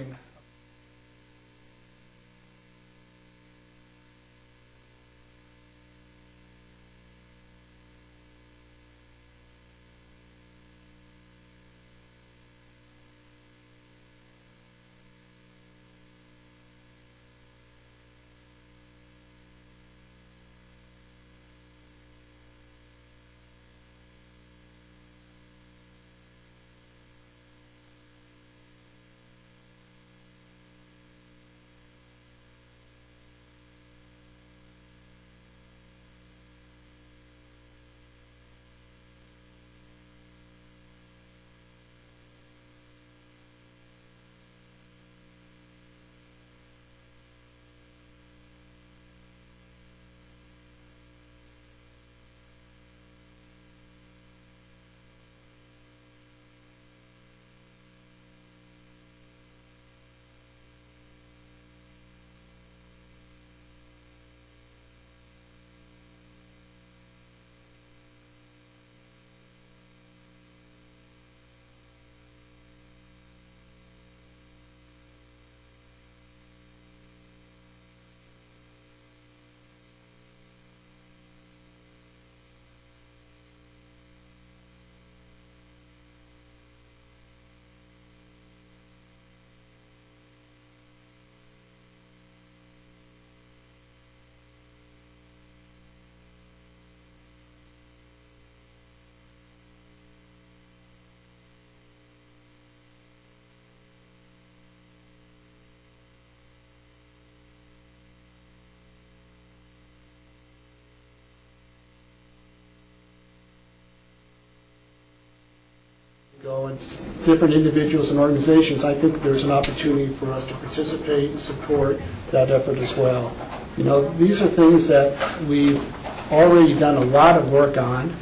and different individuals and organizations, I think there's an opportunity for us to participate and support that effort as well. You know, these are things that we've already done a lot of work on,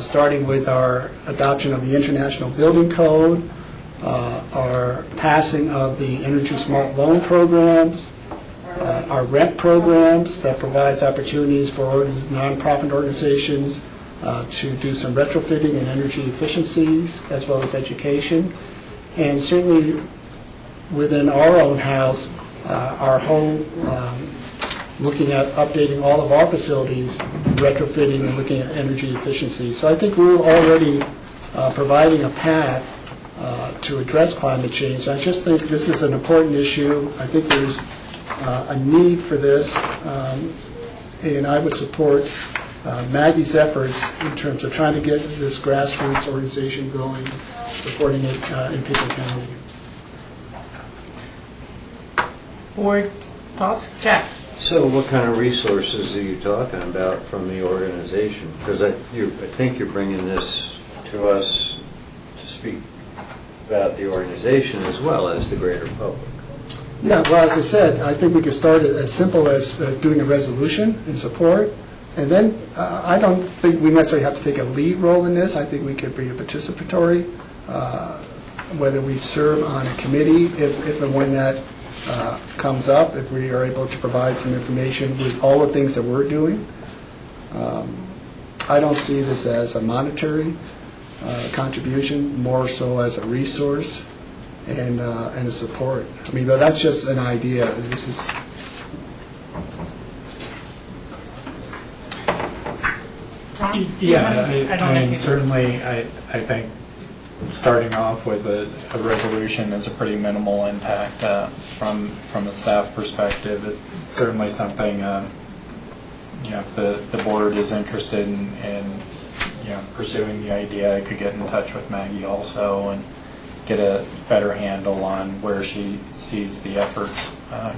starting with our adoption of the International Building Code, our passing of the Energy Smart Loan programs, our rent programs that provides opportunities for nonprofit organizations to do some retrofitting and energy efficiencies, as well as education. And certainly within our own house, our whole looking at updating all of our facilities, retrofitting and looking at energy efficiency. So I think we're already providing a path to address climate change. I just think this is an important issue. I think there's a need for this, and I would support Maggie's efforts in terms of trying to get this grassroots organization going, supporting it in Pickett County. Board thoughts? Jack? So what kind of resources are you talking about from the organization? Because I think you're bringing this to us to speak about the organization as well as the greater public. Yeah, well, as I said, I think we could start it as simple as doing a resolution in support, And then I don't think we necessarily have to take a lead role in this. I think we could be a participatory, whether we serve on a committee, if and when that comes up, if we are able to provide some information with all the things that we're doing. I don't see this as a monetary contribution, more so as a resource and a support. I mean, but that's just an idea. This is. Yeah, I mean, certainly, I think starting off with a resolution is a pretty minimal impact from a staff perspective. It's certainly something, if the board is interested in pursuing the idea, I could get in touch with Maggie also and get a better handle on where she sees the efforts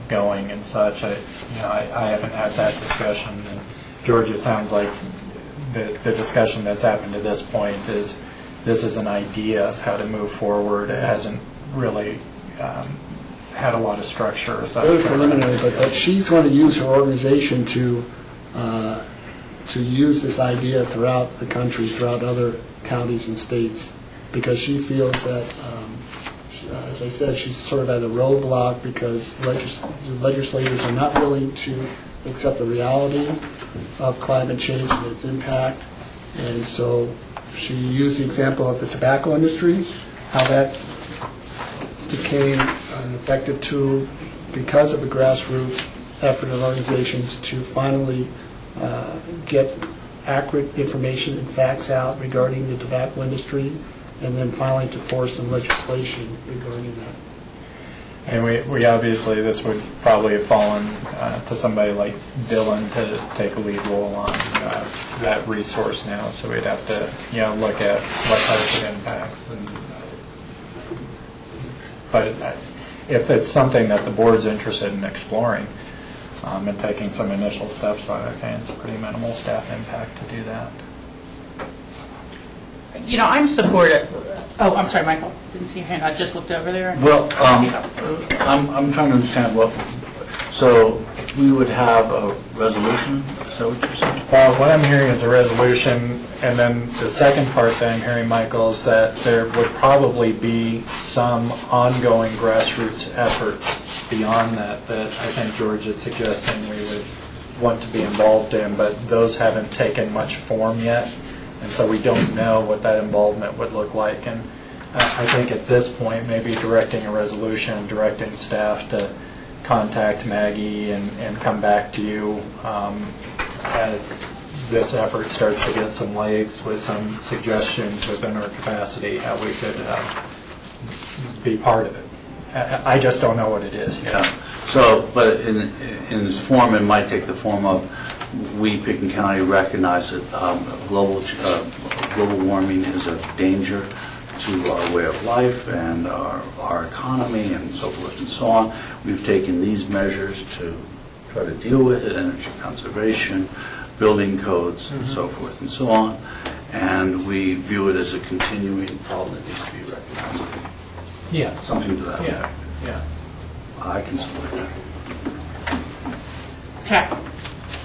going and such. I haven't had that discussion. And George, it sounds like the discussion that's happened to this point is this is an idea of how to move forward. It hasn't really had a lot of structure. Very preliminary, but she's going to use her organization to use this idea throughout the country, throughout other counties and states, because she feels that, as I said, she's sort of at a roadblock because legislators are not willing to accept the reality of climate change and its impact. And so she used the example of the tobacco industry, how that became an effective tool because of the grassroots effort of organizations to finally get accurate information and facts out regarding the tobacco industry, and then finally to force some legislation regarding that. And we obviously, this would probably have fallen to somebody like Dylan to take a lead role on that resource now. So we'd have to, look at what types of impacts. But if it's something that the board's interested in exploring and taking some initial steps on, I think it's a pretty minimal staff impact to do that. I'm supportive. Oh, I'm sorry, Michael. Didn't see your hand. I just looked over there. Well, I'm trying to understand so we would have a resolution, is that what you're saying? Well, what I'm hearing is a resolution, and then the second part that I'm hearing, Michael, is that there would probably be some ongoing grassroots efforts beyond that I think George is suggesting we would want to be involved in, but those haven't taken much form yet. And so we don't know what that involvement would look like. And I think at this point, maybe directing a resolution, directing staff to contact Maggie and come back to you as this effort starts to get some legs with some suggestions within our capacity how we could be part of it. I just don't know what it is yet. Yeah. So, but in its form, it might take the form of we, Pickens County, recognize that global warming is a danger to our way of life and our economy and so forth and so on. We've taken these measures to try to deal with it, energy conservation, building codes, and so forth and so on. And we view it as a continuing problem that needs to be recognized. Yeah. Something to that effect. Yeah. I can support that. Okay.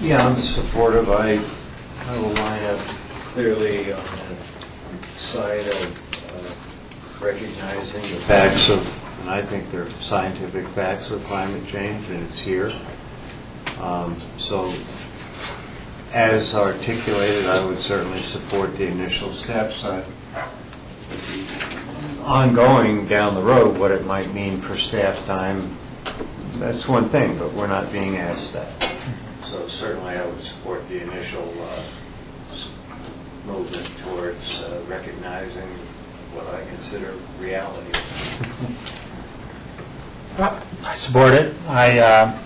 Yeah, I'm supportive. I will line up clearly on the side of recognizing the facts of, and I think they're scientific facts of climate change, and it's here. So, as articulated, I would certainly support the initial steps. Ongoing down the road, what it might mean for staff time, that's one thing, but we're not being asked that. So certainly I would support the initial movement towards recognizing what I consider reality. I support it. I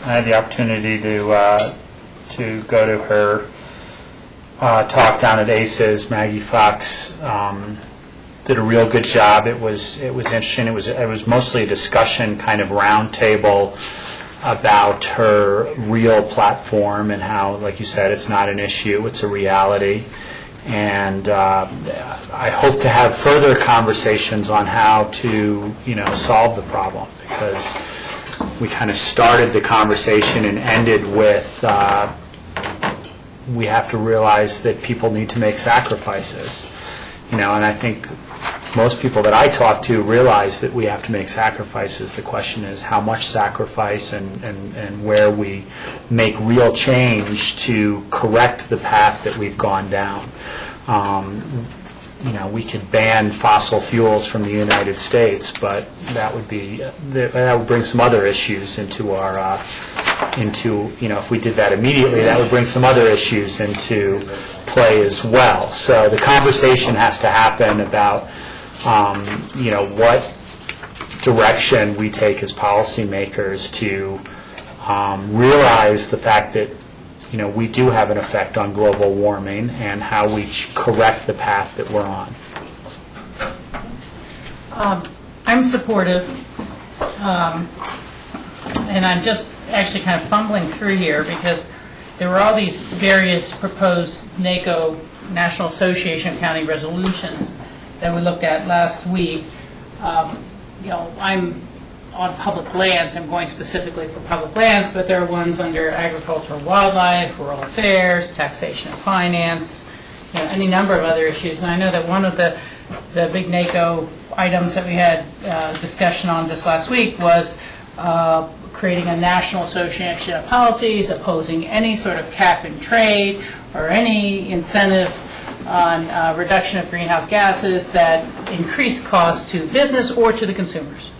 had the opportunity to go to her talk down at ACES. Maggie Fox did a real good job. It was interesting. It was mostly a discussion, kind of roundtable about her real platform and how, like you said, it's not an issue, it's a reality. And I hope to have further conversations on how to, solve the problem, because we kind of started the conversation and ended with we have to realize that people need to make sacrifices. And I think most people that I talk to realize that we have to make sacrifices. The question is how much sacrifice and where we make real change to correct the path that we've gone down. We could ban fossil fuels from the United States, but that would bring some other issues into our if we did that immediately, that would bring some other issues into play as well. So the conversation has to happen about what direction we take as policymakers to realize the fact that we do have an effect on global warming and how we correct the path that we're on. I'm supportive, and I'm just actually kind of fumbling through here because there were all these various proposed NACO, National Association of County resolutions that we looked at last week. I'm on public lands. I'm going specifically for public lands, but there are ones under agriculture and wildlife, rural affairs, taxation and finance, any number of other issues. And I know that one of the big NACO items that we had discussion on this last week was creating a national association of policies opposing any sort of cap and trade or any incentive on reduction of greenhouse gases that increase costs to business or to the consumers.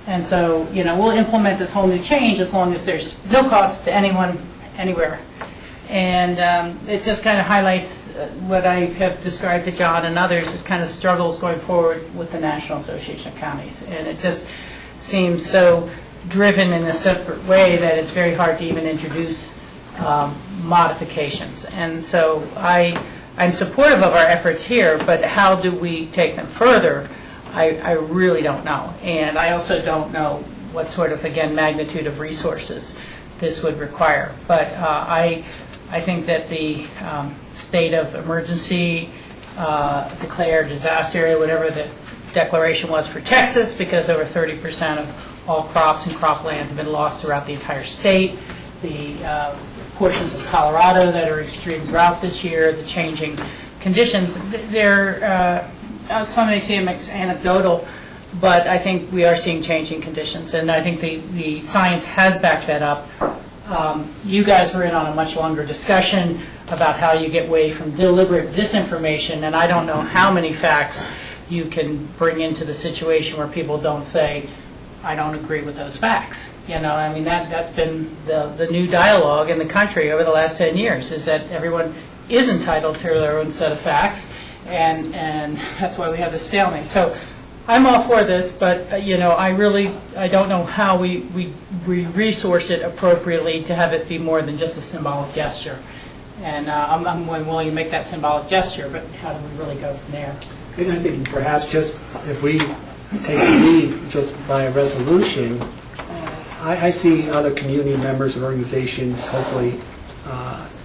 And so, we'll implement this whole new change as long as there's no cost to anyone, anywhere. And it just kind of highlights what I have described to John and others as kind of struggles going forward with the National Association of Counties. And it just seems so driven in a separate way that it's very hard to even introduce modifications. And so I'm supportive of our efforts here, but how do we take them further? I really don't know. And I also don't know what sort of, again, magnitude of resources this would require. But I think that the state of emergency, declare disaster area, whatever the declaration was for Texas, because over 30% of all crops and croplands have been lost throughout the entire state. The portions of Colorado that are extreme drought this year, the changing conditions, they're some may say it's anecdotal, but I think we are seeing changing conditions, and I think the science has backed that up. You guys were in on a much longer discussion about how you get away from deliberate disinformation, and I don't know how many facts you can bring into the situation where people don't say, I don't agree with those facts. That's been the new dialogue in the country over the last 10 years, is that everyone is entitled to their own set of facts, and that's why we have this stalemate. So I'm all for this, but I don't know how we resource it appropriately to have it be more than just a symbolic gesture. And I'm willing to make that symbolic gesture, but how do we really go from there? And I think perhaps just if we take the lead just by a resolution, I see other community members and organizations hopefully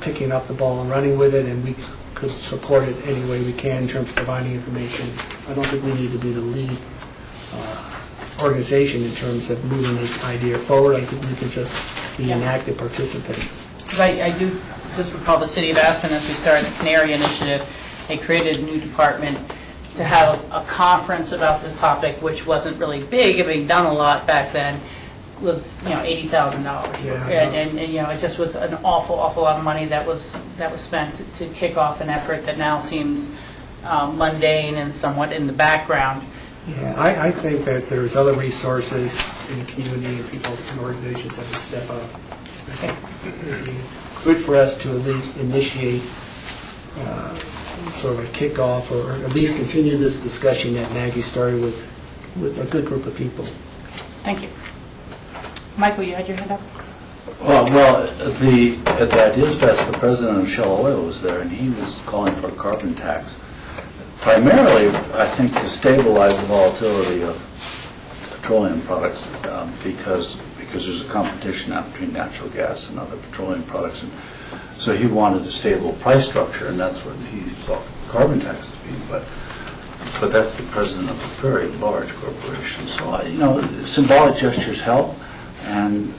picking up the ball and running with it, and we could support it any way we can in terms of providing information. I don't think we need to be the lead organization in terms of moving this idea forward. I think we can just be an active participant. I do just recall the city of Aspen, as we started the Canary Initiative, they created a new department to have a conference about this topic, which wasn't really big, being done a lot back then, was $80,000, and it just was an awful lot of money that was spent to kick off an effort that now seems mundane and somewhat in the background. Yeah, I think that there's other resources in the community and people and organizations that can step up. I think it would be good for us to at least initiate sort of a kickoff, or at least continue this discussion that Maggie started with a good group of people. Thank you. Michael, you had your hand up? Well, at the Ideas Fest, the president of Shell Oil was there, and he was calling for a carbon tax, primarily, I think, to stabilize the volatility of petroleum products, because there's a competition now between natural gas and other petroleum products. And so he wanted a stable price structure, and that's what he thought carbon taxes being. But that's the president of a very large corporation. So, symbolic gestures help. And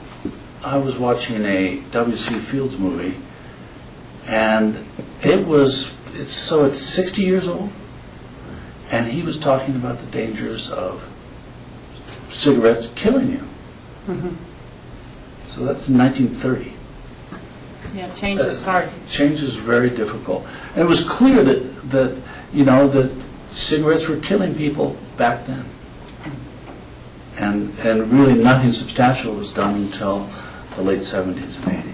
I was watching a W.C. Fields movie, And it's 60 years old, and he was talking about the dangers of cigarettes killing you. So that's 1930. Yeah, change is hard. Change is very difficult. And it was clear that cigarettes were killing people back then. And really nothing substantial was done until the late 70s and 80s.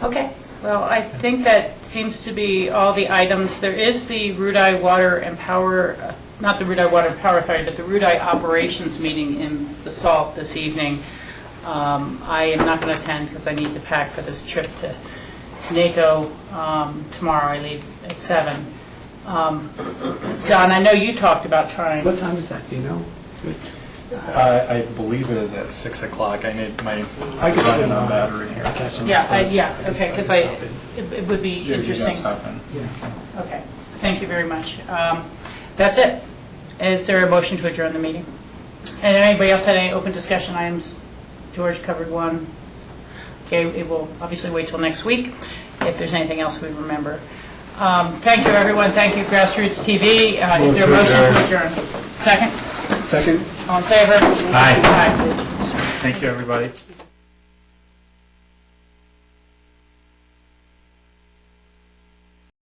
Okay, well, I think that seems to be all the items. There is the Rudai Water and Power, not the Rudai Water and Power Authority, but the Rudai Operations meeting in the Salt this evening. I am not going to attend because I need to pack for this trip to NACO tomorrow. I leave at 7. John, I know you talked about trying. What time is that, do you know? I believe it is at 6 o'clock. I need my run on battery here. Okay, because it would be interesting. Yeah. Okay, thank you very much. That's it. Is there a motion to adjourn the meeting? And anybody else had any open discussion items? George covered one. Okay, it will obviously wait till next week if there's anything else we remember. Thank you, everyone. Thank you, Grassroots TV. Is there a motion to adjourn? Second? Second. All in favor? Aye. Thank you, everybody.